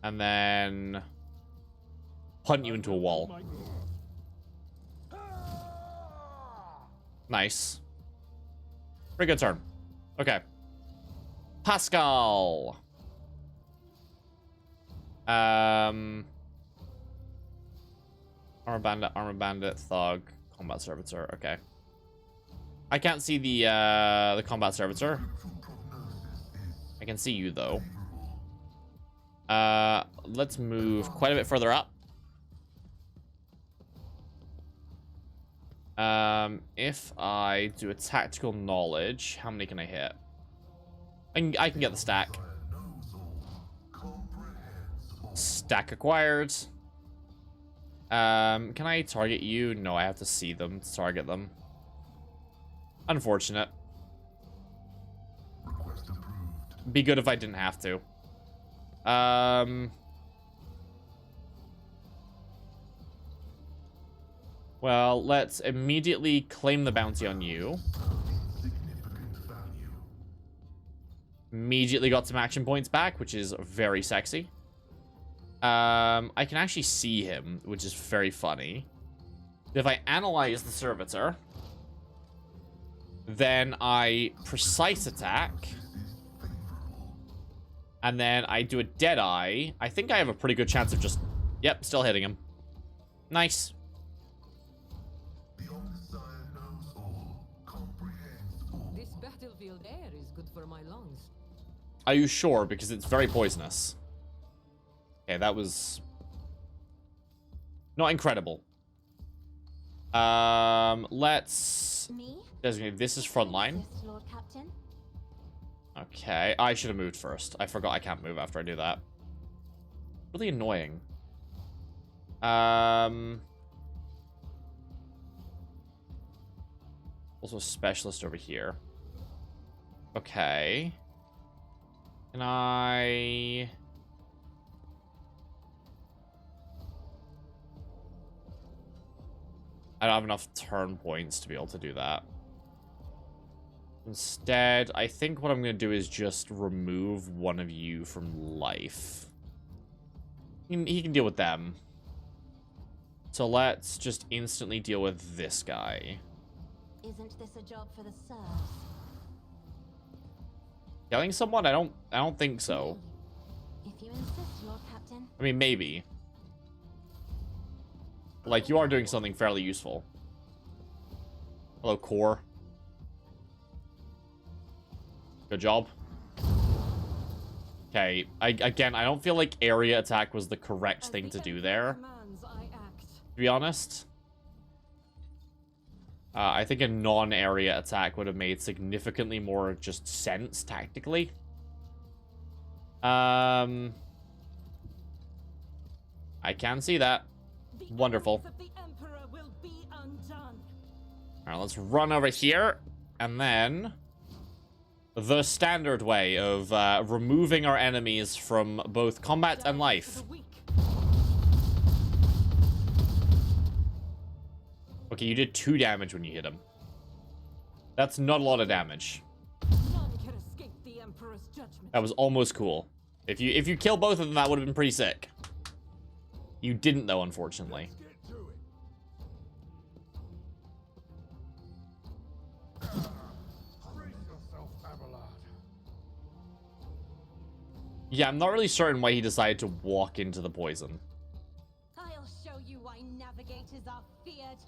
And then... Punt you into a wall. Nice. Pretty good turn. Okay. Pascal. Armor Bandit, Thug, Combat Servitor. Okay. I can't see the Combat Servitor. I can see you though. Let's move quite a bit further up. If I do a tactical knowledge, how many can I hit? I can get the stack. Stack acquired. Can I target you? No, I have to see them to target them. Unfortunate. Be good if I didn't have to. Well, let's immediately claim the bounty on you. Immediately got some action points back, which is very sexy. I can actually see him, which is very funny. If I analyze the servitor, then I precise attack, and then I do a dead eye. I think I have a pretty good chance of just... Yep, still hitting him. Nice. This battlefield air is good for my lungs. Are you sure? Because it's very poisonous. Okay, that was... not incredible. Let's... Me? designate this is frontline. Yes, Lord Captain. Okay, I should have moved first. I forgot I can't move after I do that. Really annoying. Also a specialist over here. Okay. Can I don't have enough turn points to be able to do that. Instead, I think what I'm going to do is just remove one of you from life. He can deal with them. So let's just instantly deal with this guy. Isn't this a job for the serfs? Killing someone? I don't think so. If you insist, Lord Captain. I mean, maybe. Like, you are doing something fairly useful. Hello, Core. Good job. Okay, again, I don't feel like area attack was the correct thing to do there, to be honest. I think a non-area attack would have made significantly more just sense tactically. I can see that. Wonderful. Alright, let's run over here, and then the standard way of removing our enemies from both combat and life. Okay, you did 2 damage when you hit him. That's not a lot of damage. That was almost cool. If you kill both of them, that would have been pretty sick. You didn't, though, unfortunately. Yeah, I'm not really certain why he decided to walk into the poison. I'll show you why navigators are feared.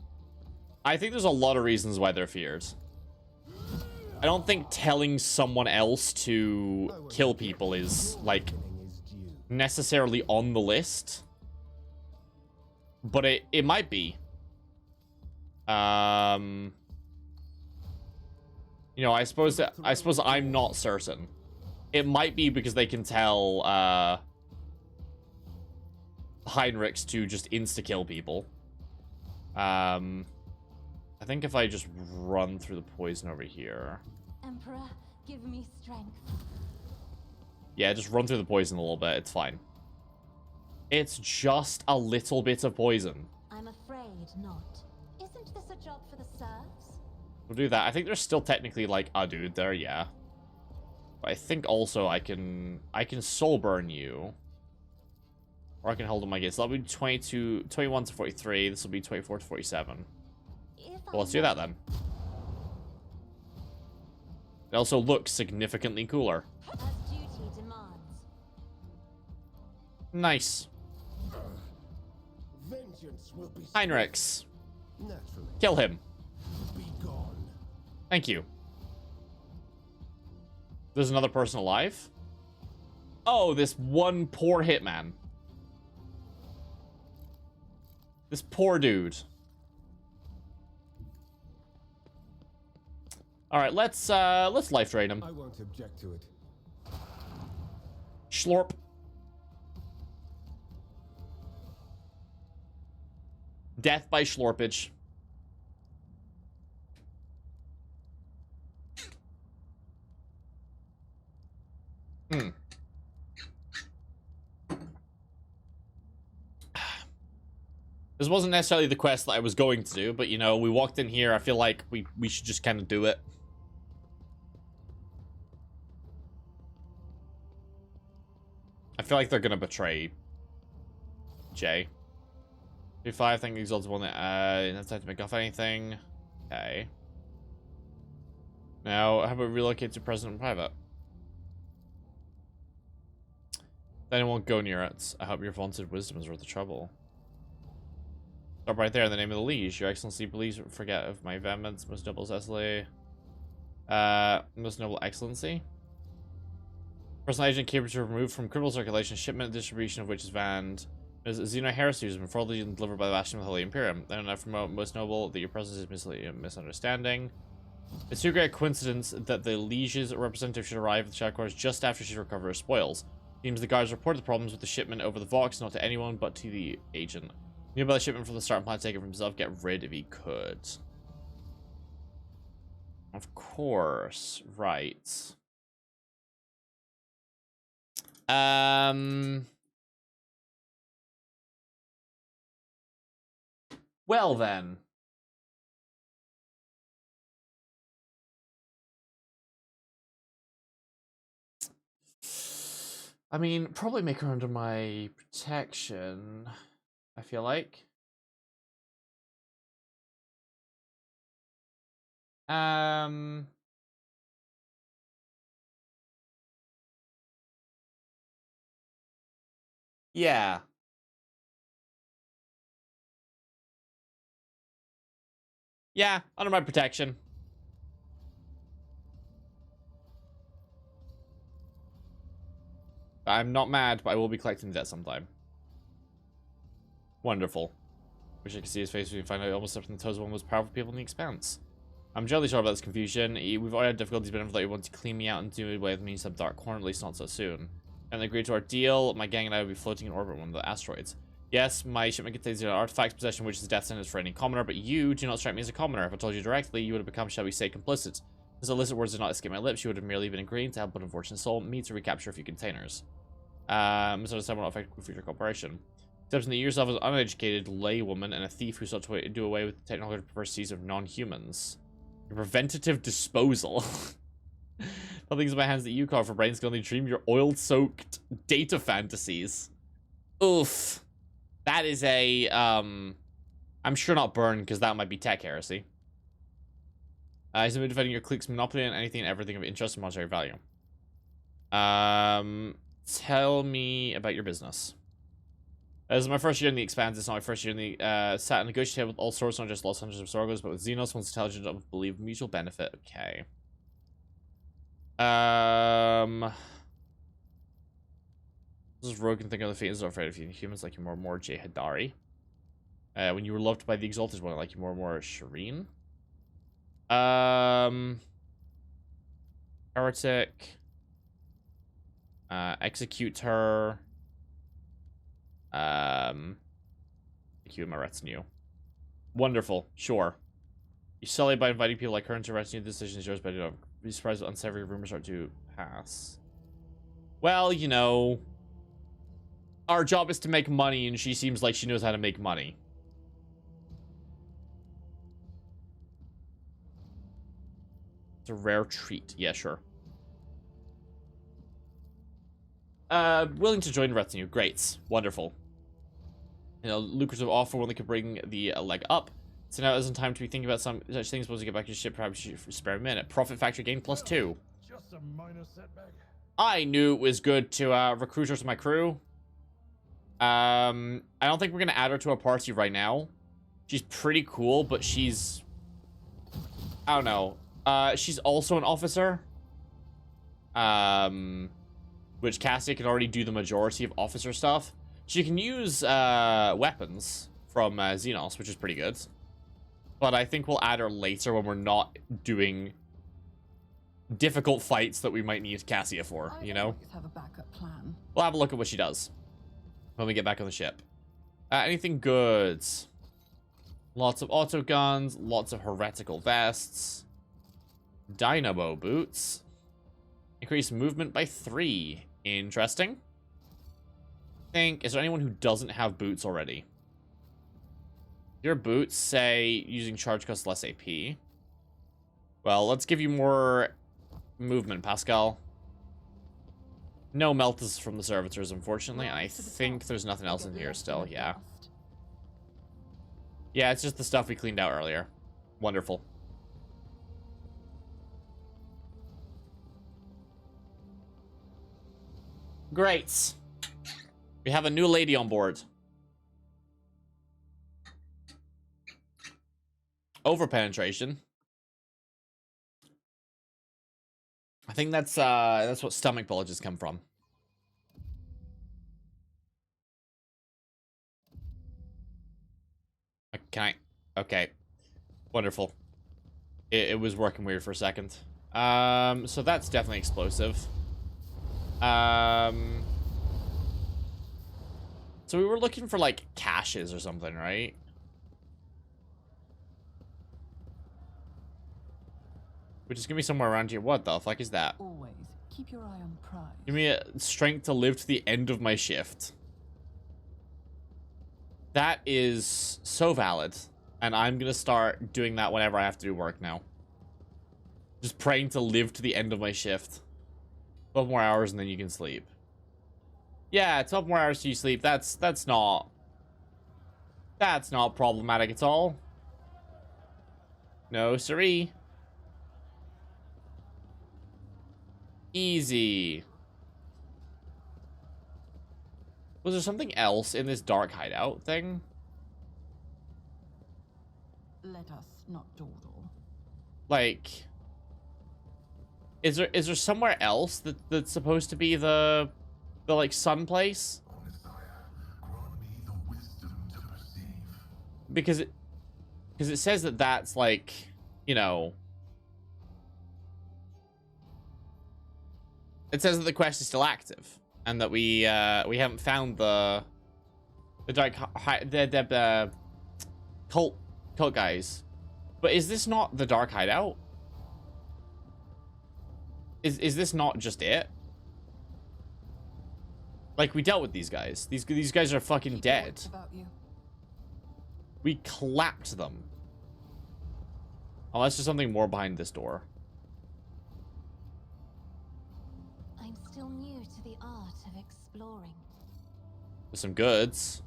I think there's a lot of reasons why they're feared. I don't think telling someone else to kill people is, like, necessarily on the list. But it might be. You know, I suppose I'm not certain. It might be because they can tell Heinrichs to just insta-kill people. I think if I just run through the poison over here. Emperor, give me strength. Yeah, just run through the poison a little bit. It's fine. It's just a little bit of poison. I'm afraid not. Isn't this a job for the serfs? We'll do that. I think there's still technically like a dude there, yeah. But I think also I can soul burn you. Or I can hold on my gates. So that'll be 21 to 43. This will be 24 to 47. Well, let's do that then. It also looks significantly cooler. As duty demands. Nice. Vengeance will be Heinrichs. naturally. Kill him. Be gone. Thank you. There's another person alive? Oh, this one poor hitman. This poor dude. Alright, let's life drain him. I won't object to it. Schlorp. Death by schlorpage. This wasn't necessarily the quest that I was going to do, but you know, we walked in here. I feel like we should just kind of do it. I feel like they're gonna betray Jay. 2-5, I think exalted one. That's time to make off anything. Okay. Now, how about relocate to President Private? Then it won't go near it. I hope your vaunted wisdom is worth the trouble. Stop right there in the name of the liege. Your excellency, please forget of my vehemence, most noble Cecily. Most noble excellency. Personal agent capable to remove from criminal circulation, shipment and distribution of which is banned. Is Xeno heresy has been fraudulently delivered by the Bastion of the Holy Imperium. Then I promote most noble that your presence is misunderstanding. It's too great a coincidence that the liege's representative should arrive at the shadow quarters just after she recovers her spoils. Seems the guards reported the problems with the shipment over the Vox, not to anyone but to the agent. Knew about the shipment from the start and plan to take it for himself. Get rid if he could. Of course, right. Well then. I mean, probably make her under my protection, I feel like. Yeah. Yeah, under my protection. I'm not mad, but I will be collecting debt sometime. Wonderful. Wish I could see his face when you find out he almost stepped on the toes of one of the most powerful people in the Expanse. I'm generally sorry about this confusion. We've already had difficulties, but I thought you wanted to clean me out and do away with me in some dark corner, at least not so soon. And agreed to our deal. My gang and I will be floating in orbit on one of the asteroids. Yes, my shipment contains an artifact possession, which is death sentence for any commoner, but you do not strike me as a commoner. If I told you directly, you would have become, shall we say, complicit. As illicit words did not escape my lips, you would have merely been agreeing to help an unfortunate soul, me to recapture a few containers. So this will not affect future cooperation. Accepting that you yourself as an uneducated laywoman and a thief who sought to do away with the technological perversities of non-humans. Preventative disposal. Nothing's in my hands that you call for brains can only dream your oil-soaked data fantasies. Oof. That is a, I'm sure not burn, because that might be tech heresy. He's been defending your clique's monopoly on anything and everything of interest and monetary value. Tell me about your business. This is my first year in the Expanse. It's not my first year in the sat and negotiated with all sorts, not just Los Angeles of Sorgos, but with Xenos, one's intelligent of believe mutual benefit. Okay. This is Rogan thinking of the fate is not afraid of you. Humans like you more and more, Jay Hadari. When you were loved by the Exalted One, I like you more and more, Shireen. Heretic. Execute her. You and my retinue. Wonderful. Sure. You sully by inviting people like her into retinue. The decision is yours, but I don't be surprised if unsavory rumors start to pass. Well, you know, our job is to make money, and she seems like she knows how to make money. It's a rare treat. Yeah, sure. Willing to join retinue. Great. Wonderful. You know, lucrative offer, one that could bring the leg up. So now isn't time to be thinking about some such things. Supposed to get back to your ship, perhaps you should spare a minute. Profit factor gain +2. Just a minor setback. I knew it was good to recruit her to my crew. I don't think we're gonna add her to our party right now. She's pretty cool, but she's, I don't know. She's also an officer. Which Cassia can already do the majority of officer stuff. She can use weapons from Xenos, which is pretty good. But I think we'll add her later when we're not doing difficult fights that we might need Cassia for, you know? Have a backup plan. We'll have a look at what she does when we get back on the ship. Anything good? Lots of auto guns, lots of heretical vests, dynamo boots, increase movement by 3. Interesting. Is there anyone who doesn't have boots already? Your boots say using charge costs less AP. Well, let's give you more movement, Pascal. No meltas from the servitors, unfortunately. And I think there's nothing else in here still. Yeah. Yeah, it's just the stuff we cleaned out earlier. Wonderful. Great. We have a new lady on board. Overpenetration. I think that's what stomach bulges come from. Can I? Okay. Wonderful. It was working weird for a second. So that's definitely explosive. So we were looking for like caches or something, right? which is gonna be somewhere around here. What the fuck is that? Always keep your eye on the prize. Give me a strength to live to the end of my shift. That is so valid. And I'm gonna start doing that whenever I have to do work now. Just praying to live to the end of my shift. 12 more hours and then you can sleep. Yeah, 12 more hours till you sleep. That's not problematic at all. No, siree. Easy. Was there something else in this dark hideout thing? Let us not dawdle. Like, is there somewhere else that's supposed to be the like sun place? O Messiah, grant me the wisdom to perceive. Because it says that that's like, you know, it says that the quest is still active and that we haven't found the dark cult guys. But is this not the dark hideout? Is this not just it? Like, we dealt with these guys. These guys are fucking dead. About you. We clapped them. Unless there's something more behind this door. I'm still new to the art of exploring. There's some goods.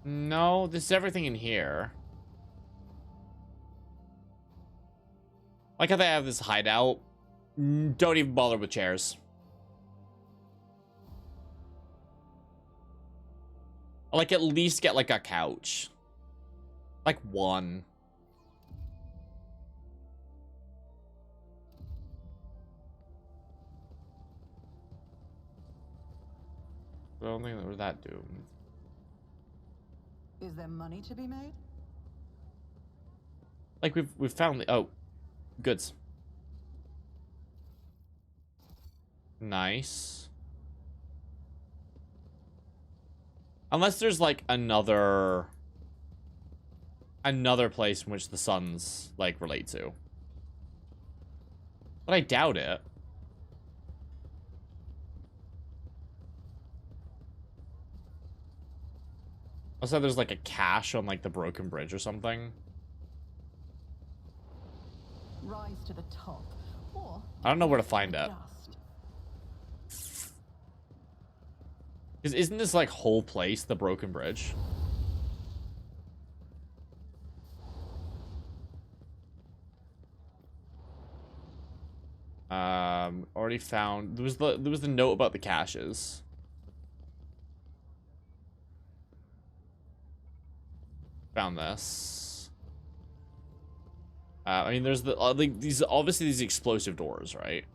No, this is everything in here. Like how they have this hideout. Don't even bother with chairs. Like, at least get like a couch. Like one. I don't think that we're that doomed. Is there money to be made? Like, we've found the... Oh. Goods. Nice. Unless there's, like, another place in which the suns, like, relate to. But I doubt it. Also, there's, like, a cache on, like, the broken bridge or something. Rise to the top, or I don't know where to find it. dust. Because isn't this, like, whole place the broken bridge? Already found... There was the note about the caches. Found this. I mean, there's the like these obviously these explosive doors, right?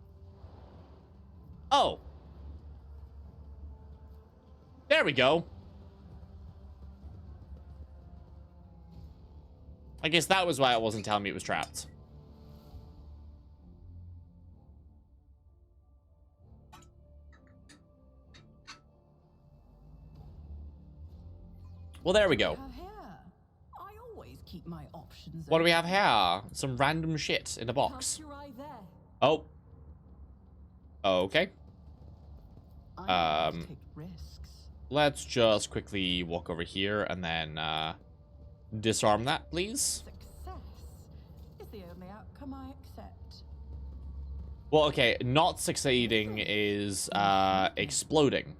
Oh, there we go. I guess that was why it wasn't telling me it was trapped. Well, there we go. I always keep my options. What do we have here? Some random shit in a box. Cast your eye there. Oh. Okay. I always take risks. Let's just quickly walk over here and then disarm that, please. Success is the only outcome I accept. Well, okay, not succeeding is exploding.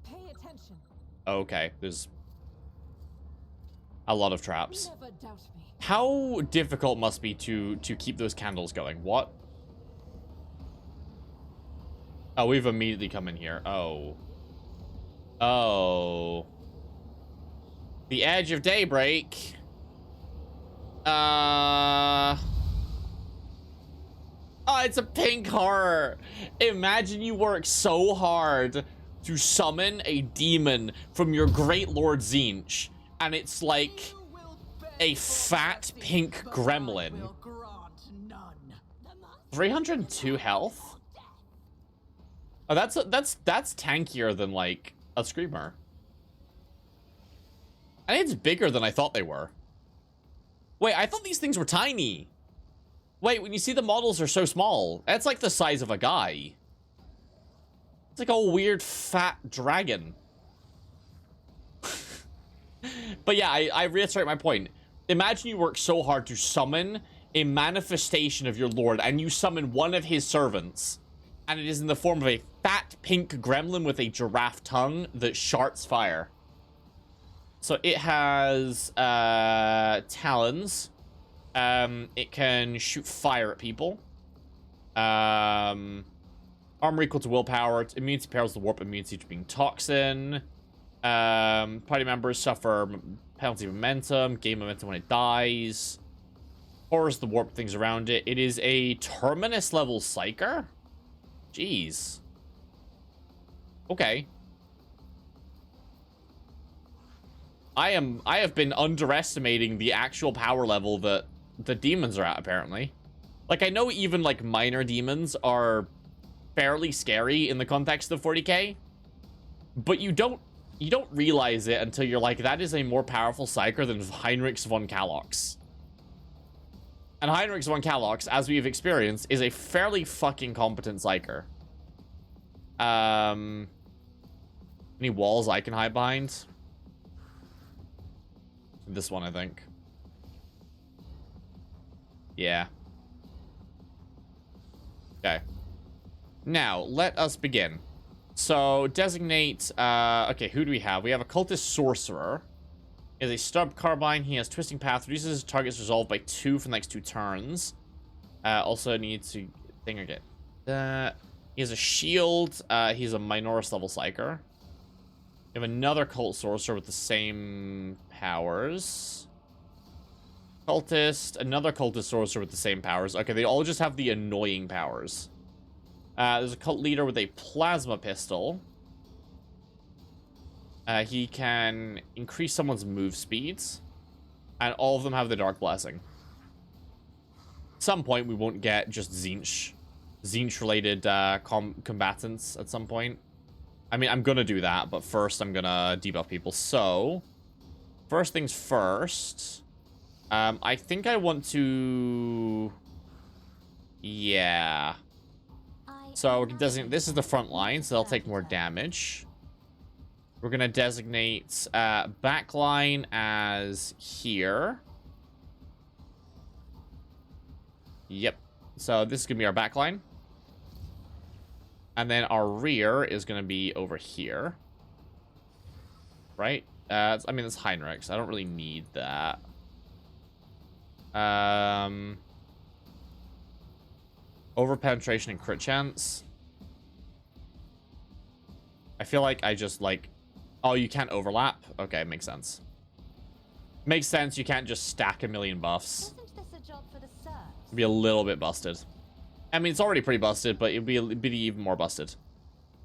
Pay attention. Okay, there's a lot of traps. Never doubt me. How difficult must be to keep those candles going? What? Oh, we've immediately come in here. Oh. Oh. The edge of daybreak. Oh, it's a pink heart. Imagine you work so hard to summon a demon from your great lord Zinch, and it's like a fat pink gremlin. 302 health? Oh, that's tankier than like a screamer. And it's bigger than I thought they were. Wait, I thought these things were tiny. Wait, when you see the models are so small, that's like the size of a guy. It's like a weird fat dragon. But yeah, I reiterate my point. Imagine you work so hard to summon a manifestation of your lord, and you summon one of his servants, and it is in the form of a fat pink gremlin with a giraffe tongue that sharts fire. So it has talons. It can shoot fire at people. Armor equal to willpower. Immunity perils the warp, immunity to being toxin. Party members suffer penalty momentum, gain momentum when it dies. Horrors the warp things around it. It is a Terminus level Psyker? Jeez. Okay. I have been underestimating the actual power level that the demons are at, apparently. Like, I know even, like, minor demons are fairly scary in the context of 40k, but you don't realize it until you're like, that is a more powerful Psyker than Heinrichs von Kalox. And Heinrichs von Kalox, as we've experienced, is a fairly fucking competent Psyker. Any walls I can hide behind? This one, I think. Yeah. Okay. Now, let us begin. So, designate, okay, who do we have? We have a cultist sorcerer. He has a stub carbine. He has twisting path. Reduces his target's resolve by 2 for the next 2 turns. Also needs to, thing again. He has a shield. He's a Minoris level Psyker. We have another cult sorcerer with the same powers. Cultist. Another cultist sorcerer with the same powers. Okay, they all just have the annoying powers. There's a cult leader with a plasma pistol. He can increase someone's move speeds. And all of them have the Dark Blessing. At some point, we won't get just Tzeentch-related combatants at some point. I mean, I'm gonna do that, but first I'm gonna debuff people. So, first things first. I think I want to... Yeah. So, we're designate... This is the front line, so they'll take more damage. We're gonna designate backline as here. Yep. So, this is gonna be our backline. And then our rear is going to be over here. Right? I mean, it's Heinrichs. I don't really need that. Over penetration and crit chance. I feel like I just like... Oh, you can't overlap? Okay, makes sense. Makes sense. You can't just stack a million buffs. Isn't this a job for the serfs? It'd be a little bit busted. I mean, it's already pretty busted, but it'd be even more busted.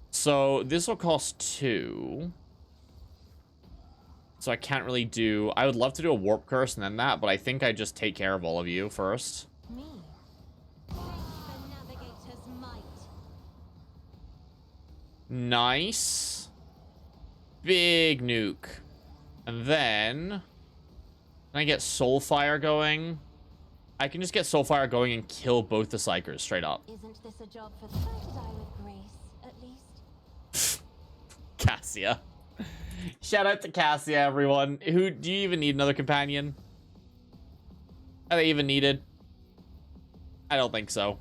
So, this will cost 2. So, I can't really do... I would love to do a Warp Curse and then that, but I think I just take care of all of you first. Me. Take the navigator's might. Nice. Big nuke. And then... Can I get Soulfire going? I can just get Soulfire going and kill both the Psykers straight up. Isn't this a job for the... Try to die with grace, at least. Cassia. Shout out to Cassia, everyone. Who do you even need another companion? Are they even needed? I don't think so.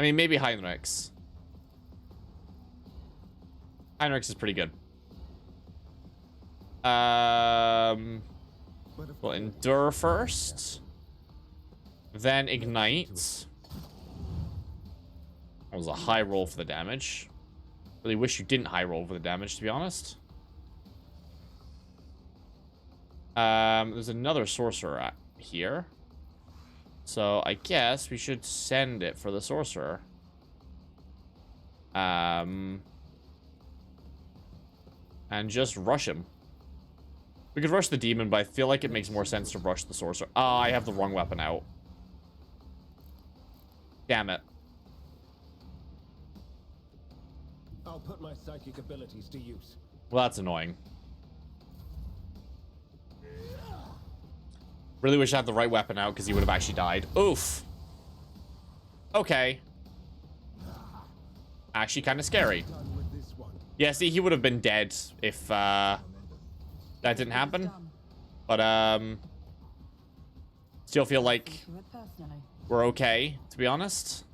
I mean, maybe Heinrichs. Heinrichs is pretty good. We'll endure first. Then ignite. That was a high roll for the damage. Really wish you didn't high roll for the damage, to be honest. There's another sorcerer here. So I guess we should send it for the sorcerer. And just rush him. We could rush the demon, but I feel like it makes more sense to rush the sorcerer. Ah, I have the wrong weapon out. Damn it. I'll put my psychic abilities to use. Well, that's annoying. Really wish I had the right weapon out because he would have actually died. Oof. Okay. Actually kind of scary. Yeah, see, he would have been dead if that didn't happen. But still feel like we're okay, to be honest.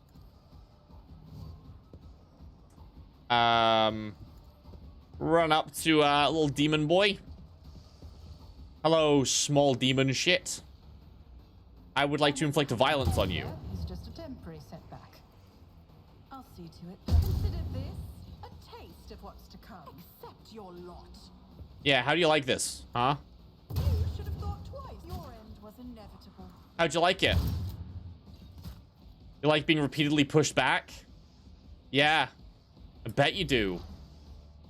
Run up to little demon boy. Hello, small demon shit. I would like to inflict violence on you. It's just a temporary setback. I'll see to it. Consider this a taste of what's to come. Accept your lot. Yeah, how do you like this, huh? You should have thought twice. Your end was inevitable. How'd you like it? You like being repeatedly pushed back? Yeah, I bet you do,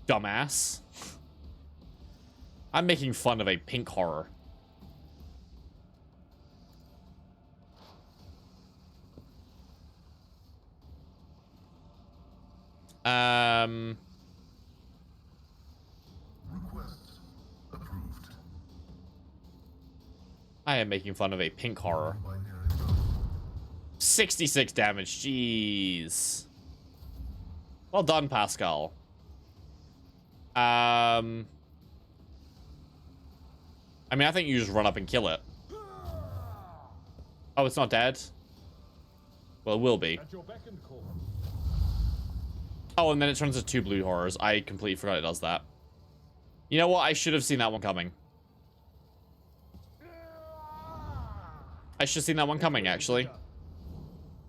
dumbass. I'm making fun of a pink horror. Request approved. I am making fun of a pink horror. Binary code. 66 damage, jeez. Well done, Pascal. I mean, I think you just run up and kill it. Oh, it's not dead? Well, it will be. Oh, and then it turns into 2 blue horrors. I completely forgot it does that. You know what? I should have seen that one coming. I should have seen that one coming, actually.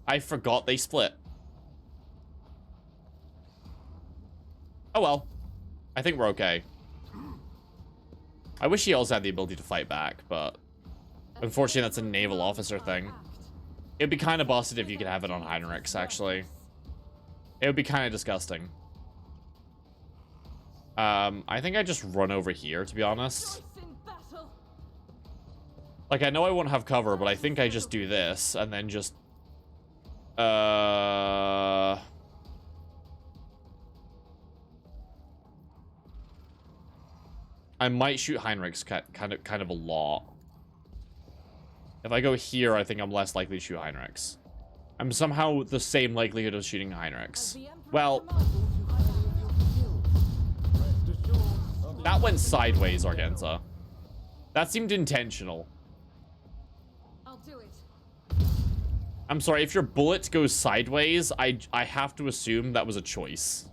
I forgot they split. Oh, well. I think we're okay. I wish he also had the ability to fight back, but unfortunately that's a naval officer thing. It'd be kind of busted if you could have it on Heinrichs, actually. It would be kind of disgusting. I think I just run over here, to be honest. Like, I know I won't have cover, but I think I just do this, and then just... I might shoot Heinrichs kind of a lot. If I go here, I think I'm less likely to shoot Heinrichs. I'm somehow the same likelihood of shooting Heinrichs. Well, that went sideways, Argenza. That seemed intentional. I'll do it. I'm sorry, if your bullet goes sideways, I have to assume that was a choice.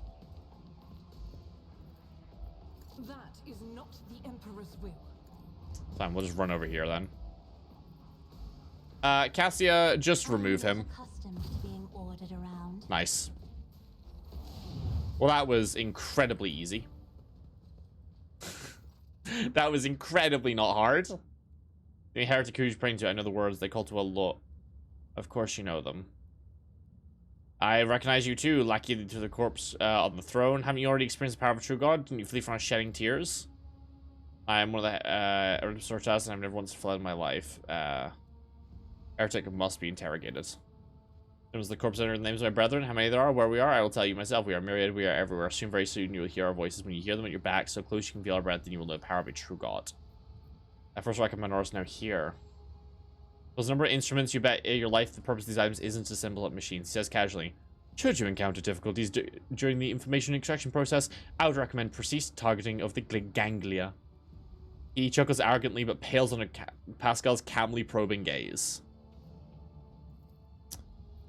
That is not the Emperor's will. Fine, we'll just run over here then. Cassia, just remove him. Accustomed to being ordered around. Nice. Well, that was incredibly easy. That was incredibly not hard. The heretic who's praying to, I know the words they call to a lot. Of course you know them. I recognize you too, lackey to the corpse on the throne. Haven't you already experienced the power of a true god? Didn't you flee from shedding tears? I am one of the sortas, and I've never once fled in my life. Heretic must be interrogated. It was the corpse under the names of my brethren. How many there are, where we are, I will tell you myself. We are myriad, we are everywhere. Soon, very soon, you will hear our voices. When you hear them at your back, so close you can feel our breath, then you will know the power of a true god. I first recommend Norris now here. Those number of instruments, you bet your life the purpose of these items isn't to assemble up machines. He says casually, should you encounter difficulties during the information extraction process, I would recommend precise targeting of the ganglia. He chuckles arrogantly, but pales under Pascal's calmly probing gaze.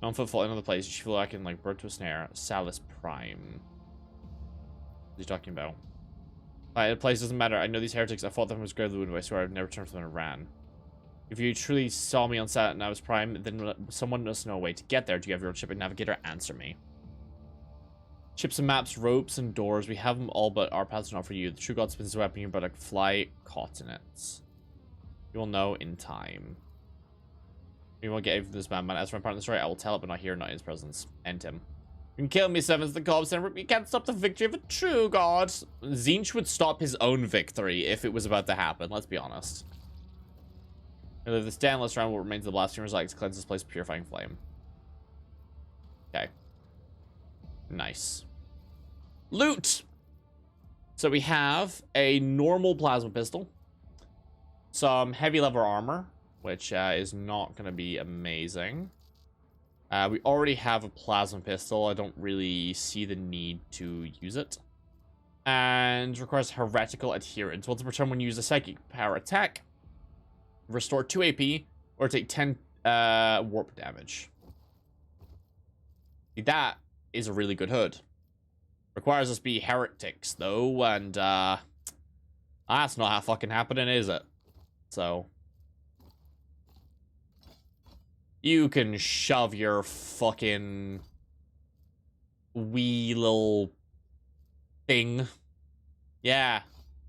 On footfall, another place. You feel like in like bird to a snare. Salus Prime. What are you talking about? The place doesn't matter. I know these heretics. I fought them as grave the wound. I swear I've never turned from them and ran. If you truly saw me on Salus Prime, then someone must know a way to get there. Do you have your own ship and navigator? Answer me. Ships and maps, ropes and doors. We have them all, but our paths are not for you. The true god spins his weapon, but a fly caught in it. You will know in time. We won't get even this man. As for my part in the story, I will tell it, but not here, not in his presence. End him. You can kill me, Sevens, the corpse, and you can't stop the victory of a true god. Zinch would stop his own victory if it was about to happen, let's be honest. And if the standless round what remains of the blasphemers like to cleanse this place with purifying flame. Okay. Nice. Loot! So we have a normal plasma pistol. Some heavy lever armor. which is not going to be amazing. We already have a plasma pistol. I don't really see the need to use it. And requires heretical adherence. Once per turn when you use a psychic power attack, restore 2 AP or take 10 warp damage. See, that is a really good hood. Requires us to be heretics, though, and that's not fucking happening, is it? So you can shove your fucking wee little thing. Yeah.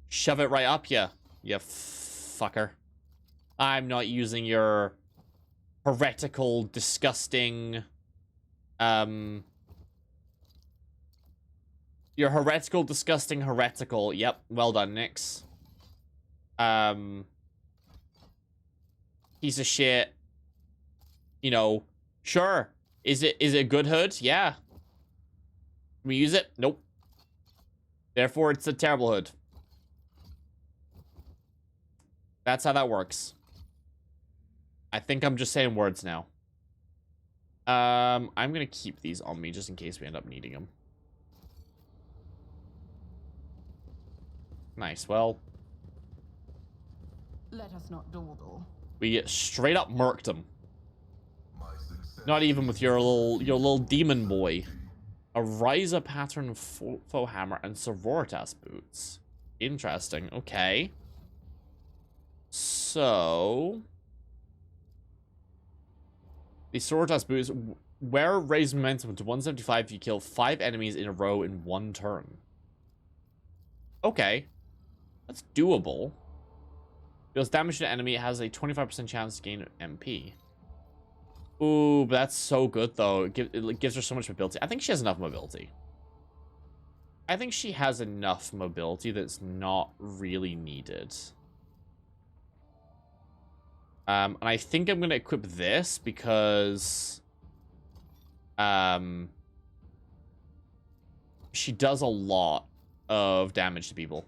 Shove it right up ya, you fucker. I'm not using your heretical, disgusting, your heretical, disgusting, heretical. Yep, well done, Nyx. Piece of shit. You know, sure. Is it a good hood? Yeah. Can we use it? Nope. Therefore, it's a terrible hood. That's how that works. I think I'm just saying words now. I'm gonna keep these on me just in case we end up needing them. Nice. Well, Let us not dawdle. we straight up murked him. Not even with your little demon boy. A Ryza pattern faux hammer and Sororitas boots. Interesting. Okay. So the Sororitas boots wear raise momentum to 175 if you kill 5 enemies in a row in 1 turn. Okay. That's doable. Deals damage to an enemy, it has a 25% chance to gain MP. Ooh, but that's so good, though. It gives her so much mobility. I think she has enough mobility. I think she has enough mobility that's not really needed. And I think I'm going to equip this because she does a lot of damage to people.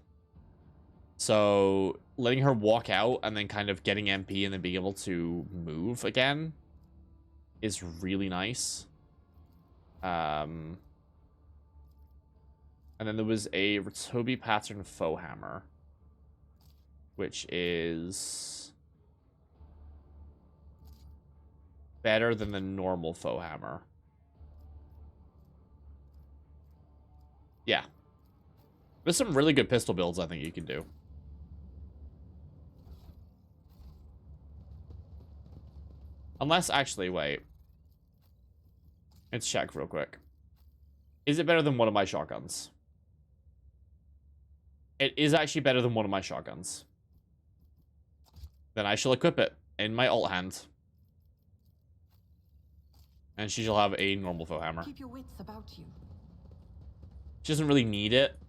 So letting her walk out and then kind of getting MP and then being able to move again is really nice. And then there was a Ratobi pattern faux hammer, which is better than the normal faux hammer. Yeah. There's some really good pistol builds I think you can do. Unless, actually, wait. Let's check real quick. Is it better than one of my shotguns? It is actually better than one of my shotguns. Then I shall equip it in my alt hand. And she shall have a normal faux hammer. Keep your wits about you. She doesn't really need it.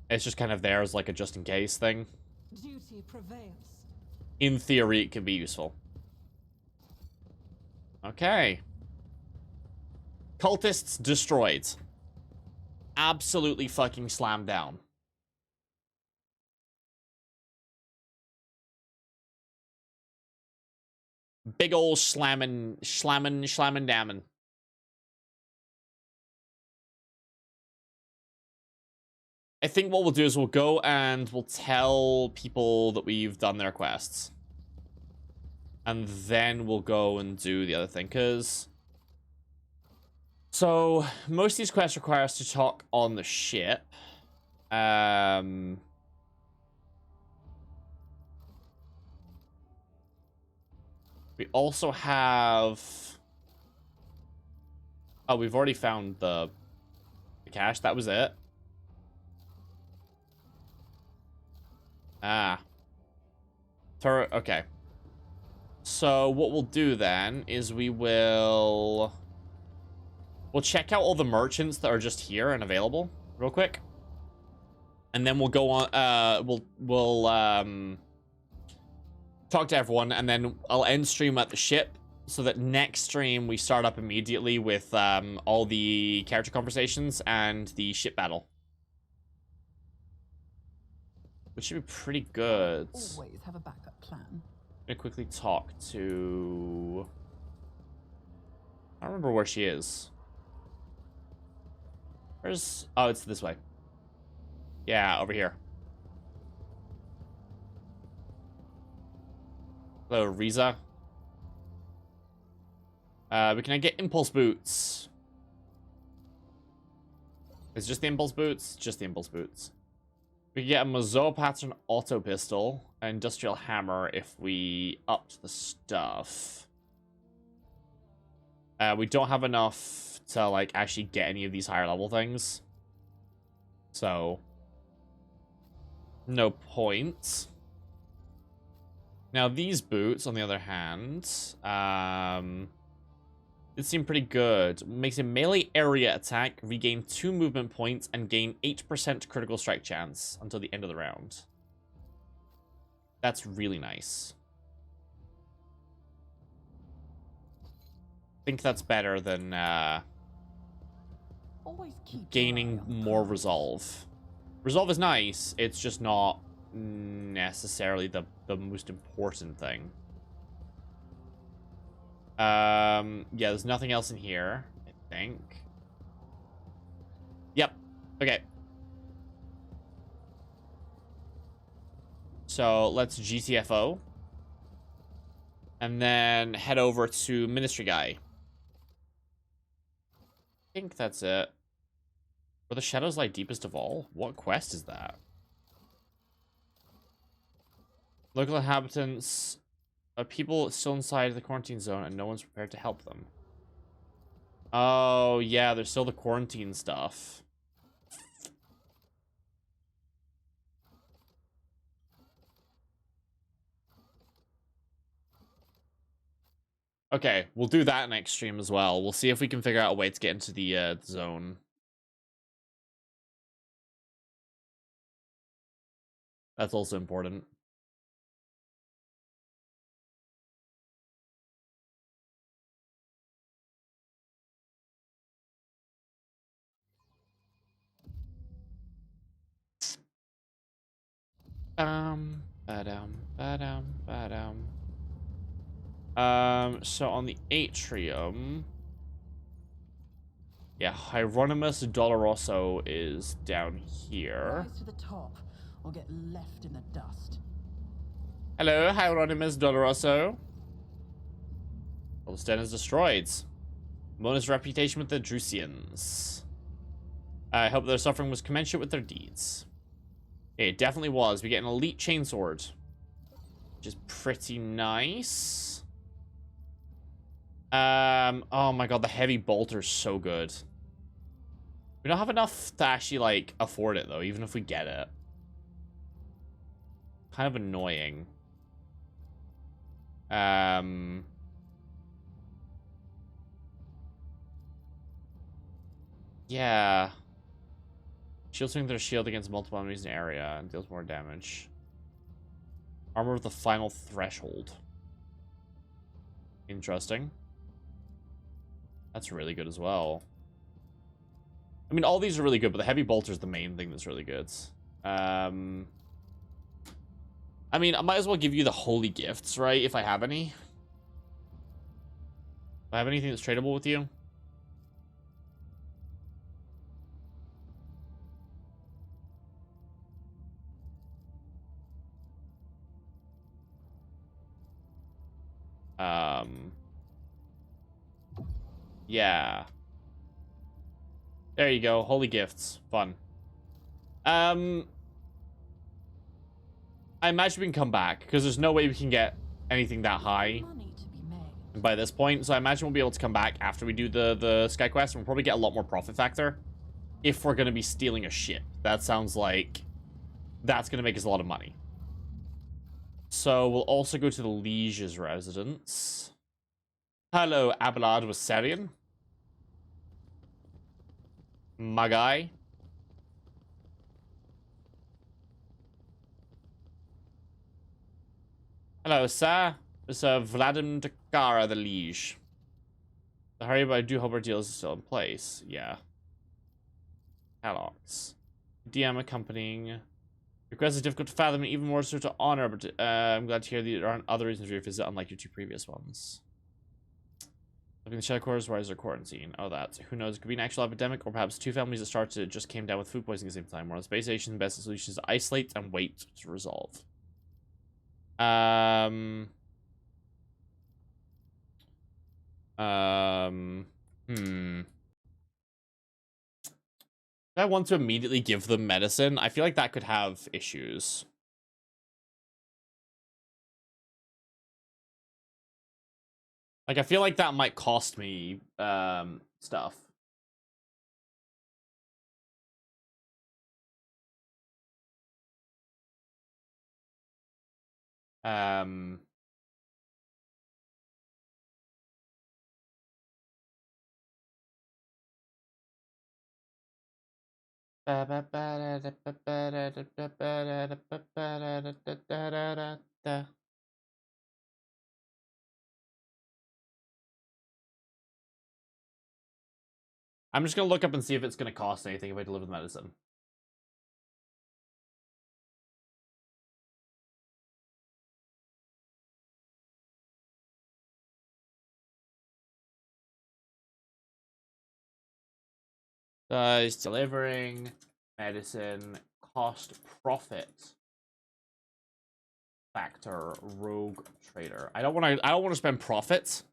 It's just kind of there as like a just in case thing. Duty prevails. In theory, it can be useful. Okay. Cultists destroyed. Absolutely fucking slammed down. Big ol' slamming dammin'. I think what we'll do is we'll go and we'll tell people that we've done their quests. And then we'll go and do the other thing, because... So, most of these quests require us to talk on the ship. We also have... Oh, we've already found the cache. That was it. Ah. Okay. So what we'll do then is we'll check out all the merchants that are just here and available real quick. And then we'll go on we'll talk to everyone, and then I'll end stream at the ship so that next stream we start up immediately with all the character conversations and the ship battle. which should be pretty good. Always have a backup plan. I'm gonna quickly talk to... I don't remember where she is. Where's... Oh, it's this way. Yeah, over here. Hello, Riza. Can I get impulse boots? It's just the impulse boots? Just the impulse boots. We can get a Mazo pattern auto pistol, an industrial hammer if we upped the stuff. We don't have enough to like actually get any of these higher level things. So no point. Now these boots, on the other hand, it seemed pretty good. Makes a melee area attack, regain 2 movement points, and gain 8% critical strike chance until the end of the round. That's really nice. I think that's better than Always keep gaining more resolve. Resolve is nice, it's just not necessarily the most important thing. Yeah, there's nothing else in here, I think. Yep. Okay. So let's GTFO. And then head over to Ministry Guy. I think that's it. Where the shadows lie deepest of all? What quest is that? Local inhabitants... people still inside the quarantine zone and no one's prepared to help them. Oh, yeah, there's still the quarantine stuff. Okay, we'll do that next stream as well. We'll see if we can figure out a way to get into the zone. That's also important. So on the atrium, yeah, Hieronymus Doloroso is down here. Rise to the top, or get left in the dust. Hello, Hieronymus Doloroso. Olsten is destroyed. Mona's reputation with the Drusians. I hope their suffering was commensurate with their deeds. It definitely was. We get an elite chainsword, which is pretty nice. Oh my god, the heavy bolter's so good. We don't have enough to actually, like, afford it, though, even if we get it. Kind of annoying. Yeah. Shield swings their shield against multiple enemies in the area and deals more damage. Armor of the final threshold. Interesting. That's really good as well. I mean, all these are really good, but the heavy bolter is the main thing that's really good. I mean, I might as well give you the holy gifts, right? If I have any. If I have anything that's tradable with you. Yeah. There you go. Holy gifts. Fun. I imagine we can come back, because there's no way we can get anything that high by this point. So I imagine we'll be able to come back after we do the Sky Quest, and we'll probably get a lot more profit factor if we're going to be stealing a ship. That sounds like that's going to make us a lot of money. So we'll also go to the Liege's residence. Hello, Abelard Wasserian. My guy. Hello, sir. Sir Vladimir Dakara, the Liege. Hurry, but I do hope our deal is still in place. Yeah. Alex. DM accompanying Your quest is difficult to fathom and even more so to honor, but I'm glad to hear that there aren't other reasons for your visit unlike your 2 previous ones. Looking at the shadow quarters, why is there quarantine? Oh, that. Who knows? It could be an actual epidemic, or perhaps 2 families that started just came down with food poisoning at the same time. We're on the space station, the best solution is to isolate and wait to resolve. If I want to immediately give them medicine, I feel like that could have issues. Like, I feel like that might cost me, stuff. I'm just gonna look up and see if it's gonna cost anything if I deliver the medicine. Does delivering medicine cost profit factor rogue trader? I don't want to spend profits.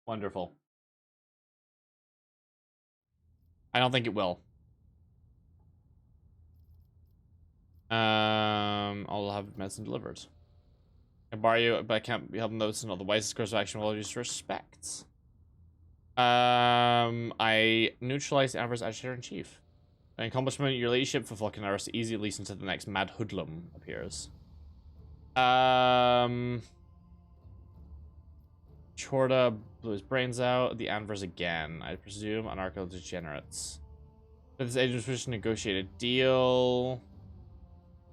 Wonderful. I don't think it will. I'll have medicine delivered. I borrow you, but I can't help notice and all the wisest course of action will use respect. I neutralize Amber's agitator-in-chief. An accomplishment, your ladyship for fucking hours easy at least until the next mad hoodlum appears. Chorda blew his brains out. The Anvers again. I presume anarcho degenerates. But this agent's wish to negotiate a deal.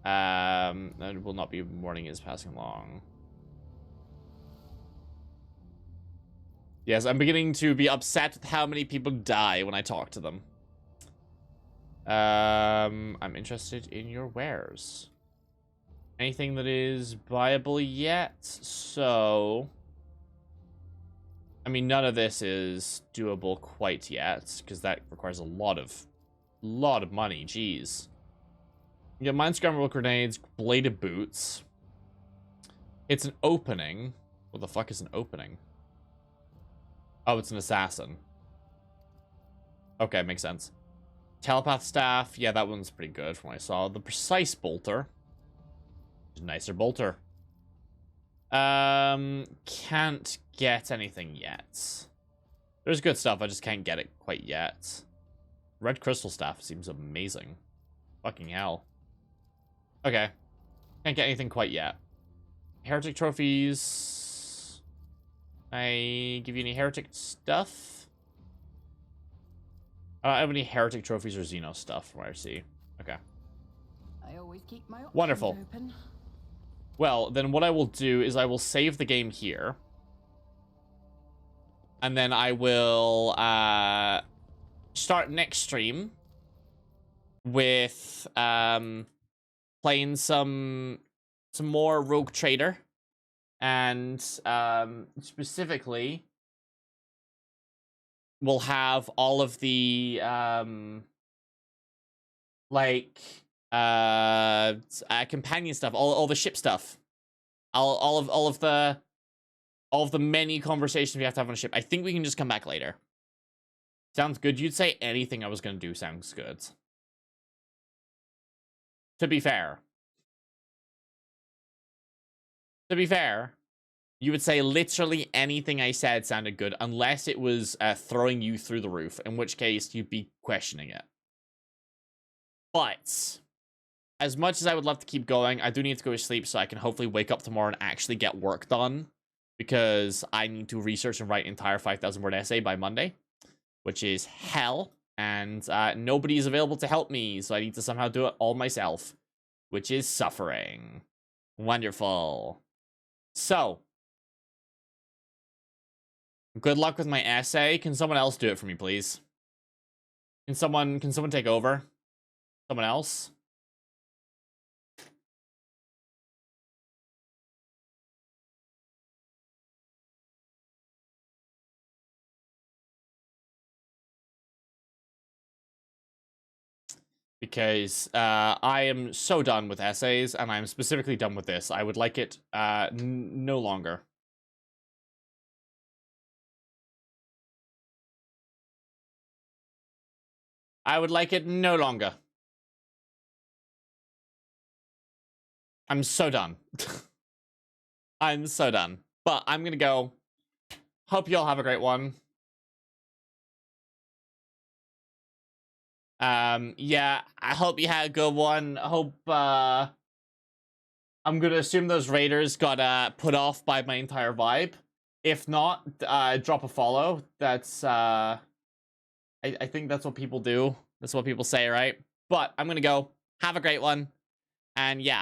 That will not be mourning is passing along. Yes, I'm beginning to be upset with how many people die when I talk to them. I'm interested in your wares. Anything that is buyable yet? So, I mean, none of this is doable quite yet because that requires a lot of money. Jeez. You get mine scramble grenades, bladed boots. It's an opening. What the fuck is an opening? Oh, it's an assassin. Okay, makes sense. Telepath staff. Yeah, that one's pretty good from what I saw. The precise bolter. Nicer bolter. Can't get anything yet. There's good stuff, I just can't get it quite yet. Red crystal staff seems amazing. Fucking hell. Okay. Can't get anything quite yet. Heretic trophies. I give you any heretic stuff? I don't have any heretic trophies or Xeno stuff from what I see. Okay. I always keep my options Wonderful. open. Well, then what I will do is I will save the game here. And then I will start next stream with playing some more Rogue Trader. And specifically, we'll have all of the companion stuff, all the ship stuff, all of the many conversations we have to have on a ship. I think we can just come back later. Sounds good. You'd say anything I was gonna do sounds good. To be fair, you would say literally anything I said sounded good, unless it was throwing you through the roof, in which case you'd be questioning it. But as much as I would love to keep going, I do need to go to sleep so I can hopefully wake up tomorrow and actually get work done, because I need to research and write an entire 5,000-word essay by Monday, which is hell, and nobody is available to help me, so I need to somehow do it all myself, which is suffering. Wonderful. So, Good luck with my essay. Can someone else do it for me, please? Can someone take over? Someone else? Because I am so done with essays, and I'm specifically done with this. I would like it no longer. I would like it no longer. I'm so done. I'm so done. But I'm gonna go. Hope you all have a great one. Yeah, I hope you had a good one. I hope, I'm gonna assume those raiders got, put off by my entire vibe. If not, drop a follow. That's, I think that's what people do. That's what people say, right? But I'm gonna go. Have a great one. And yeah.